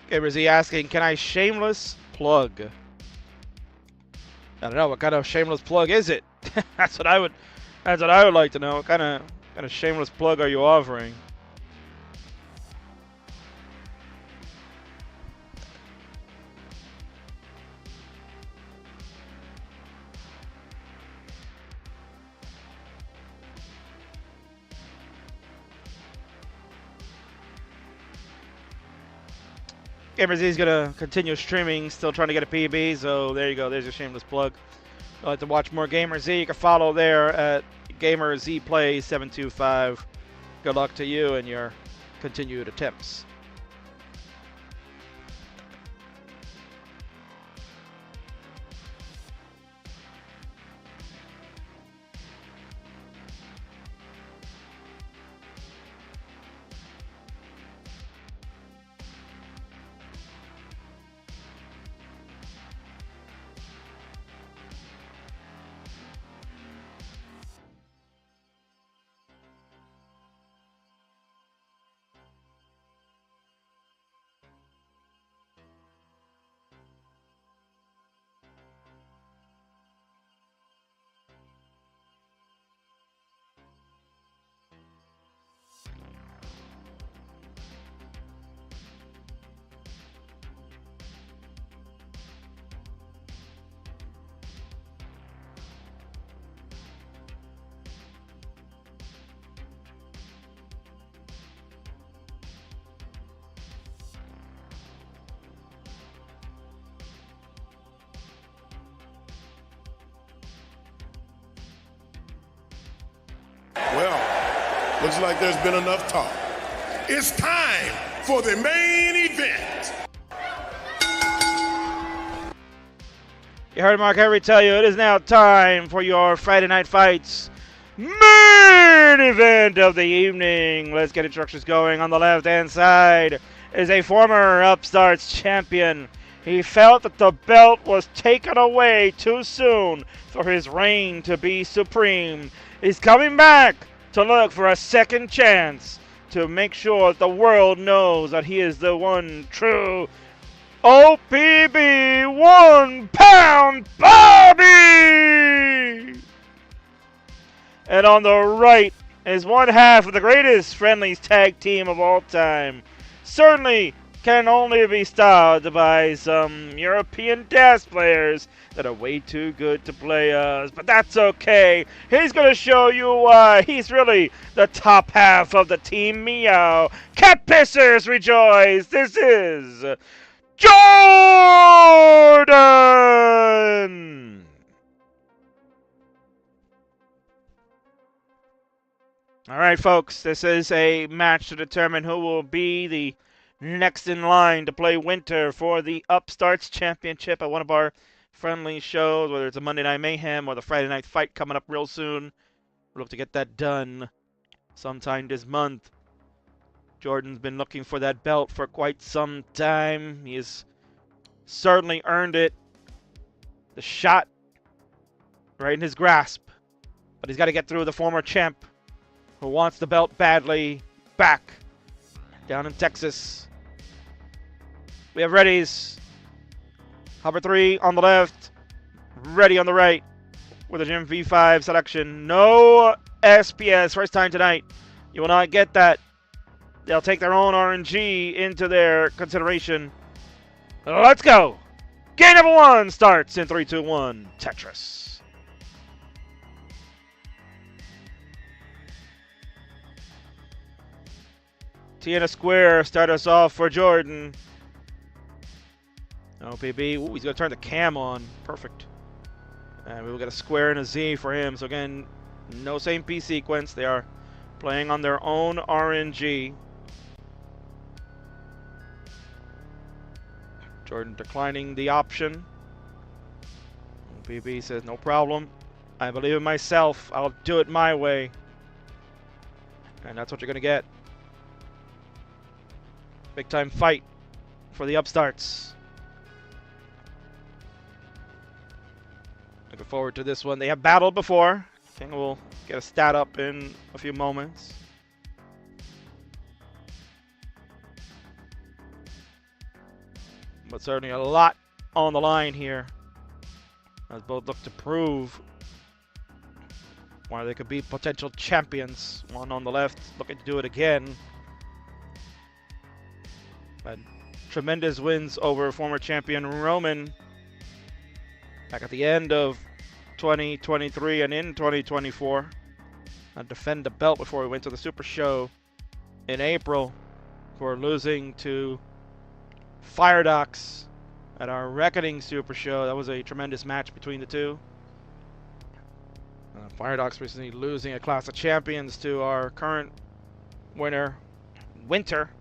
Gamer Z asking, can I shameless plug? I don't know, what kind of shameless plug is it? That's what I would like to know. What kind of shameless plug are you offering? Gamer Z is going to continue streaming, still trying to get a PB, so there you go, there's your shameless plug. If you'd like to watch more Gamer Z, you can follow there at Gamer Z Play 725. Good luck to you and your continued attempts. Looks like there's been enough talk. It's time for the main event. You heard Mark Henry tell you it is now time for your Friday Night Fights main event of the evening. Let's get instructions going. On the left-hand side is a former Upstarts champion. He felt that the belt was taken away too soon for his reign to be supreme. He's coming back to look for a second chance to make sure that the world knows that he is the one true OPB 1 Pound Bobby! And on the right is one half of the greatest Friendlies tag team of all time. Certainly can only be stopped by some European dance players that are way too good to play us. But that's okay. He's going to show you why he's really the top half of the team Meow. Cat pissers rejoice! This is Jordan! All right, folks, this is a match to determine who will be the next in line to play Winter for the Upstarts Championship at one of our friendly shows, whether it's a Monday Night Mayhem or the Friday Night Fight coming up real soon. We'll hope to get that done sometime this month. Jordan's been looking for that belt for quite some time. He has certainly earned it. The shot right in his grasp. But he's got to get through the former champ who wants the belt badly back down in Texas. We have readies. Hopper 3 on the left. Ready on the right with a Gym V5 selection. No SPS. First time tonight. You will not get that. They'll take their own RNG into their consideration. Let's go. Game number 1 starts in 3, 2, 1. Tetris. T and a square start us off for Jordan. OPB. Ooh, he's going to turn the cam on. Perfect. And we will get a square and a Z for him. So again, no same P sequence. They are playing on their own RNG. Jordan declining the option. OPB says, no problem. I believe in myself. I'll do it my way. And that's what you're going to get. Big time fight for the Upstarts. Looking forward to this one. They have battled before. I think we'll get a stat up in a few moments. But certainly a lot on the line here, as both look to prove why they could be potential champions. One on the left looking to do it again. Had tremendous wins over former champion Roman back at the end of 2023 and in 2024. And defend the belt before we went to the Super Show in April for losing to Firedox at our Reckoning Super Show. That was a tremendous match between the two. Firedox recently losing a Clash of Champions to our current winner, Winter.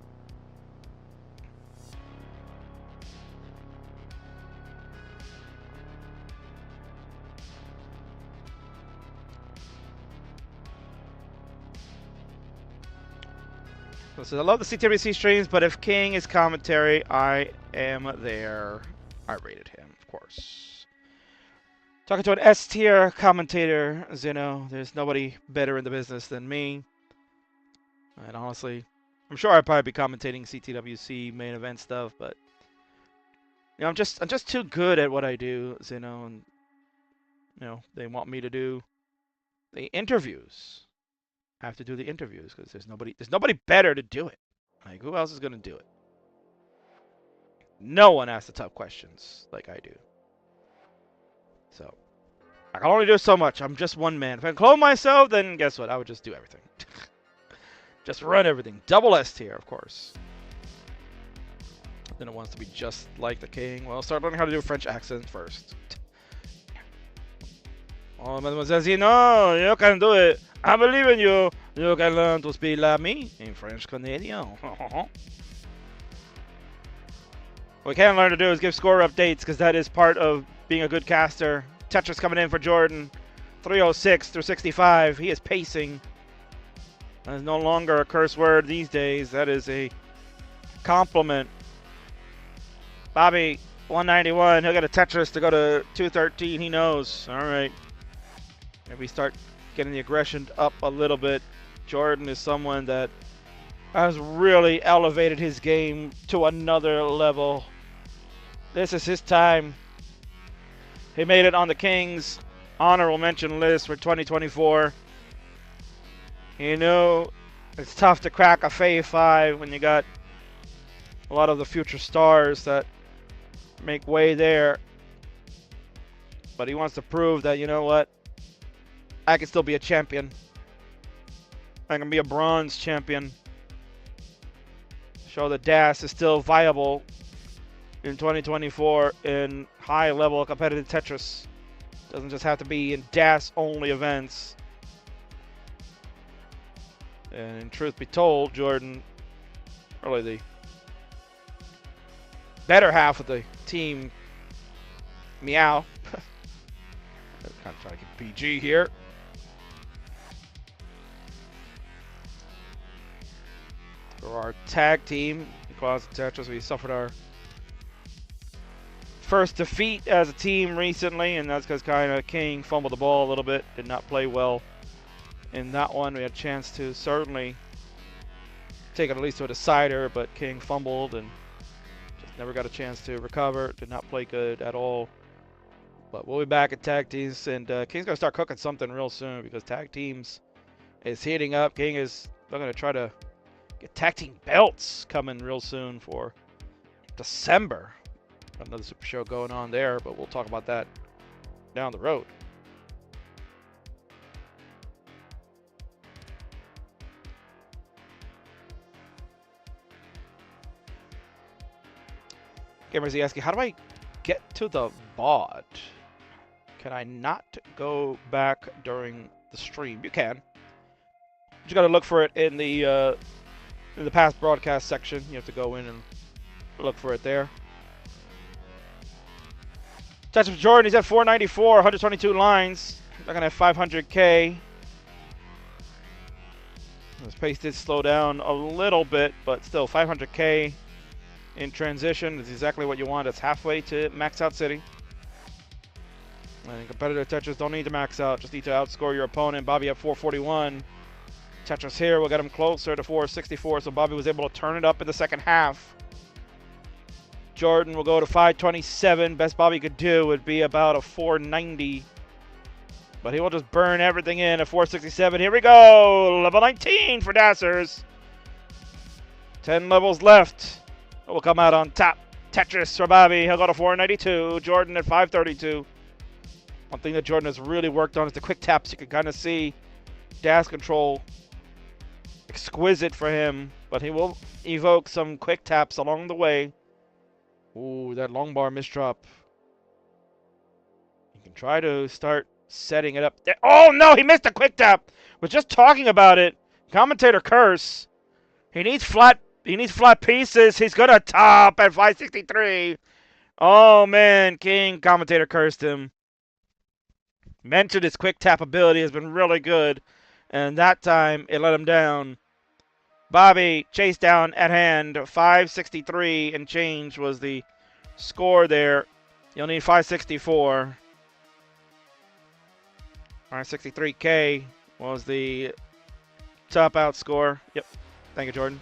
So I love the CTWC streams, but if King is commentary, I am there. I rated him, of course. Talking to an S-tier commentator, Zeno. There's nobody better in the business than me. And honestly, I'm sure I'd probably be commentating CTWC main event stuff, but you know, I'm just too good at what I do, Zeno, and you know, they want me to do the interviews. I have to do the interviews because there's nobody better to do it. Like, who else is going to do it? No one asks the tough questions like I do. So, I can only do so much. I'm just one man. If I clone myself, then guess what? I would just do everything. Just run everything. Double S tier, of course. Then it wants to be just like the king. Well, start learning how to do a French accent first. Oh, Mademoiselle, no, you can do it. I believe in you. You can learn to speak like me in French Canadian. What we can learn to do is give score updates, because that is part of being a good caster. Tetris coming in for Jordan. 306 through 65. He is pacing. That is no longer a curse word these days. That is a compliment. Bobby, 191. He'll get a Tetris to go to 213. He knows. All right. Maybe start getting the aggression up a little bit. Jordan is someone that has really elevated his game to another level. This is his time. He made it on the Kings honorable mention list for 2024. You know, it's tough to crack a Fave 5 when you got a lot of the future stars that make way there. But he wants to prove that, you know what, I can still be a champion. I can be a bronze champion. Show that DAS is still viable in 2024 in high-level competitive Tetris. Doesn't just have to be in DAS-only events. And truth be told, Jordan, really the better half of the team, meow. Kind of trying to get PG here. For our tag team, across Tetris, we suffered our first defeat as a team recently, and that's because kind of King fumbled the ball a little bit, did not play well in that one. We had a chance to certainly take it at least to a decider, but King fumbled and just never got a chance to recover. Did not play good at all. But we'll be back at tag teams, and King's going to start cooking something real soon, because tag teams is heating up. King is going to try to get tag team belts coming real soon for December. Another super show going on there, but we'll talk about that down the road. Gamers asking, how do I get to the VOD? Can I not go back during the stream? You can. You just got to look for it in the past broadcast section. You have to go in and look for it there. Touch of Jordan, he's at 494, 122 lines. Looking at 500K. His pace did slow down a little bit, but still 500K in transition is exactly what you want. It's halfway to max out city. And competitive Tetris don't need to max out, just need to outscore your opponent. Bobby at 441. Tetris here will get him closer to 464, so Bobby was able to turn it up in the second half. Jordan will go to 527. Best Bobby could do would be about a 490. But he will just burn everything in at 467. Here we go. Level 19 for Dassers. 10 levels left. Will come out on top. Tetris for Bobby. He'll go to 492. Jordan at 532. One thing that Jordan has really worked on is the quick taps. You can kind of see DAS control. Exquisite for him. But he will evoke some quick taps along the way. Ooh, that long bar misdrop. You can try to start setting it up. Oh no, he missed a quick tap. We're just talking about it. Commentator curse. He needs flat pieces. He's gonna top at 563. Oh man, King commentator cursed him. Mentioned his quick tap ability has been really good, and that time it let him down. Bobby chased down at hand. 563 and change was the score there. You'll need 564. 563K was the top out score. Yep. Thank you, Jordan.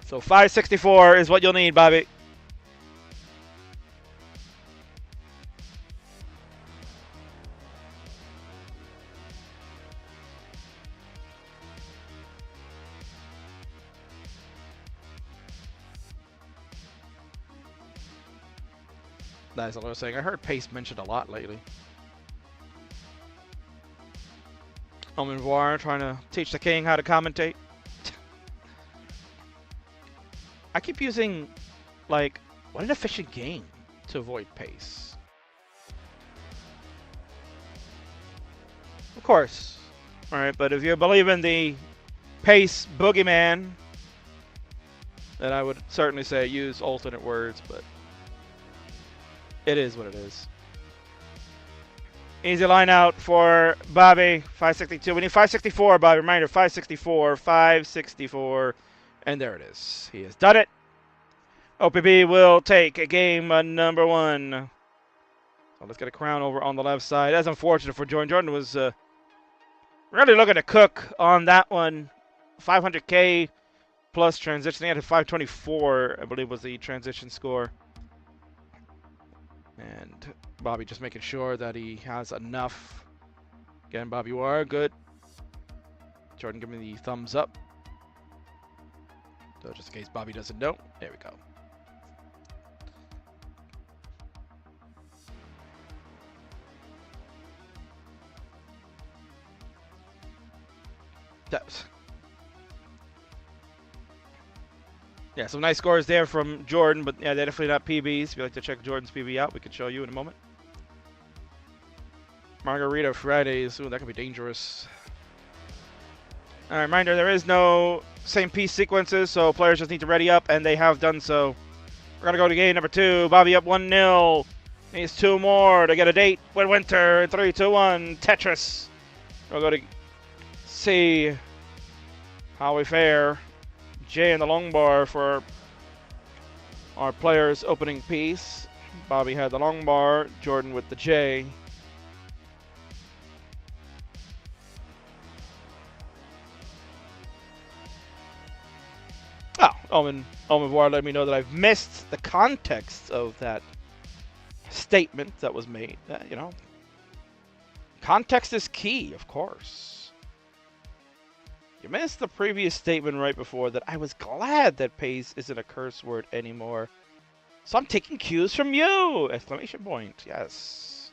So 564 is what you'll need, Bobby. That's what I was saying. I heard pace mentioned a lot lately. Omen trying to teach the King how to commentate. I keep using, like, what an efficient game to avoid pace. Of course, All right, but if you believe in the pace boogeyman, then I would certainly say use alternate words, but it is what it is. Easy line out for Bobby, 562. We need 564, Bobby. Reminder, 564, 564. And there it is. He has done it. OPB will take a game number 1. So let's get a crown over on the left side. That's unfortunate for Jordan. Jordan was really looking to cook on that one. 500K plus transition. He had a 524, I believe, was the transition score. And Bobby just making sure that he has enough. Again, Bobby, you are good. Jordan, give me the thumbs up. So just in case Bobby doesn't know, there we go. Yeah, some nice scores there from Jordan, but yeah, they're definitely not PBs. If you'd like to check Jordan's PB out, we could show you in a moment. Margarita Fridays. Ooh, that could be dangerous. All right, reminder, there is no same piece sequences, so players just need to ready up, and they have done so. We're going to go to game number 2. Bobby up 1-0. Needs 2 more to get a date with Winter. 3, 2, 1. Tetris. We'll go to see how we fare. J in the long bar for our players' opening piece. Bobby had the long bar, Jordan with the J. Oh, Omen War let me know that I've missed the context of that statement that was made. You know, context is key, of course. You missed the previous statement right before that. I was glad that pace isn't a curse word anymore. So I'm taking cues from you! Exclamation point. Yes.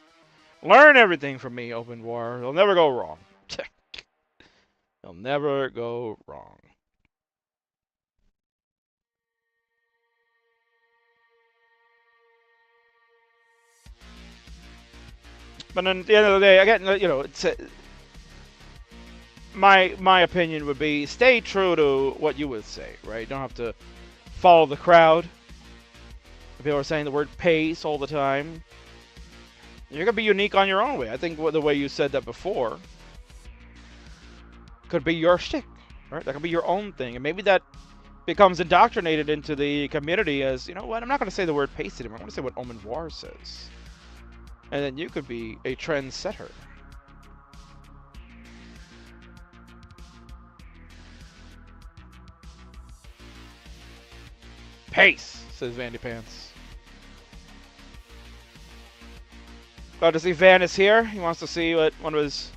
Learn everything from me, Open War. You'll never go wrong. You'll never go wrong. But at the end of the day, again, you know, it's my opinion would be stay true to what you would say, right? You don't have to follow the crowd. If people are saying the word pace all the time, you're gonna be unique on your own way. I think the way you said that before could be your shtick, right? That could be your own thing, and maybe that becomes indoctrinated into the community as, you know what? I'm not gonna say the word pace anymore. I'm gonna say what Omen War says, and then you could be a trendsetter. Pace, says Vandy Pants. Glad to see Van is here. He wants to see what one of his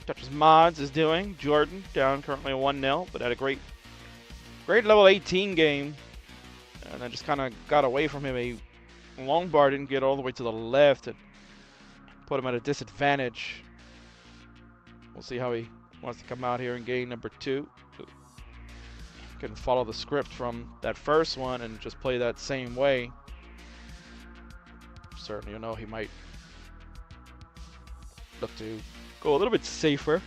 Tetris mods is doing. Jordan down currently 1-0, but had a great level 18 game. And I just kind of got away from him. A long bar didn't get all the way to the left and put him at a disadvantage. We'll see how he wants to come out here in game number 2. Can follow the script from that first one and just play that same way. Certainly, you know, he might look to go a little bit safer.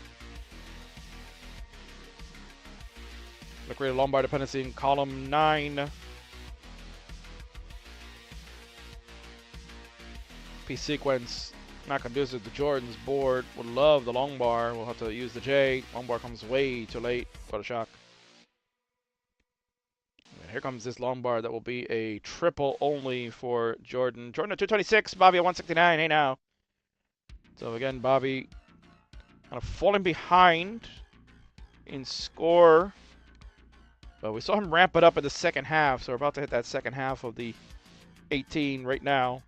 Look, create a long bar dependency in column 9. Piece sequence not conducive to Jordan's board. Would love the long bar. We'll have to use the J. Long bar comes way too late. What a shock. Here comes this long bar that will be a triple only for Jordan. Jordan at 226, Bobby at 169. Hey now. So again, Bobby kind of falling behind in score. But we saw him ramp it up in the second half, so we're about to hit that second half of the 18 right now.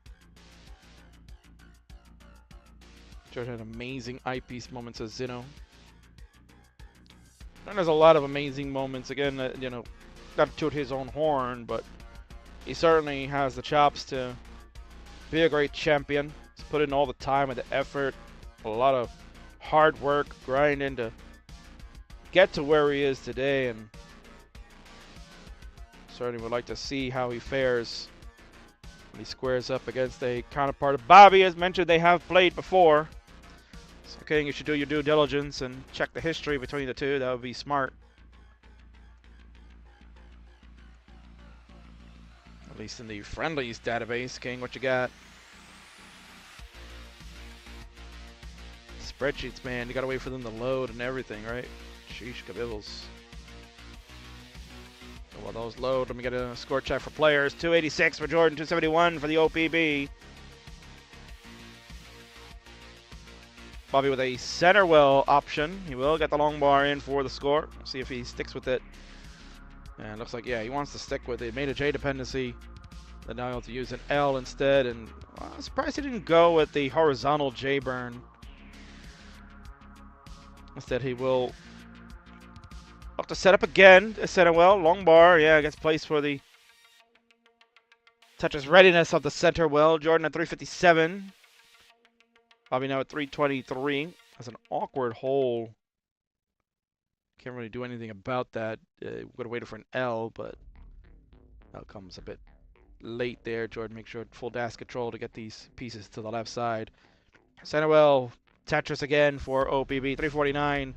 Jordan had amazing eyepiece moments as Zeno. And there's a lot of amazing moments. Again, you know, not to toot his own horn, but he certainly has the chops to be a great champion. He's put in all the time and the effort, a lot of hard work, grinding to get to where he is today, and certainly would like to see how he fares when he squares up against a counterpart of Bobby. As mentioned, they have played before, So, King, you should do your due diligence and check the history between the two. That would be smart. At least in the Friendlies database. King, what you got? Spreadsheets, man. You gotta wait for them to load and everything, right? Sheesh, kabibbles. So while those load, let me get a score check for players. 286 for Jordan, 271 for the OPB. Bobby with a center well option. He will get the long bar in for the score. See if he sticks with it. And it looks like, yeah, he wants to stick with it. Made a J dependency. Then now he'll have to use an L instead. And I'm surprised he didn't go with the horizontal J burn. Instead, he will have to set up again. Center well, long bar. Yeah, gets placed for the Tetris readiness of the center well. Jordan at 357. Bobby now at 323. That's an awkward hole. Can't really do anything about that. We're going to wait for an L, but that comes a bit late there. Jordan makes sure full dash control to get these pieces to the left side. Center well, Tetris again for OPB, 349.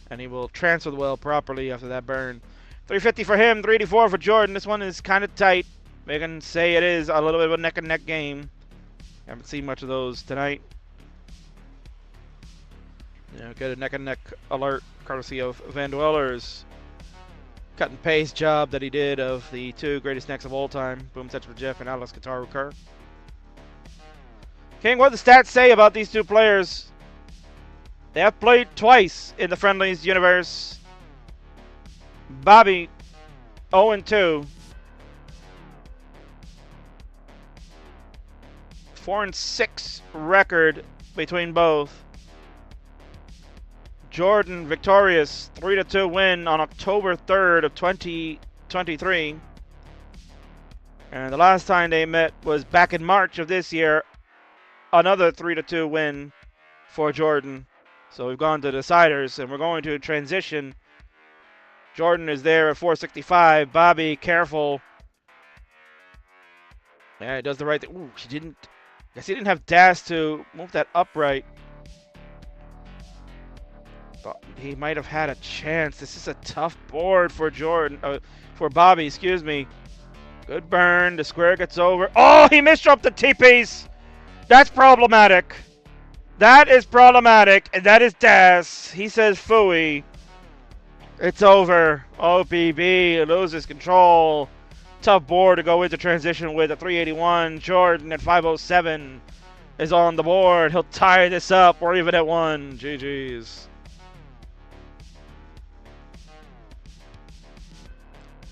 And he will transfer the well properly after that burn. 350 for him, 384 for Jordan. This one is kind of tight. We can say it is a little bit of a neck-and-neck game. Haven't seen much of those tonight. Get a neck-and-neck alert courtesy of Van Dweller's cut and paste job that he did of the two greatest necks of all time. Boom Tetris for Jeff and Alex Guitar Kerr. King, what do the stats say about these two players? They have played twice in the Friendlies universe. Bobby, 0-2. 4-6 record between both. Jordan victorious, 3-2 win on October 3rd of 2023. And the last time they met was back in March of this year. Another 3-2 win for Jordan. So we've gone to deciders, and we're going to transition. Jordan is there at 465. Bobby, careful. Yeah, he does the right thing. Ooh, she didn't. Guess he didn't have dash to move that upright. Thought he might have had a chance. This is a tough board for Jordan. For Bobby, excuse me. Good burn. The square gets over. Oh, he misdropped the T-piece. That's problematic. That is problematic, and that is Das. He says phooey. It's over. OPB loses control. Tough board to go into transition with. A 381. Jordan at 507 is on the board. He'll tie this up. We're even at 1. GG's.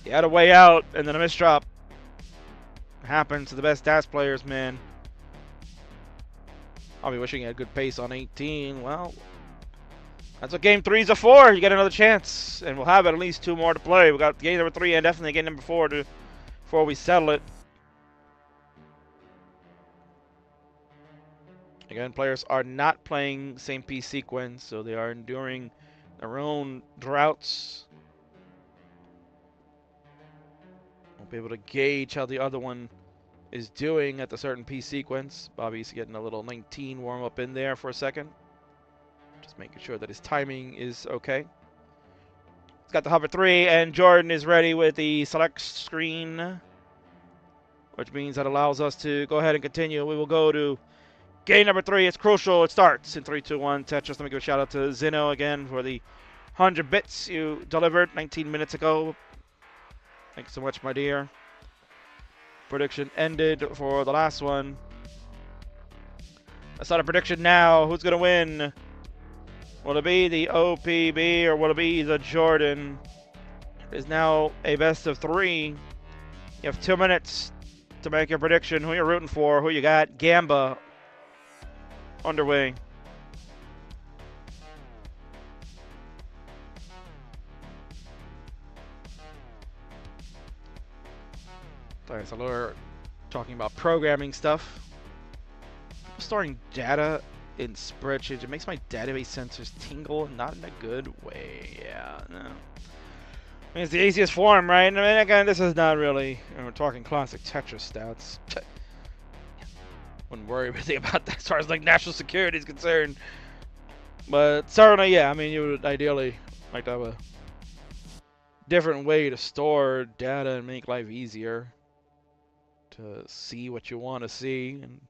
He had a way out, and then a misdrop. Happens to the best Das players, man. I'll be wishing he had good pace on 18. Well, that's what game 3's for. You get another chance. And we'll have at least 2 more to play. We got game number 3 and definitely game number 4 before we settle it. Again, players are not playing same piece sequence, so they are enduring their own droughts. Won't be able to gauge how the other one is doing at the certain piece sequence. Bobby's getting a little 19 warm up in there for a second. Just making sure that his timing is okay. He's got the hover 3, and Jordan is ready with the select screen, which means that allows us to go ahead and continue. We will go to game number 3. It's crucial. It starts in 3, 2, 1. Tetris. Let me give a shout out to Zeno again for the 100 bits you delivered 19 minutes ago. Thanks so much, my dear. Prediction ended for the last one. Let's start a prediction now. Who's going to win? Will it be the OPB or will it be the Jordan? It is now a best of 3. You have 2 minutes to make your prediction. Who you're rooting for? Who you got? Gamba underway. Alright, so we're talking about programming stuff. Storing data in spreadsheets. It makes my database sensors tingle, not in a good way. Yeah, no. I mean, it's the easiest form, right? I mean, again, this is not really, we're talking classic Tetris stats. Wouldn't worry really about that as far as like national security is concerned. But certainly, yeah, I mean, you would ideally like to have a different way to store data and make life easier to see what you want to see. And,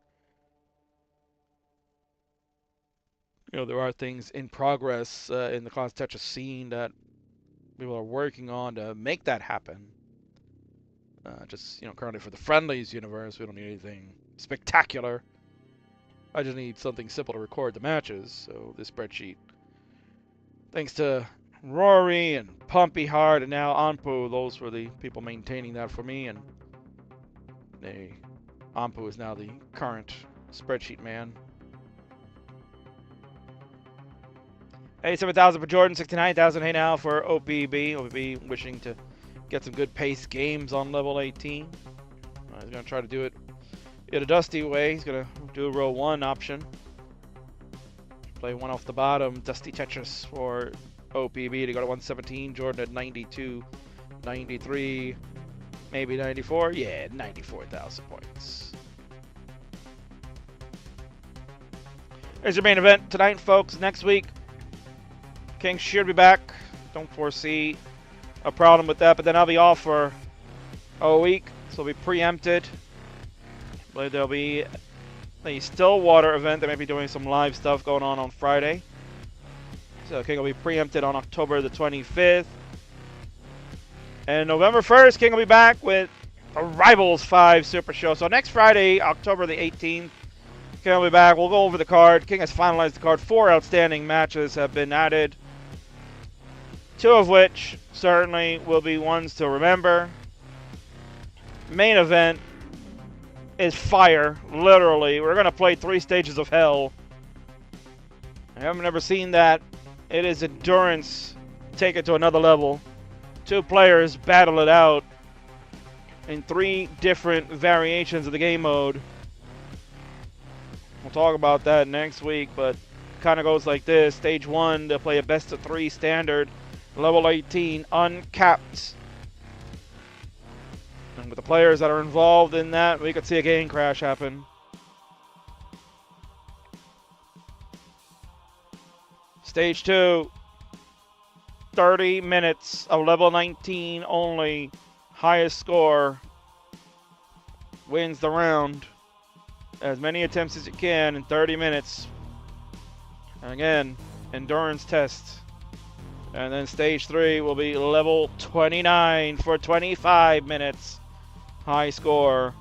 you know, there are things in progress in the Class Tetris scene that people are working on to make that happen. Just, you know, currently for the Friendlies universe, we don't need anything spectacular. I just need something simple to record the matches. So this spreadsheet, thanks to Rory and Pumpy Hard and now Anpu, those were the people maintaining that for me. And Anpu is now the current spreadsheet man. 87,000 for Jordan, 69,000 hey now for OPB. OPB wishing to get some good paced games on level 18. He's going to try to do it in a Dusty way. He's going to do a row 1 option. Play one off the bottom. Dusty Tetris for OPB to go to 117. Jordan at 92, 93, maybe 94. Yeah, 94,000 points. There's your main event tonight, folks. Next week, King should be back. Don't foresee a problem with that, but then I'll be off for a week, so it'll be preempted. I believe there'll be the Stillwater event. They might be doing some live stuff going on Friday. So King will be preempted on October the 25th. And November 1st, King will be back with the Rivals 5 Super Show. So next Friday, October the 18th, King will be back. We'll go over the card. King has finalized the card. 4 outstanding matches have been added. 2 of which certainly will be ones to remember. Main event is fire, literally. We're going to play 3 stages of hell. I haven't ever seen that. It is endurance. Take it to another level. 2 players battle it out in 3 different variations of the game mode. We'll talk about that next week, but it kind of goes like this. Stage 1, they'll play a best of 3 standard. Level 18, uncapped. And with the players that are involved in that, we could see a game crash happen. Stage 2, 30 minutes of level 19 only. Highest score wins the round. As many attempts as you can in 30 minutes. And again, endurance test. And then stage 3 will be level 29 for 25 minutes. High score.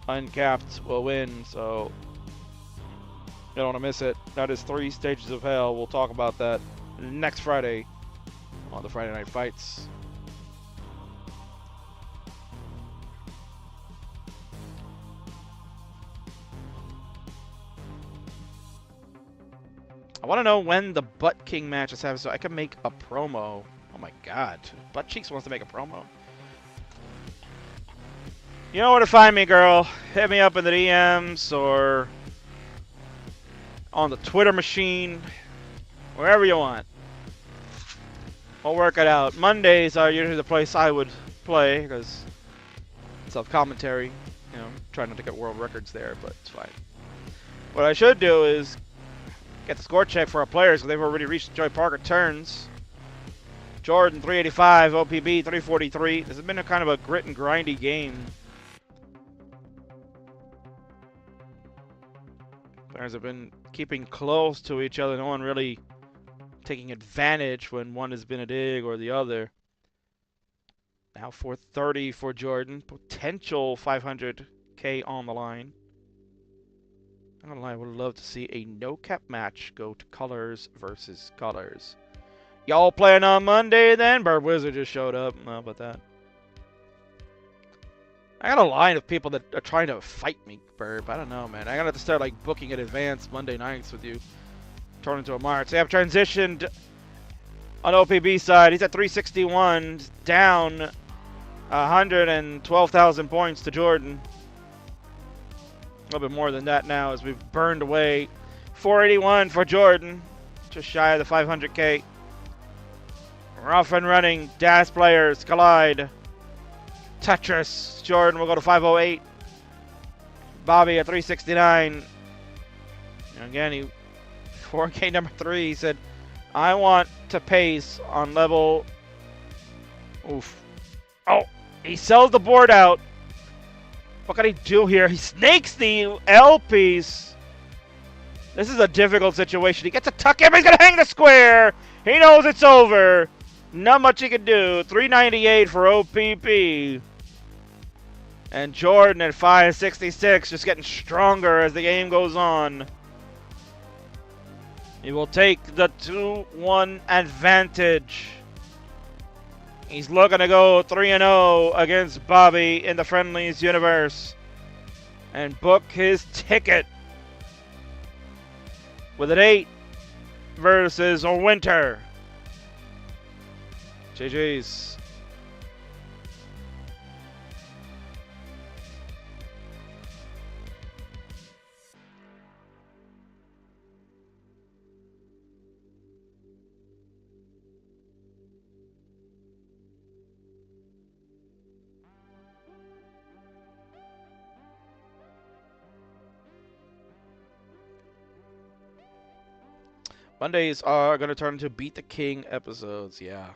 Uncapped will win, so you don't want to miss it. That is 3 stages of hell. We'll talk about that next Friday on the Friday Night Fights. I want to know when the Butt King match is happening so I can make a promo. Oh my god. Butt Cheeks wants to make a promo. You know where to find me, girl. Hit me up in the DMs or on the Twitter machine. Wherever you want. We'll work it out. Mondays are usually the place I would play because self-commentary. You know, trying not to get world records there, but it's fine. What I should do is get the score check for our players because they've already reached Joy Parker turns. Jordan 385, OPB 343. This has been a kind of a grit and grindy game. Players have been keeping close to each other. No one really taking advantage when one has been a dig or the other. Now 430 for Jordan. Potential 500K on the line. I'm not gonna lie, I would love to see a no-cap match go to colors versus colors. Y'all playing on Monday then? Bird Wizard just showed up. How about that? I got a line of people that are trying to fight me, Burb. I don't know, man. I gotta have to start like booking in advance Monday nights with you. Turn into a March. They have transitioned on OPB side. He's at 361, down 112,000 points to Jordan. A little bit more than that now as we've burned away. 481 for Jordan. Just shy of the 500K. Rough and running. DAS players collide. Tetris. Jordan will go to 508. Bobby at 369. And again, he 4K number 3, he said, I want to pace on level... Oof. Oh, he sells the board out. What can he do here? He snakes the L piece. This is a difficult situation. He gets a tuck in, but he's going to hang the square. He knows it's over. Not much he can do. 398 for OPP. And Jordan at 566, just getting stronger as the game goes on. He will take the 2-1 advantage. He's looking to go 3-0 against Bobby in the Friendlies universe and book his ticket with an 8 versus a Winter. GG's. Mondays are going to turn into Beat the King episodes, yeah.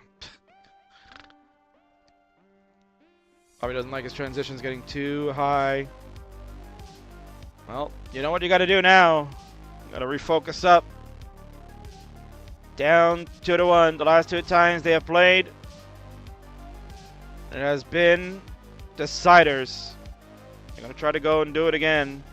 Bobby doesn't like his transitions getting too high. Well, you know what you got to do now. Got to refocus up. Down 2-1. The last 2 times they have played, it has been deciders. They're going to try to go and do it again.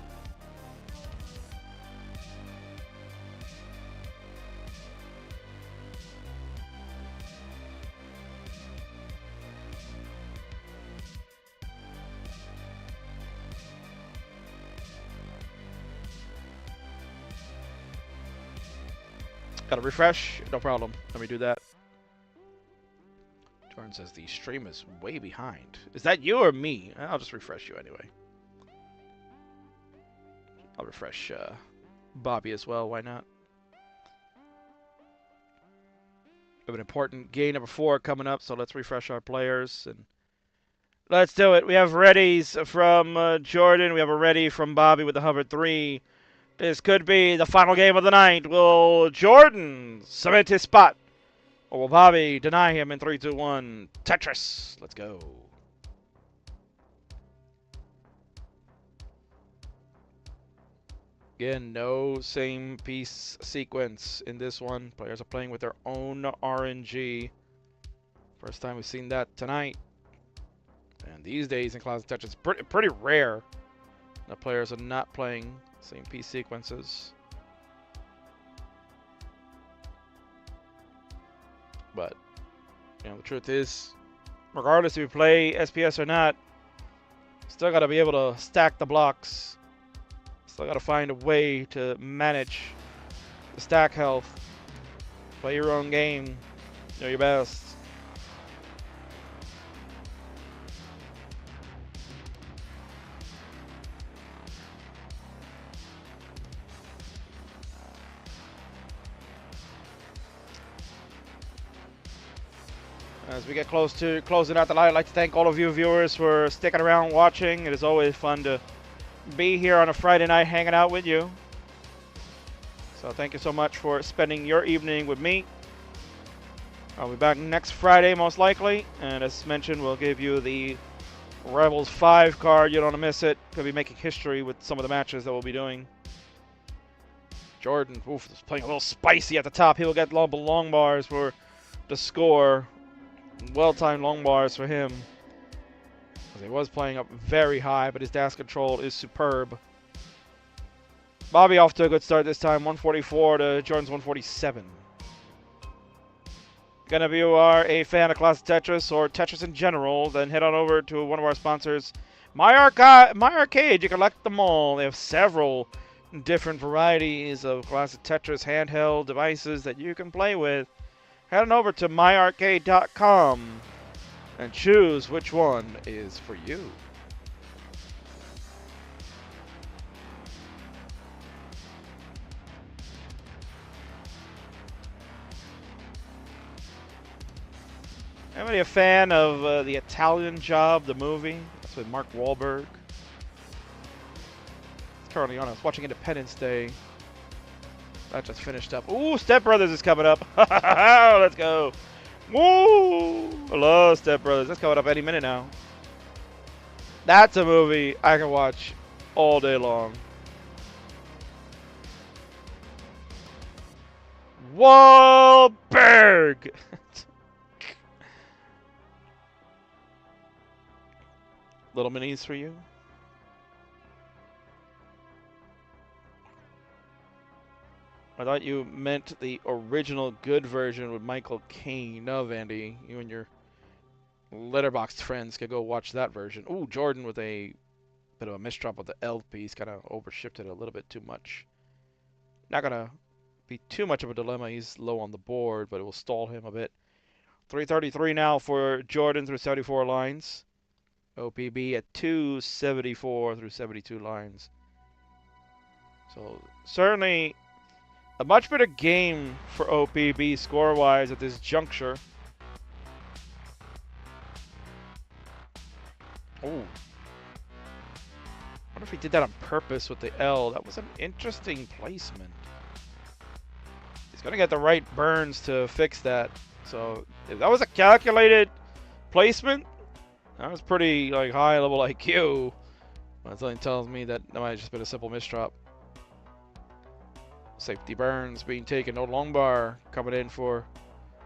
Gotta refresh? No problem. Let me do that. Jordan says the stream is way behind. Is that you or me? I'll just refresh you anyway. I'll refresh Bobby as well. Why not? We have an important game number 4 coming up, so let's refresh our players. And let's do it. We have readies from Jordan. We have a ready from Bobby with the hover 3. This could be the final game of the night. Will Jordan cement his spot? Or will Bobby deny him in 3, 2, 1? Tetris. Let's go. Again, no same piece sequence in this one. Players are playing with their own RNG. First time we've seen that tonight. And these days in Classic Tetris, it's pretty rare that players are not playing same piece sequences. But, you know, the truth is, regardless if you play SPS or not, still got to be able to stack the blocks. Still got to find a way to manage the stack health. Play your own game. Do your best. As we get close to closing out the night, I'd like to thank all of you viewers for sticking around watching. It is always fun to be here on a Friday night hanging out with you. So thank you so much for spending your evening with me. I'll be back next Friday most likely. And as mentioned, we'll give you the Rivals 5 card. You don't want to miss it. Could be making history with some of the matches that we'll be doing. Jordan, oof, is playing a little spicy at the top. He'll get long bars for the score. Well-timed long bars for him. He was playing up very high, but his dash control is superb. Bobby off to a good start this time. 144 to Jordan's 147. Again, if you are a fan of Classic Tetris or Tetris in general, then head on over to one of our sponsors, My Arcade. You can collect them all. They have several different varieties of Classic Tetris handheld devices that you can play with. Head on over to myarcade.com and choose which one is for you. Anybody a fan of The Italian Job, the movie? That's with Mark Wahlberg. It's currently on. I was watching Independence Day. That just finished up. Ooh, Step Brothers is coming up. Let's go. Woo! I love Step Brothers. That's coming up any minute now. That's a movie I can watch all day long. Wahlberg! Little minis for you. I thought you meant the original good version with Michael Caine. No, Vandy. You and your Letterboxd friends could go watch that version. Ooh, Jordan with a bit of a misdrop with the L piece. Kind of overshifted a little bit too much. Not going to be too much of a dilemma. He's low on the board, but it will stall him a bit. 333 now for Jordan through 74 lines. OPB at 274 through 72 lines. So certainly a much better game for OPB score-wise at this juncture. Oh. I wonder if he did that on purpose with the L. That was an interesting placement. He's going to get the right burns to fix that. So if that was a calculated placement, that was pretty like high level IQ. That something tells me that might have just been a simple misdrop. Safety burns being taken. No long bar coming in for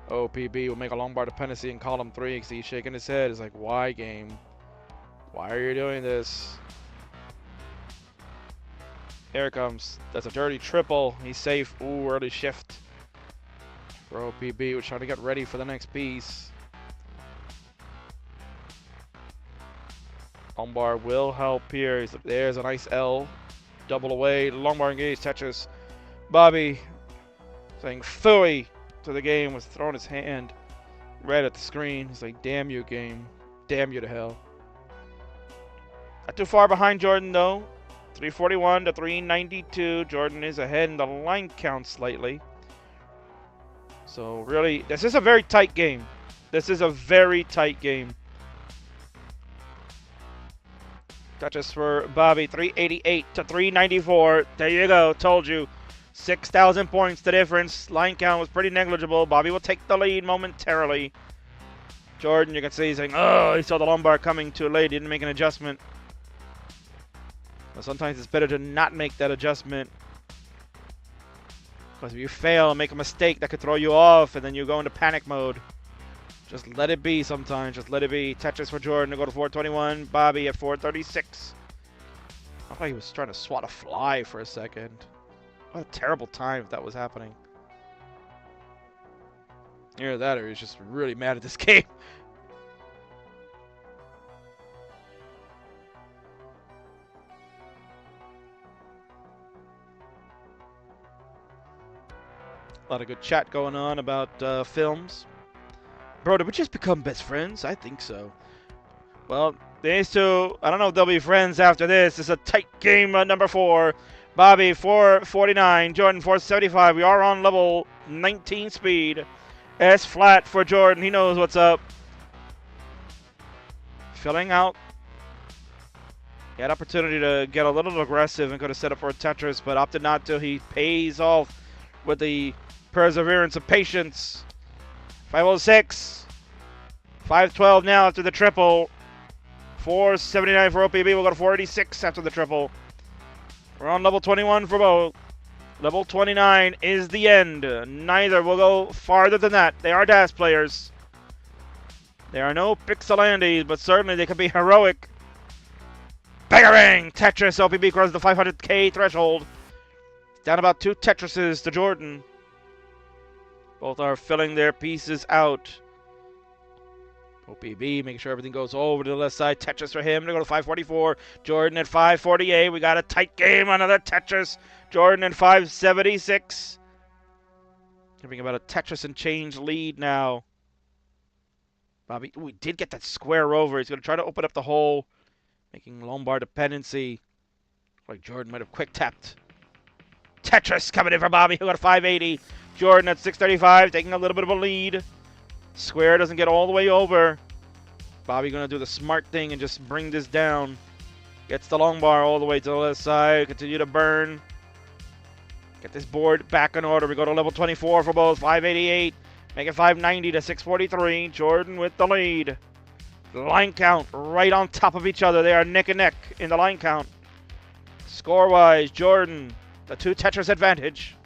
OPB. Will make a long bar dependency in column 3 because he's shaking his head. It's like, why, game? Why are you doing this? Here it comes. That's a dirty triple. He's safe. Ooh, early shift for OPB. We're trying to get ready for the next piece. Long bar will help here. There's a nice L. Double away. Long bar engaged. Tetris. Bobby saying phooey to the game, was throwing his hand right at the screen. He's like, damn you, game. Damn you to hell. Not too far behind Jordan, though. 341 to 392. Jordan is ahead in the line count slightly. So really, this is a very tight game. This is a very tight game. Touches for Bobby, 388 to 394. There you go, told you. 6,000 points the difference. Line count was pretty negligible. Bobby will take the lead momentarily. Jordan, you can see he's saying, oh, he saw the lumbar coming too late. He didn't make an adjustment. But sometimes it's better to not make that adjustment. Because if you fail, make a mistake, that could throw you off, and then you go into panic mode. Just let it be sometimes. Just let it be. Tetris for Jordan to go to 421. Bobby at 436. I thought he was trying to swat a fly for a second. What a terrible time if that was happening. Either that or he's just really mad at this game. A lot of good chat going on about films. Bro, did we just become best friends? I think so. Well, these two, I don't know if they'll be friends after this. It's a tight game at number 4. Bobby, 449. Jordan, 475. We are on level 19 speed. S flat for Jordan. He knows what's up. Filling out. He had opportunity to get a little aggressive and could have set up for a Tetris, but opted not to. He pays off with the perseverance of patience. 506. 512 now after the triple. 479 for OPB. We'll go to 486 after the triple. We're on level 21 for both. Level 29 is the end. Neither will go farther than that. They are DAS players. There are no Pixelandies, but certainly they can be heroic. Bangarang! Tetris. OPB crosses the 500k threshold. Down about 2 Tetrises to Jordan. Both are filling their pieces out. OPB, making sure everything goes over to the left side. Tetris for him to go to 544. Jordan at 548. We got a tight game. Another Tetris. Jordan at 576. Giving about a Tetris and change lead now. Bobby, ooh, he did get that square over. He's going to try to open up the hole. Making Lombard dependency. Like Jordan might have quick tapped. Tetris coming in for Bobby. He'll go to 580. Jordan at 635. Taking a little bit of a lead. Square doesn't get all the way over. Bobby going to do the smart thing and just bring this down. Gets the long bar all the way to the left side. Continue to burn. Get this board back in order. We go to level 24 for both. 588. Make it 590 to 643. Jordan with the lead. Line count right on top of each other. They are neck and neck in the line count. Score-wise, Jordan, the 2 Tetris advantage.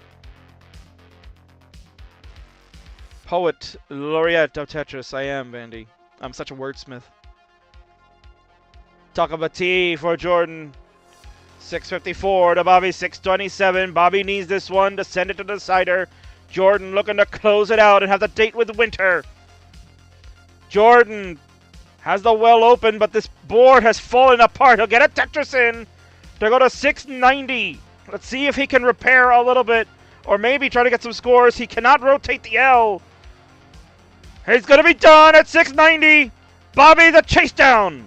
Poet laureate of Tetris, I am, Vandy. I'm such a wordsmith. Talk of a T for Jordan. 654 to Bobby, 627. Bobby needs this one to send it to the decider. Jordan looking to close it out and have the date with Winter. Jordan has the well open, but this board has fallen apart. He'll get a Tetris in to go to 690. Let's see if he can repair a little bit, or maybe try to get some scores. He cannot rotate the L. He's going to be done at 690. Bobby, the chase down.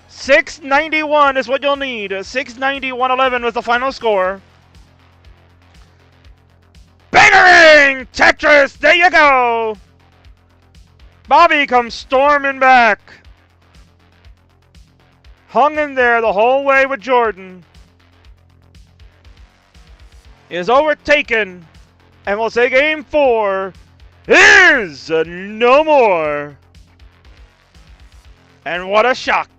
691 is what you'll need. 690, 111 was the final score. Bangering Tetris, there you go. Bobby comes storming back. Hung in there the whole way with Jordan. Is overtaken, and we'll say game 4 is no more. And what a shock.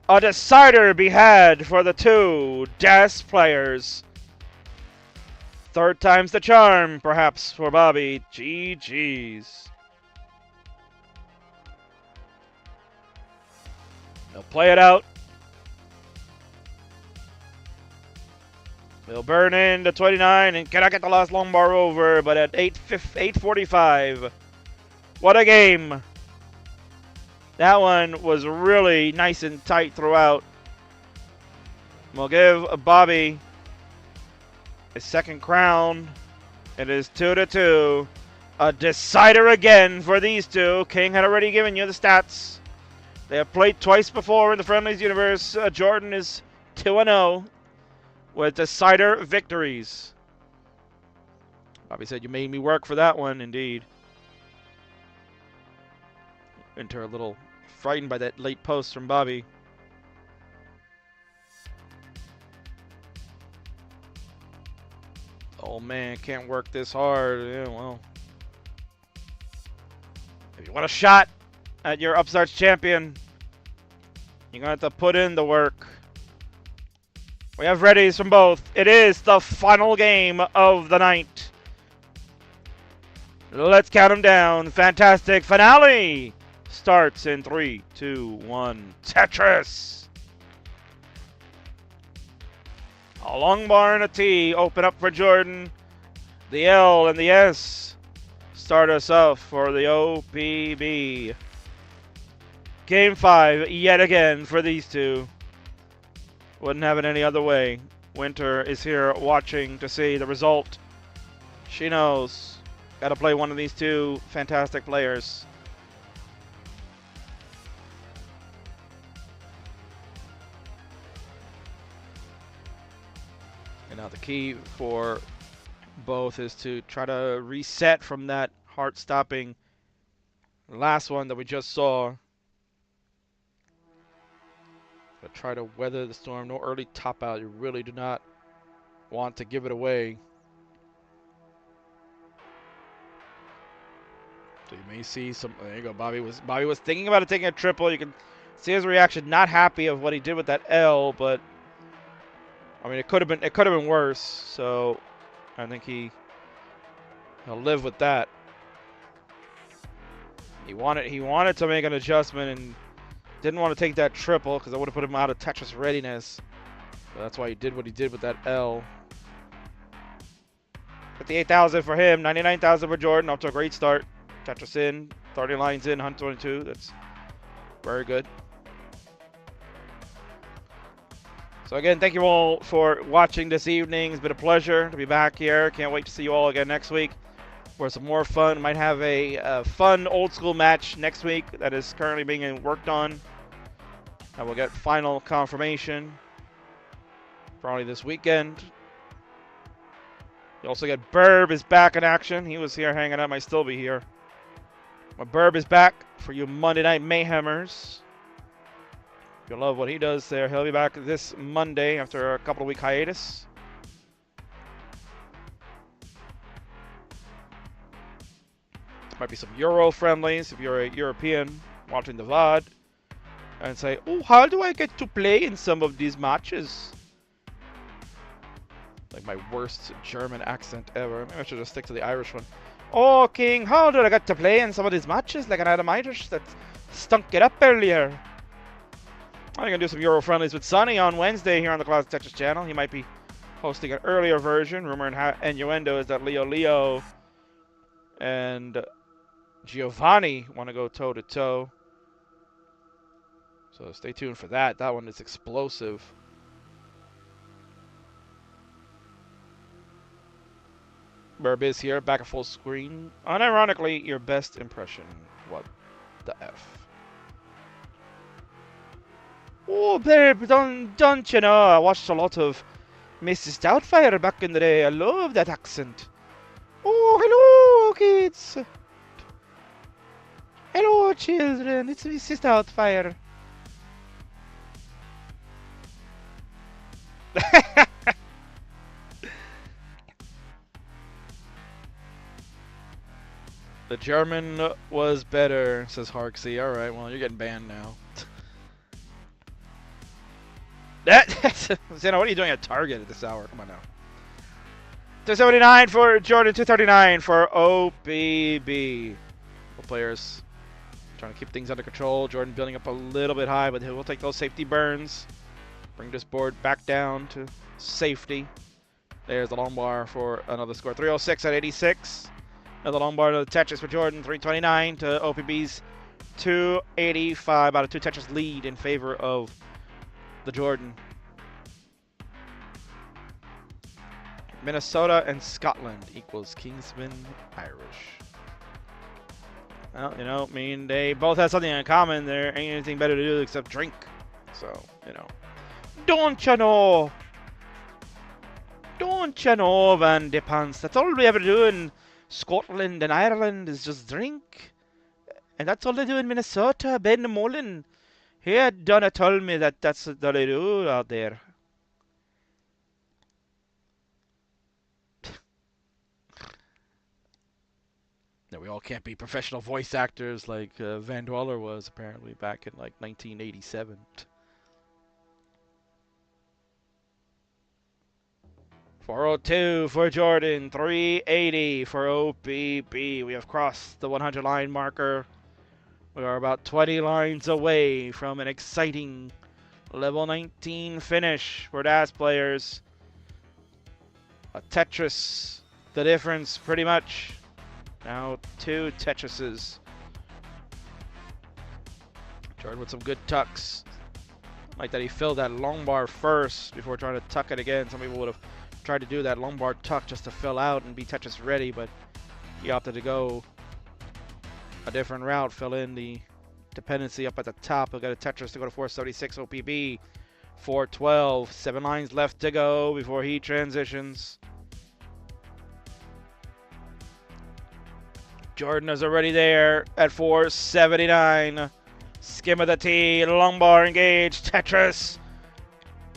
A decider be had for the 2 DAS players. 3rd time's the charm, perhaps, for Bobby. GG's. They'll play it out. They'll burn in to 29 and cannot get the last long bar over, but at 8:45. What a game. That one was really nice and tight throughout. We'll give Bobby his 2nd crown. It is 2-2. A decider again for these 2. King had already given you the stats. They have played twice before in the Friendlies universe. Jordan is 2-0 with decider victories. Bobby said, "You made me work for that one." Indeed. Winter a little frightened by that late post from Bobby. Oh man, can't work this hard. Yeah, well. If you want a shot at your Upstarts champion, you're going to have to put in the work. We have readies from both. It is the final game of the night. Let's count them down. Fantastic finale starts in 3, 2, 1. Tetris. A long bar and a T open up for Jordan. The L and the S start us off for the OPB. Game 5 yet again for these 2. Wouldn't have it any other way. Winter is here watching to see the result. She knows. Got to play one of these 2 fantastic players. And now the key for both is to try to reset from that heart-stopping last one that we just saw. But try to weather the storm. No early top out. You really do not want to give it away. So you may see some. There you go. Bobby was thinking about it taking a triple. You can see his reaction. Not happy of what he did with that L, but I mean it could have been worse. So I think he'll live with that. He wanted to make an adjustment and didn't want to take that triple because I would have put him out of Tetris readiness. So that's why he did what he did with that L. 58,000 for him, 99,000 for Jordan. Off to a great start. Tetris in, 30 lines in, 122. That's very good. So again, thank you all for watching this evening. It's been a pleasure to be back here. Can't wait to see you all again next week for some more fun. Might have a fun old school match next week that is currently being worked on. And we'll get final confirmation probably this weekend. You also get Burb is back in action. He was here hanging out. Might still be here. But Burb is back for you Monday Night Mayhemers. You'll love what he does there. He'll be back this Monday after a couple of week hiatus. Might be some Euro friendlies if you're a European watching the VOD. And say, oh, how do I get to play in some of these matches? Like my worst German accent ever. Maybe I should just stick to the Irish one. Oh, King, how did I get to play in some of these matches? Like an Adam Irish that stunk it up earlier. I'm going to do some Euro friendlies with Sonny on Wednesday here on the Classic Tetris channel. He might be hosting an earlier version. Rumor and innuendo is that Leo and Giovanni want to go toe-to-toe. So stay tuned for that. That one is explosive. Burb is here, back at full screen. Unironically, your best impression. What the F? Oh, babe, don't you know? I watched a lot of Mrs. Doubtfire back in the day. I love that accent. Oh, hello, kids. Hello, children. It's Mrs. Doubtfire. The German was better, says Harksey. Alright, well, you're getting banned now. Zeno, what are you doing at Target at this hour? Come on now. 279 for Jordan, 239 for OPB. Both players trying to keep things under control. Jordan building up a little bit high, but he'll take those safety burns. Bring this board back down to safety. There's the long bar for another score. 306 at 86. Another long bar to the Tetris for Jordan. 329 to OPB's 285. About a 2 Tetris lead in favor of the Jordan. Minnesota and Scotland equals Kingsman Irish. Well, you know, I mean, they both have something in common. There ain't anything better to do except drink. So, you know. Don't you know? Don't you know, Van de Pants? That's all we ever do in Scotland and Ireland is just drink. And that's all they do in Minnesota. Ben Mullen. He had done told me that that's what they do out there. No, we all can't be professional voice actors like Van Dweller was apparently back in like 1987. 402 for Jordan, 380 for OPB. We have crossed the 100 line marker. We are about 20 lines away from an exciting level 19 finish for DAS players. A Tetris, the difference pretty much. Now 2 Tetrises. Jordan with some good tucks. Like that he filled that long bar first before trying to tuck it again. Some people would have tried to do that long bar tuck just to fill out and be Tetris ready, but he opted to go a different route, fill in the dependency up at the top. He'll get a Tetris to go to 476 OPB. 412, 7 lines left to go before he transitions. Jordan is already there at 479. Skim of the tee, long bar engaged, Tetris.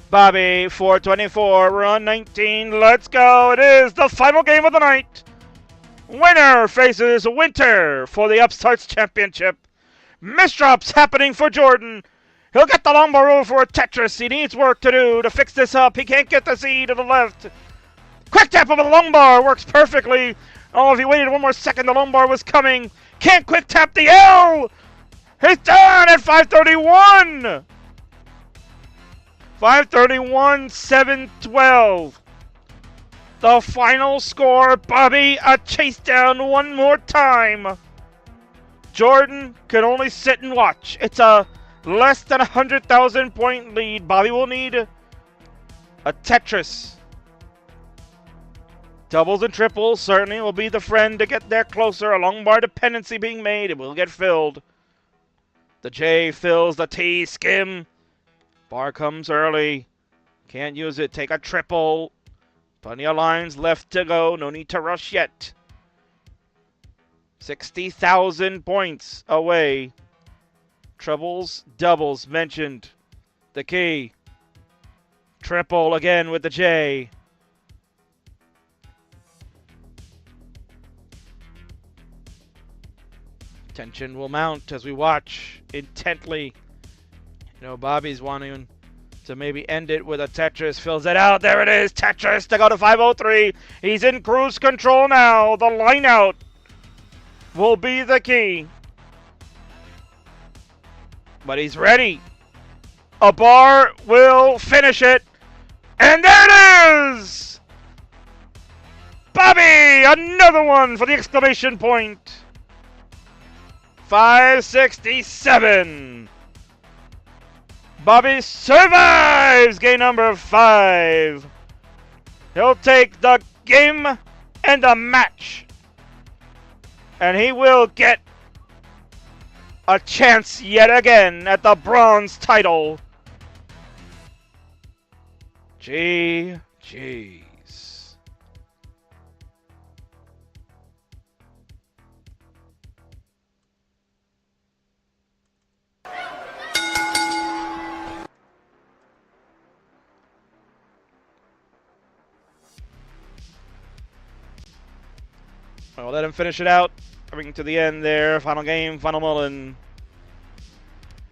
Bobby, 424, we're on 19, let's go. It is the final game of the night. Winner faces Winter for the Upstarts Championship. Misdrops happening for Jordan. He'll get the long bar over for a Tetris. He needs work to do to fix this up. He can't get the Z to the left. Quick tap over the long bar works perfectly. Oh, if he waited 1 more second, the long bar was coming. Can't quick tap the L. He's down at 531. 531, 712. The final score, Bobby, a chase down 1 more time. Jordan can only sit and watch. It's a less than 100,000 point lead. Bobby will need a Tetris. Doubles and triples certainly will be the friend to get there closer. A long bar dependency being made. It will get filled. The J fills the T. Skim. Bar comes early. Can't use it. Take a triple. Plenty of lines left to go. No need to rush yet. 60,000 points away. Trebles, doubles mentioned. The key. Triple again with the J. Tension will mount as we watch intently. You know, Bobby's wanting to maybe end it with a Tetris. Fills it out. There it is. Tetris to go to 503. He's in cruise control now. The line out will be the key. But he's ready. A bar will finish it. And there it is! Bobby! Another one for the exclamation point. 567. Bobby survives game number 5. He'll take the game and the match. And he will get a chance yet again at the bronze title. GG's. I'll let him finish it out. Coming to the end there. Final game, final mulligan.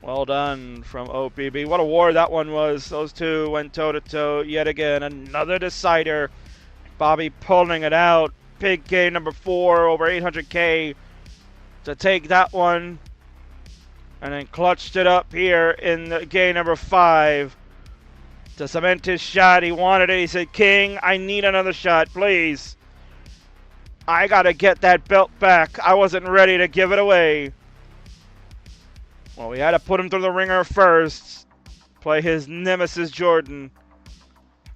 Well done from OPB. What a war that one was. Those two went toe-to-toe yet again. Another decider. Bobby pulling it out. Big game number 4, over 800K to take that one. And then clutched it up here in the game number 5 to cement his shot. He wanted it. He said, King, I need another shot, please. I got to get that belt back. I wasn't ready to give it away. Well, we had to put him through the ringer first. Play his nemesis, Jordan.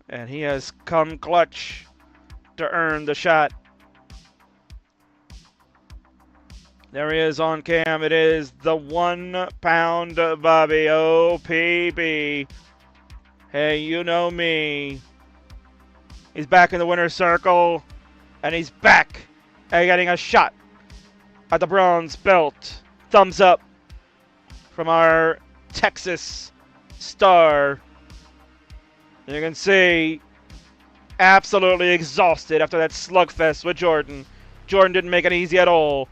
And he has come clutch to earn the shot. There he is on cam. It is the 1 pound Bobby OPB. Hey, you know me. He's back in the winner's circle. And he's back at getting a shot at the bronze belt. Thumbs up from our Texas star. You can see absolutely exhausted after that slugfest with Jordan. Jordan didn't make it easy at all.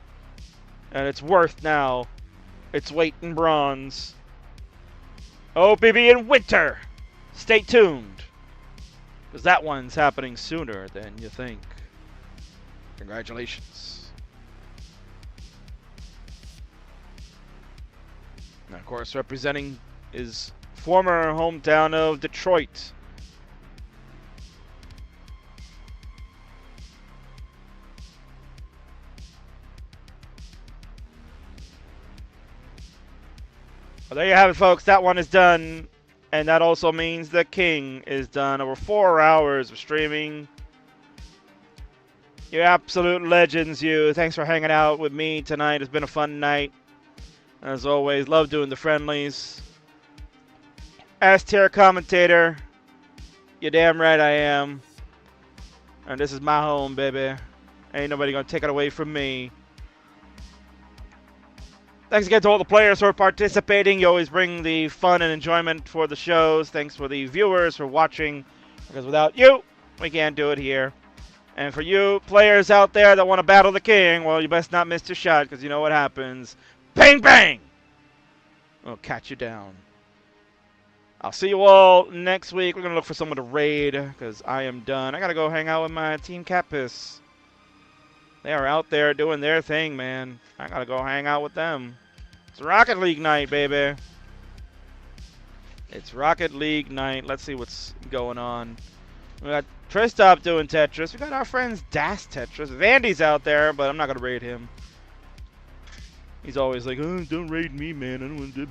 And it's worth now its weight in bronze. OPB in winter. Stay tuned, because that one's happening sooner than you think. Congratulations. And of course, representing his former hometown of Detroit. Well, there you have it, folks. That one is done. And that also means the King is done. Over 4 hours of streaming. You absolute legends, you. Thanks for hanging out with me tonight. It's been a fun night. As always, love doing the friendlies. S-tier commentator. You're damn right I am. And this is my home, baby. Ain't nobody gonna take it away from me. Thanks again to all the players who are participating. You always bring the fun and enjoyment for the shows. Thanks for the viewers for watching. Because without you, we can't do it here. And for you players out there that want to battle the King, well, you best not miss your shot, because you know what happens. Bang, bang! We'll catch you down. I'll see you all next week. We're going to look for someone to raid, because I am done. I got to go hang out with my Team Catpiss. They are out there doing their thing, man. I got to go hang out with them. It's Rocket League night, baby. It's Rocket League night. Let's see what's going on. We got Tristop doing Tetris. We got our friends Das Tetris. Vandy's out there, but I'm not going to raid him. He's always like, oh, don't raid me, man. I don't want to...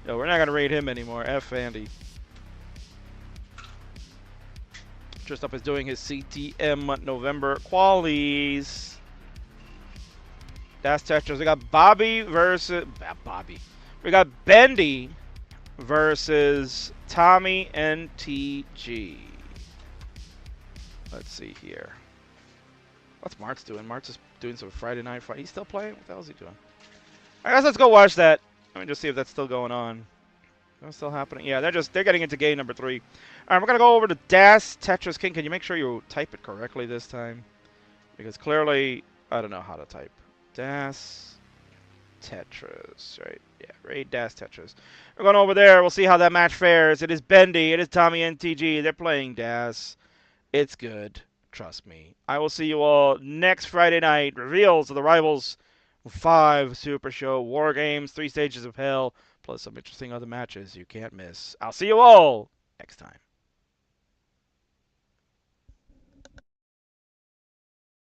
No, we're not going to raid him anymore. F Vandy. Tristop is doing his CTM November qualies. Das Tetris. We got Bobby versus... Bobby. We got Bendy versus Tommy NTG. Let's see here. What's Mart's doing? Mart's just doing some Friday night fight. He's still playing? What the hell is he doing? I guess let's go watch that. Let me just see if that's still going on. That's still happening. Yeah, they're getting into game number 3. All right, we're gonna go over to Das Tetris King. Can you make sure you type it correctly this time? Because clearly I don't know how to type Das Tetris, right? Yeah, Raid Das Tetris. We're going over there. We'll see how that match fares. It is Bendy. It is Tommy NTG. They're playing Das. It's good. Trust me. I will see you all next Friday night. Reveals of the Rivals 5 Super Show War Games, 3 Stages of Hell, plus some interesting other matches you can't miss. I'll see you all next time.